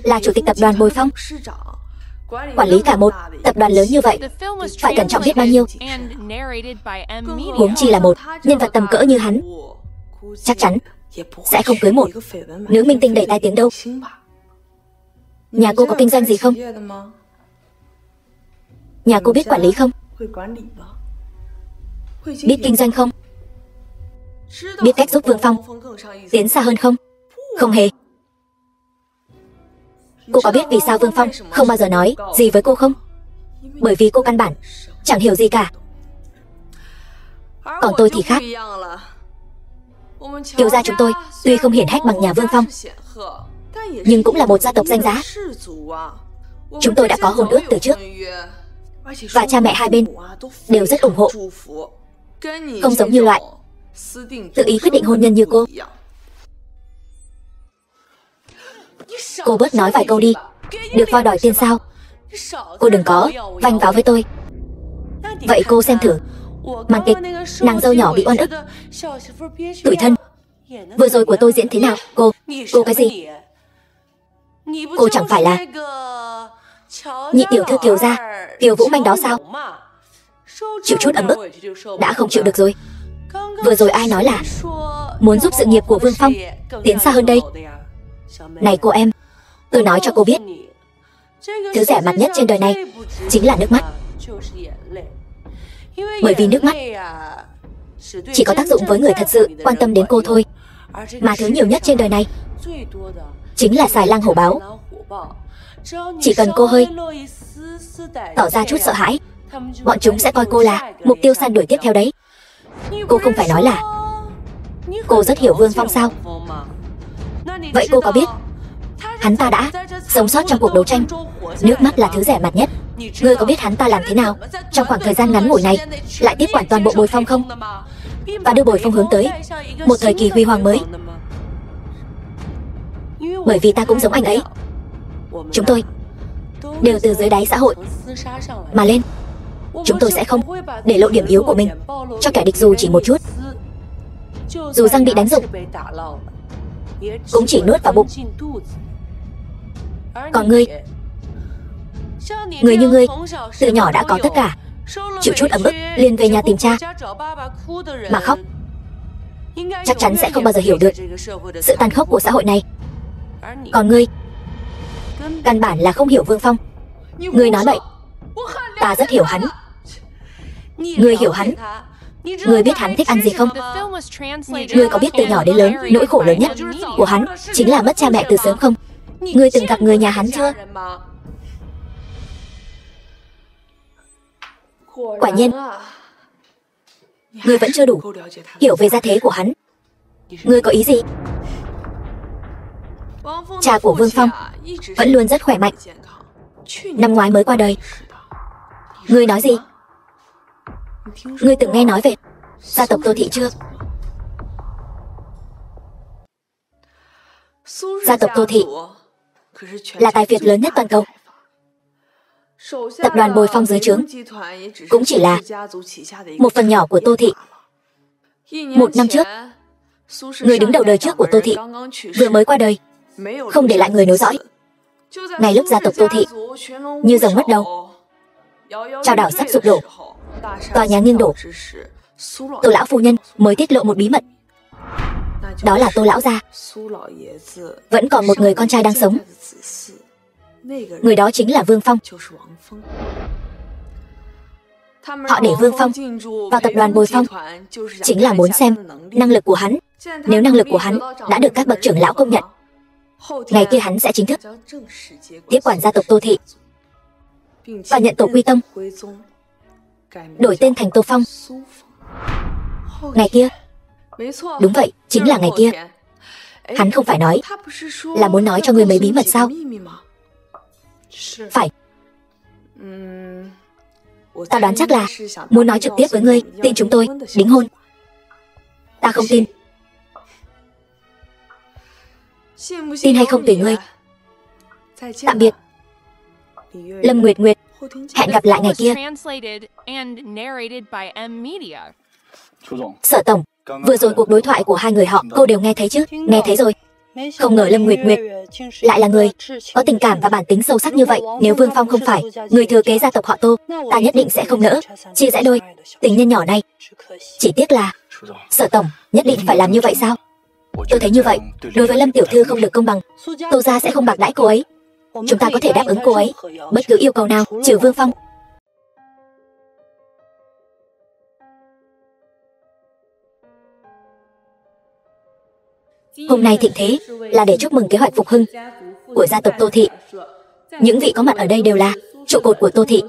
S1: là chủ tịch tập đoàn Bồi Phong, quản lý cả một tập đoàn lớn như vậy, phải cẩn trọng biết bao nhiêu. Huống chi là một nhân vật tầm cỡ như hắn, chắc chắn sẽ không cưới một nữ minh tinh đầy tai tiếng đâu. Nhà cô có kinh doanh gì không? Nhà cô biết quản lý không? Biết kinh doanh không? Biết cách giúp Vương Phong tiến xa hơn không? Không hề. Cô có biết vì sao Vương Phong không bao giờ nói gì với cô không? Bởi vì cô căn bản chẳng hiểu gì cả. Còn tôi thì khác. Kiều gia chúng tôi tuy không hiển hách bằng nhà Vương Phong, nhưng cũng là một gia tộc danh giá. Chúng tôi đã có hôn ước từ trước, và cha mẹ hai bên đều rất ủng hộ. Không giống như loại tự ý quyết định hôn nhân như cô. Cô bớt nói vài câu đi. Được voi đòi tiền sao? Cô đừng có vanh váo với tôi. Vậy cô xem thử màn kịch nàng dâu nhỏ bị oan ức tủi thân vừa rồi của tôi diễn thế nào? Cô cái gì? Cô chẳng phải là nhị tiểu thư Kiều gia, Kiều Vũ Manh đó sao? Chịu chút ấm ức đã không chịu được rồi. Vừa rồi ai nói là muốn giúp sự nghiệp của Vương Phong tiến xa hơn đây? Này cô em, tôi nói cho cô biết, thứ rẻ mặt nhất trên đời này chính là nước mắt. Bởi vì nước mắt chỉ có tác dụng với người thật sự quan tâm đến cô thôi. Mà thứ nhiều nhất trên đời này chính là xài lang hổ báo. Chỉ cần cô hơi tỏ ra chút sợ hãi, bọn chúng sẽ coi cô là mục tiêu săn đuổi tiếp theo đấy. Cô không phải nói là cô rất hiểu Vương Phong sao? Vậy cô có biết hắn ta đã sống sót trong cuộc đấu tranh? Nước mắt là thứ rẻ mặt nhất. Ngươi có biết hắn ta làm thế nào trong khoảng thời gian ngắn ngủi này lại tiếp quản toàn bộ Bồi Phong không? Và đưa Bồi Phong hướng tới một thời kỳ huy hoàng mới. Bởi vì ta cũng giống anh ấy, chúng tôi đều từ dưới đáy xã hội mà lên. Chúng tôi sẽ không để lộ điểm yếu của mình cho kẻ địch dù chỉ một chút. Dù răng bị đánh rụng cũng chỉ nuốt vào bụng. Còn ngươi như ngươi, từ nhỏ đã có tất cả, chịu chút ấm ức liền về nhà tìm cha mà khóc, chắc chắn sẽ không bao giờ hiểu được sự tàn khốc của xã hội này. Còn ngươi, căn bản là không hiểu Vương Phong. Ngươi nói bậy. Ta rất hiểu hắn. Ngươi hiểu hắn. Ngươi biết hắn thích ăn gì không? Ngươi có biết từ nhỏ đến lớn nỗi khổ lớn nhất của hắn chính là mất cha mẹ từ sớm không? Ngươi từng gặp người nhà hắn chưa? Quả nhiên, ngươi vẫn chưa đủ hiểu về gia thế của hắn. Ngươi có ý gì? Cha của Vương Phong vẫn luôn rất khỏe mạnh, năm ngoái mới qua đời. Ngươi nói gì? Ngươi từng nghe nói về gia tộc Tô Thị chưa? Gia tộc Tô Thị là tài phiệt lớn nhất toàn cầu. Tập đoàn Bồi Phong dưới trướng cũng chỉ là một phần nhỏ của Tô Thị. Một năm trước, người đứng đầu đời trước của Tô Thị vừa mới qua đời, không để lại người nối dõi. Ngay lúc gia tộc Tô Thị như rồng mất đầu, chao đảo sắp sụp đổ, tòa nhà nghiêng đổ, Tô lão phu nhân mới tiết lộ một bí mật. Đó là Tô lão gia vẫn còn một người con trai đang sống. Người đó chính là Vương Phong. Họ để Vương Phong vào tập đoàn Bồi Phong chính là muốn xem năng lực của hắn. Nếu năng lực của hắn đã được các bậc trưởng lão công nhận, ngày kia hắn sẽ chính thức tiếp quản gia tộc Tô Thị và nhận tổ quy tông, đổi tên thành Tô Phong. Ngày kia, đúng vậy, chính là ngày kia. Hắn không phải nói là muốn nói cho ngươi mấy bí mật sao? Phải. Ta đoán chắc là muốn nói trực tiếp với ngươi, tin chúng tôi đính hôn. Ta không tin. Tin hay không tùy ngươi. Tạm biệt, Lâm Nguyệt Nguyệt. Hẹn gặp lại ngày kia. Sở tổng, vừa rồi cuộc đối thoại của hai người họ cô đều nghe thấy chứ? Nghe thấy rồi. Không ngờ Lâm Nguyệt Nguyệt lại là người có tình cảm và bản tính sâu sắc như vậy. Nếu Vương Phong không phải người thừa kế gia tộc họ Tô, ta nhất định sẽ không nỡ chia rẽ đôi tình nhân nhỏ này. Chỉ tiếc là Sở tổng nhất định phải làm như vậy sao? Tôi thấy như vậy, đối với Lâm tiểu thư không được công bằng. Tô gia sẽ không bạc đãi cô ấy. Chúng ta có thể đáp ứng cô ấy bất cứ yêu cầu nào trừ Vương Phong. Hôm nay thịnh thế là để chúc mừng kế hoạch phục hưng của gia tộc Tô Thị. Những vị có mặt ở đây đều là trụ cột của Tô Thị.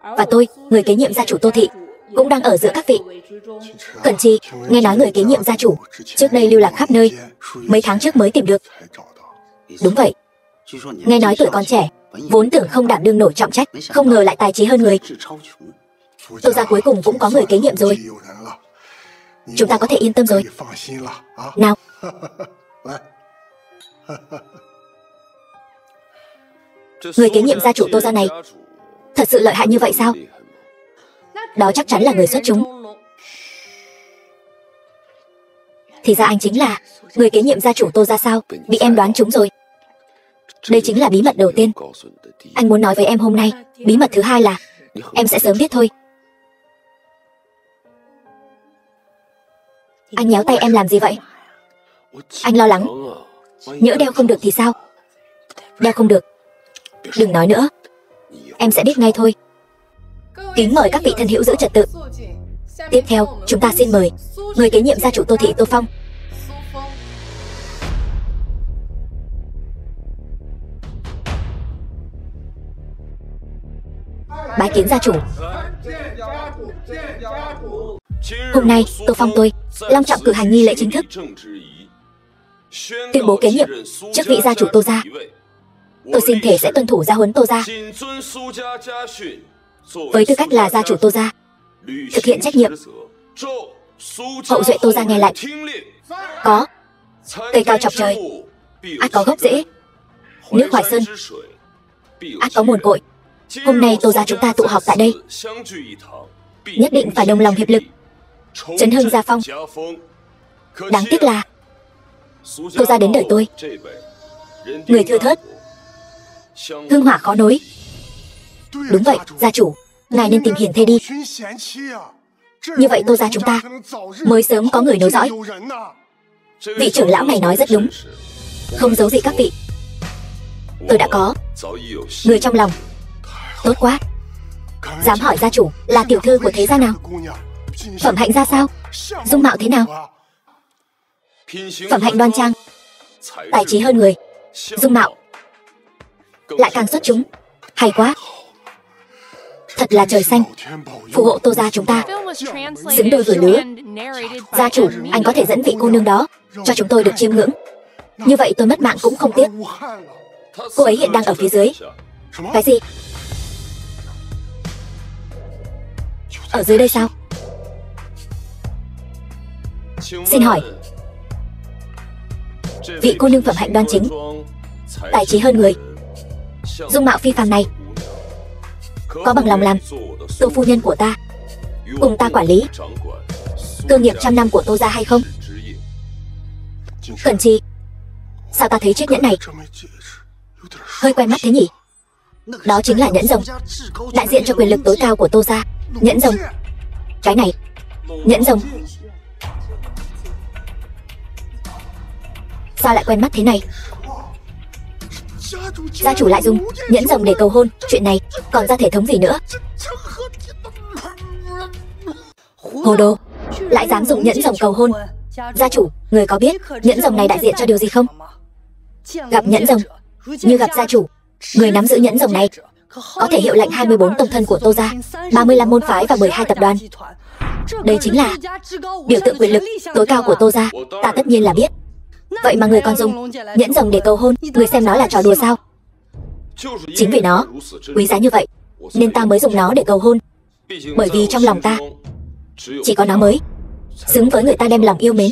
S1: Và tôi, người kế nhiệm gia chủ Tô Thị, cũng đang ở giữa các vị. Cẩn Chi, nghe nói người kế nhiệm gia chủ trước đây lưu lạc khắp nơi, mấy tháng trước mới tìm được. Đúng vậy. Nghe nói tuổi còn trẻ, vốn tưởng không đảm đương nổi trọng trách, không ngờ lại tài trí hơn người. Tô gia cuối cùng cũng có người kế nhiệm rồi. Chúng ta có thể yên tâm rồi. Nào. Người kế nhiệm gia chủ Tô gia này thật sự lợi hại như vậy sao? Đó chắc chắn là người xuất chúng. Thì ra anh chính là người kế nhiệm gia chủ Tô gia sao? Bị em đoán trúng rồi. Đây chính là bí mật đầu tiên anh muốn nói với em hôm nay. Bí mật thứ hai là em sẽ sớm biết thôi. Anh nhéo tay em làm gì vậy? Anh lo lắng nhỡ đeo không được thì sao? Đeo không được, đừng nói nữa, em sẽ biết ngay thôi. Kính mời các vị thân hữu giữ trật tự. Tiếp theo, chúng ta xin mời người kế nhiệm gia chủ Tô Thị Tô Phong. Bái kiến gia chủ. Hôm nay, Tô Phong tôi long trọng cử hành nghi lễ chính thức, tuyên bố kế nhiệm chức vị gia chủ Tô gia. Tôi xin thề sẽ tuân thủ gia huấn Tô gia, với tư cách là gia chủ Tô gia, thực hiện trách nhiệm. Hậu duệ Tô gia nghe lệnh. Có cây cao chọc trời, ắt có gốc rễ. Nước Hoài Sơn, ắt có nguồn cội. Hôm nay Tô gia chúng ta tụ họp tại đây, nhất định phải đồng lòng hiệp lực, chấn hưng gia phong. Đáng tiếc là Tô gia đến đời tôi, người thưa thớt, hương hỏa khó nối. Đúng vậy, gia chủ, ngài nên tìm hiền thê đi. Như vậy Tô gia chúng ta mới sớm có người nối dõi. Vị trưởng lão này nói rất đúng, không giấu gì các vị. Tôi đã có người trong lòng. Tốt quá. Dám hỏi gia chủ là tiểu thư của thế gia nào? Phẩm hạnh ra sao? Dung mạo thế nào? Phẩm hạnh đoan trang, tài trí hơn người, dung mạo lại càng xuất chúng. Hay quá. Thật là trời xanh, phù hộ Tô gia chúng ta xứng đôi vừa lứa. Gia chủ, anh có thể dẫn vị cô nương đó cho chúng tôi được chiêm ngưỡng. Như vậy tôi mất mạng cũng không tiếc. Cô ấy hiện đang ở phía dưới. Cái gì? Ở dưới đây sao? Xin hỏi, vị cô nương phẩm hạnh đoan chính, tài trí hơn người, dung mạo phi phàm này có bằng lòng làm Tô phu nhân của ta, cùng ta quản lý cơ nghiệp trăm năm của Tô gia hay không? Cần chi? Sao ta thấy chiếc nhẫn này hơi quen mắt thế nhỉ? Đó chính là nhẫn rồng, đại diện cho quyền lực tối cao của Tô gia. Nhẫn rồng. Cái này, nhẫn rồng. Sao lại quen mắt thế này? Gia chủ lại dùng nhẫn rồng để cầu hôn. Chuyện này còn ra thể thống gì nữa? Hồ đồ, lại dám dùng nhẫn rồng cầu hôn. Gia chủ, người có biết nhẫn rồng này đại diện cho điều gì không? Gặp nhẫn rồng như gặp gia chủ. Người nắm giữ nhẫn rồng này có thể hiệu lệnh 24 tông thân của Tô gia, 35 môn phái và 12 tập đoàn. Đây chính là biểu tượng quyền lực tối cao của Tô gia. Ta tất nhiên là biết. Vậy mà người còn dùng nhẫn rồng để cầu hôn, người xem nó là trò đùa sao? Chính vì nó quý giá như vậy nên ta mới dùng nó để cầu hôn. Bởi vì trong lòng ta chỉ có nó mới xứng với người ta đem lòng yêu mến.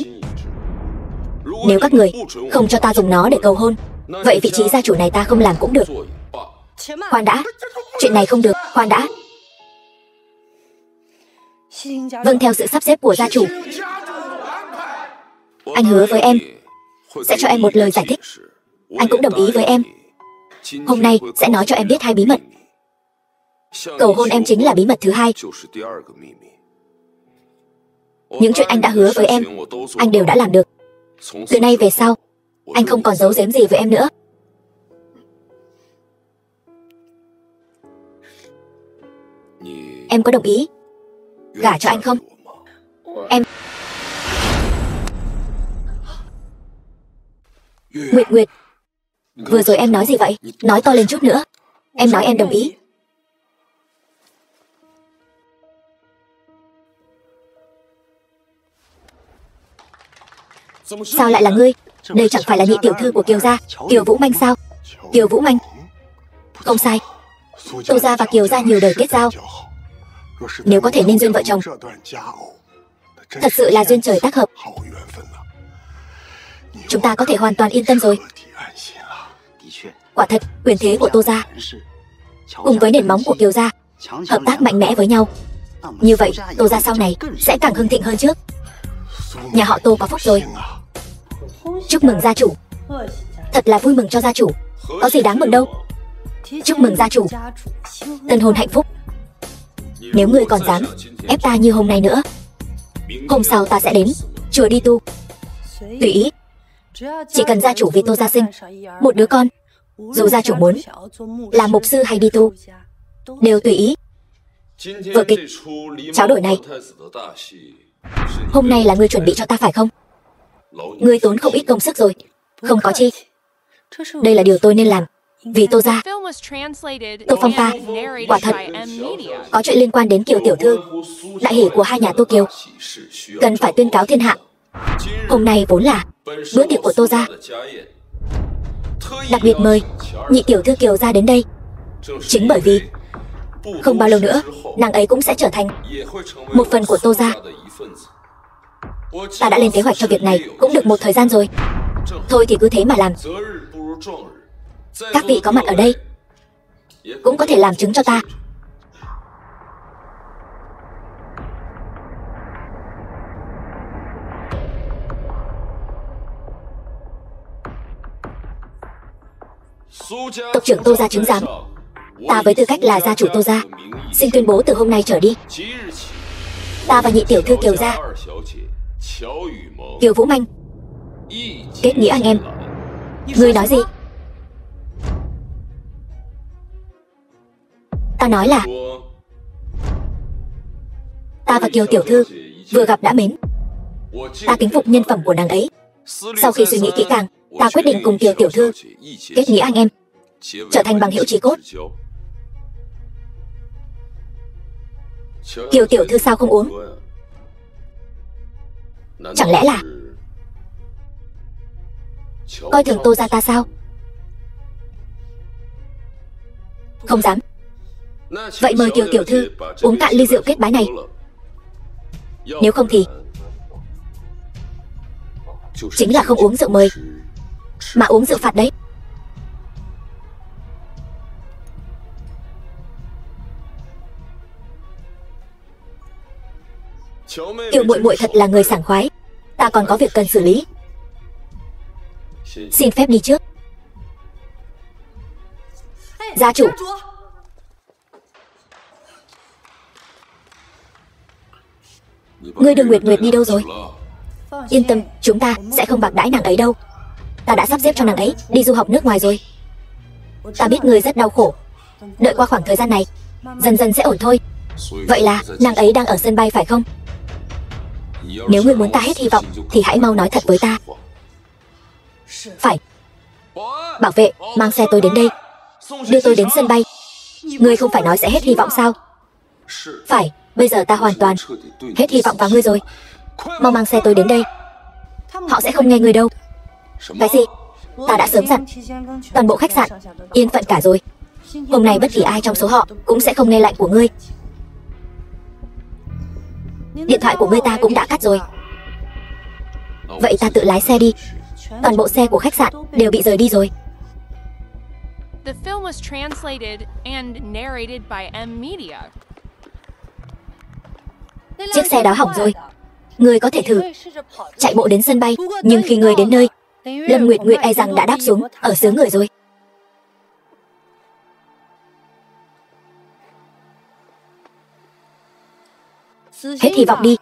S1: Nếu các người không cho ta dùng nó để cầu hôn, vậy vị trí gia chủ này ta không làm cũng được. Khoan đã, chuyện này không được. Khoan đã. Vâng theo sự sắp xếp của gia chủ. Anh hứa với em sẽ cho em một lời giải thích. Anh cũng đồng ý với em. Hôm nay sẽ nói cho em biết 2 bí mật. Cầu hôn em chính là bí mật thứ 2. Những chuyện anh đã hứa với em, anh đều đã làm được. Từ nay về sau, anh không còn giấu giếm gì với em nữa. Em có đồng ý gả cho anh không? Em... Nguyệt Nguyệt, vừa rồi em nói gì vậy? Nói to lên chút nữa. Em nói em đồng ý. Sao lại là ngươi? Đây chẳng phải là nhị tiểu thư của Kiều gia, Kiều Vũ Manh sao? Kiều Vũ Manh. Không sai, Tô gia và Kiều gia nhiều đời kết giao. Nếu có thể nên duyên vợ chồng, thật sự là duyên trời tác hợp. Chúng ta có thể hoàn toàn yên tâm rồi. Quả thật, quyền thế của Tô gia cùng với nền móng của Kiều gia hợp tác mạnh mẽ với nhau. Như vậy, Tô gia sau này sẽ càng hưng thịnh hơn trước. Nhà họ Tô có phúc rồi. Chúc mừng gia chủ. Thật là vui mừng cho gia chủ. Có gì đáng mừng đâu. Chúc mừng gia chủ. Tân hôn hạnh phúc. Nếu ngươi còn dám ép ta như hôm nay nữa, hôm sau ta sẽ đến chùa đi tu. Tùy ý. Chỉ cần gia chủ vì Tô gia sinh một đứa con, dù gia chủ muốn làm mục sư hay đi tu, đều tùy ý. Vở kịch tráo đổi này hôm nay là ngươi chuẩn bị cho ta phải không? Ngươi tốn không ít công sức rồi. Không có chi. Đây là điều tôi nên làm vì Tô gia. Tô Phong ta quả thật có chuyện liên quan đến Kiều tiểu thư, đại hỷ của hai nhà Tô Kiều, cần phải tuyên cáo thiên hạ. Hôm nay vốn là bữa tiệc của Tô gia, đặc biệt mời nhị tiểu thư Kiều gia đến đây. Chính bởi vì không bao lâu nữa nàng ấy cũng sẽ trở thành một phần của Tô gia. Ta đã lên kế hoạch cho việc này cũng được một thời gian rồi. Thôi thì cứ thế mà làm. Các vị có mặt ở đây cũng có thể làm chứng cho ta. Tộc trưởng Tô gia chứng giám, ta với tư cách là gia chủ Tô gia Xin tuyên bố từ hôm nay trở đi, ta và nhị tiểu thư Kiều gia, Kiều Vũ Manh, kết nghĩa anh em. Ngươi nói gì? Ta nói là ta và Kiều tiểu thư vừa gặp đã mến. Ta kính phục nhân phẩm của nàng ấy. Sau khi suy nghĩ kỹ càng, ta quyết định cùng Kiều tiểu thư kết nghĩa anh em, trở thành bằng hữu chí cốt. Kiều tiểu thư sao không uống? Chẳng lẽ là coi thường Tô gia ta sao? Không dám. Vậy mời Kiều tiểu thư uống cạn ly rượu kết bái này. Nếu không thì chính là không uống rượu mời, mà uống rượu phạt đấy. Kiều muội muội thật là người sảng khoái. Ta còn có việc cần xử lý. Xin phép đi trước. Gia chủ. Ngươi Đường Nguyệt Nguyệt đi đâu rồi? Yên tâm, chúng ta sẽ không bạc đãi nàng ấy đâu. Ta đã sắp xếp cho nàng ấy đi du học nước ngoài rồi. Ta biết ngươi rất đau khổ. Đợi qua khoảng thời gian này, dần dần sẽ ổn thôi. Vậy là nàng ấy đang ở sân bay phải không? Nếu ngươi muốn ta hết hy vọng thì hãy mau nói thật với ta. Phải. Bảo vệ, mang xe tôi đến đây, đưa tôi đến sân bay. Ngươi không phải nói sẽ hết hy vọng sao? Phải, bây giờ ta hoàn toàn hết hy vọng vào ngươi rồi. Mau mang xe tôi đến đây. Họ sẽ không nghe ngươi đâu. Cái gì? Ta đã sớm dặn. Toàn bộ khách sạn yên phận cả rồi. Hôm nay bất kỳ ai trong số họ cũng sẽ không nghe lệnh của ngươi. Điện thoại của ngươi ta cũng đã cắt rồi. Vậy ta tự lái xe đi. Toàn bộ xe của khách sạn đều bị rời đi rồi.
S2: The film was translated and narrated by M Media.
S1: Chiếc xe đó hỏng rồi. Ngươi có thể thử chạy bộ đến sân bay, nhưng khi ngươi đến nơi, Lâm Nguyệt Nguyệt e rằng đã đáp xuống ở xứ người rồi. Hết hy vọng đi.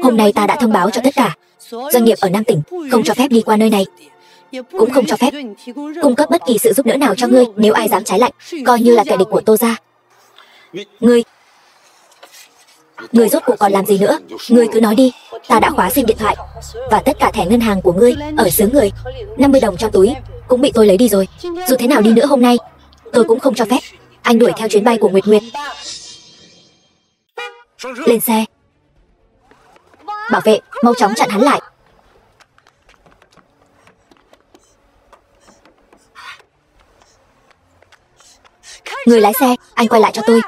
S1: Hôm nay ta đã thông báo cho tất cả doanh nghiệp ở Nam tỉnh không cho phép đi qua nơi này, cũng không cho phép cung cấp bất kỳ sự giúp đỡ nào cho ngươi. Nếu ai dám trái lệnh, coi như là kẻ địch của Tô gia. Ngươi rốt cuộc còn làm gì nữa? Ngươi cứ nói đi. Ta đã khóa sim điện thoại và tất cả thẻ ngân hàng của ngươi ở xứ người. 50 đồng trong túi cũng bị tôi lấy đi rồi. Dù thế nào đi nữa, hôm nay tôi cũng không cho phép anh đuổi theo chuyến bay của Nguyệt Nguyệt. Lên xe. Bảo vệ, mau chóng chặn hắn lại. Người lái xe, anh quay lại cho tôi.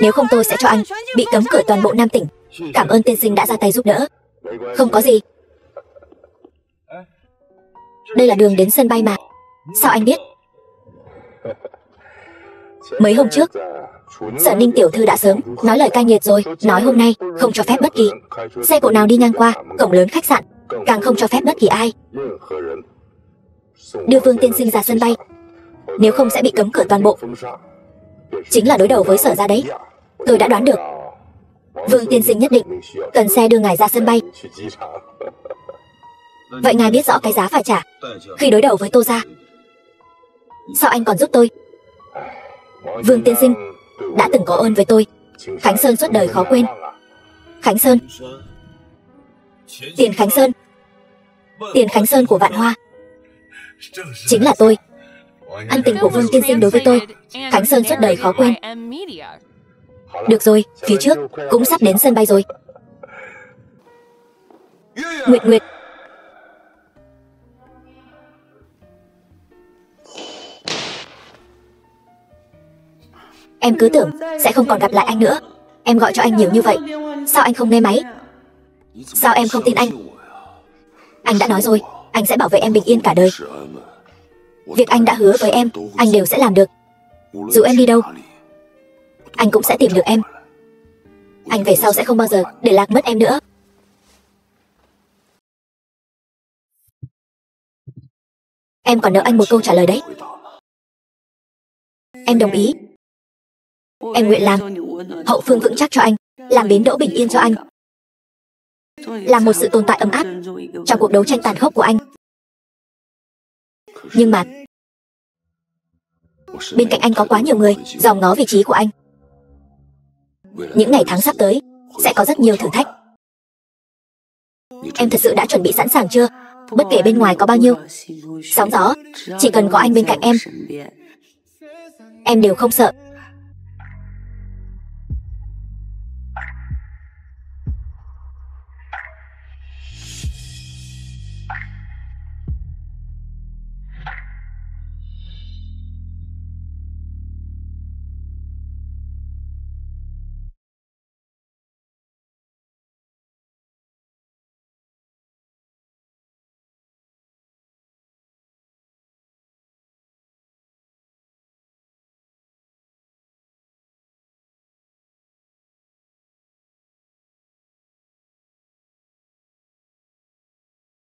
S1: Nếu không tôi sẽ cho anh bị cấm cửa toàn bộ Nam tỉnh. Cảm ơn tiên sinh đã ra tay giúp đỡ. Không có gì. Đây là đường đến sân bay mà. Sao anh biết? Mấy hôm trước, Sở Ninh tiểu thư đã sớm nói lời cay nghiệt rồi. Nói hôm nay không cho phép bất kỳ xe cộ nào đi ngang qua cổng lớn khách sạn, càng không cho phép bất kỳ ai đưa Vương tiên sinh ra sân bay. Nếu không sẽ bị cấm cửa toàn bộ. Chính là đối đầu với Sở gia đấy. Tôi đã đoán được. Vương tiên sinh nhất định cần xe đưa ngài ra sân bay. Vậy ngài biết rõ cái giá phải trả khi đối đầu với Tô gia. Sao anh còn giúp tôi? Vương tiên sinh đã từng có ơn với tôi. Khánh Sơn suốt đời khó quên. Khánh Sơn, Tiền Khánh Sơn, Tiền Khánh Sơn của Vạn Hoa chính là tôi. Ân tình của Vương tiên sinh đối với tôi, Khánh Sơn suốt đời khó quên. Được rồi, phía trước cũng sắp đến sân bay rồi. Nguyệt Nguyệt. Em cứ tưởng sẽ không còn gặp lại anh nữa. Em gọi cho anh nhiều như vậy, sao anh không nghe máy? Sao em không tin anh? Anh đã nói rồi, anh sẽ bảo vệ em bình yên cả đời. Việc anh đã hứa với em, anh đều sẽ làm được. Dù em đi đâu, anh cũng sẽ tìm được em. Anh về sau sẽ không bao giờ để lạc mất em nữa. Em còn nợ anh một câu trả lời đấy. Em đồng ý. Em nguyện làm hậu phương vững chắc cho anh, làm bến đỗ bình yên cho anh, là một sự tồn tại ấm áp trong cuộc đấu tranh tàn khốc của anh. Nhưng mà bên cạnh anh có quá nhiều người dòm ngó vị trí của anh. Những ngày tháng sắp tới sẽ có rất nhiều thử thách. Em thật sự đã chuẩn bị sẵn sàng chưa? Bất kể bên ngoài có bao nhiêu sóng gió, chỉ cần có anh bên cạnh em đều không sợ.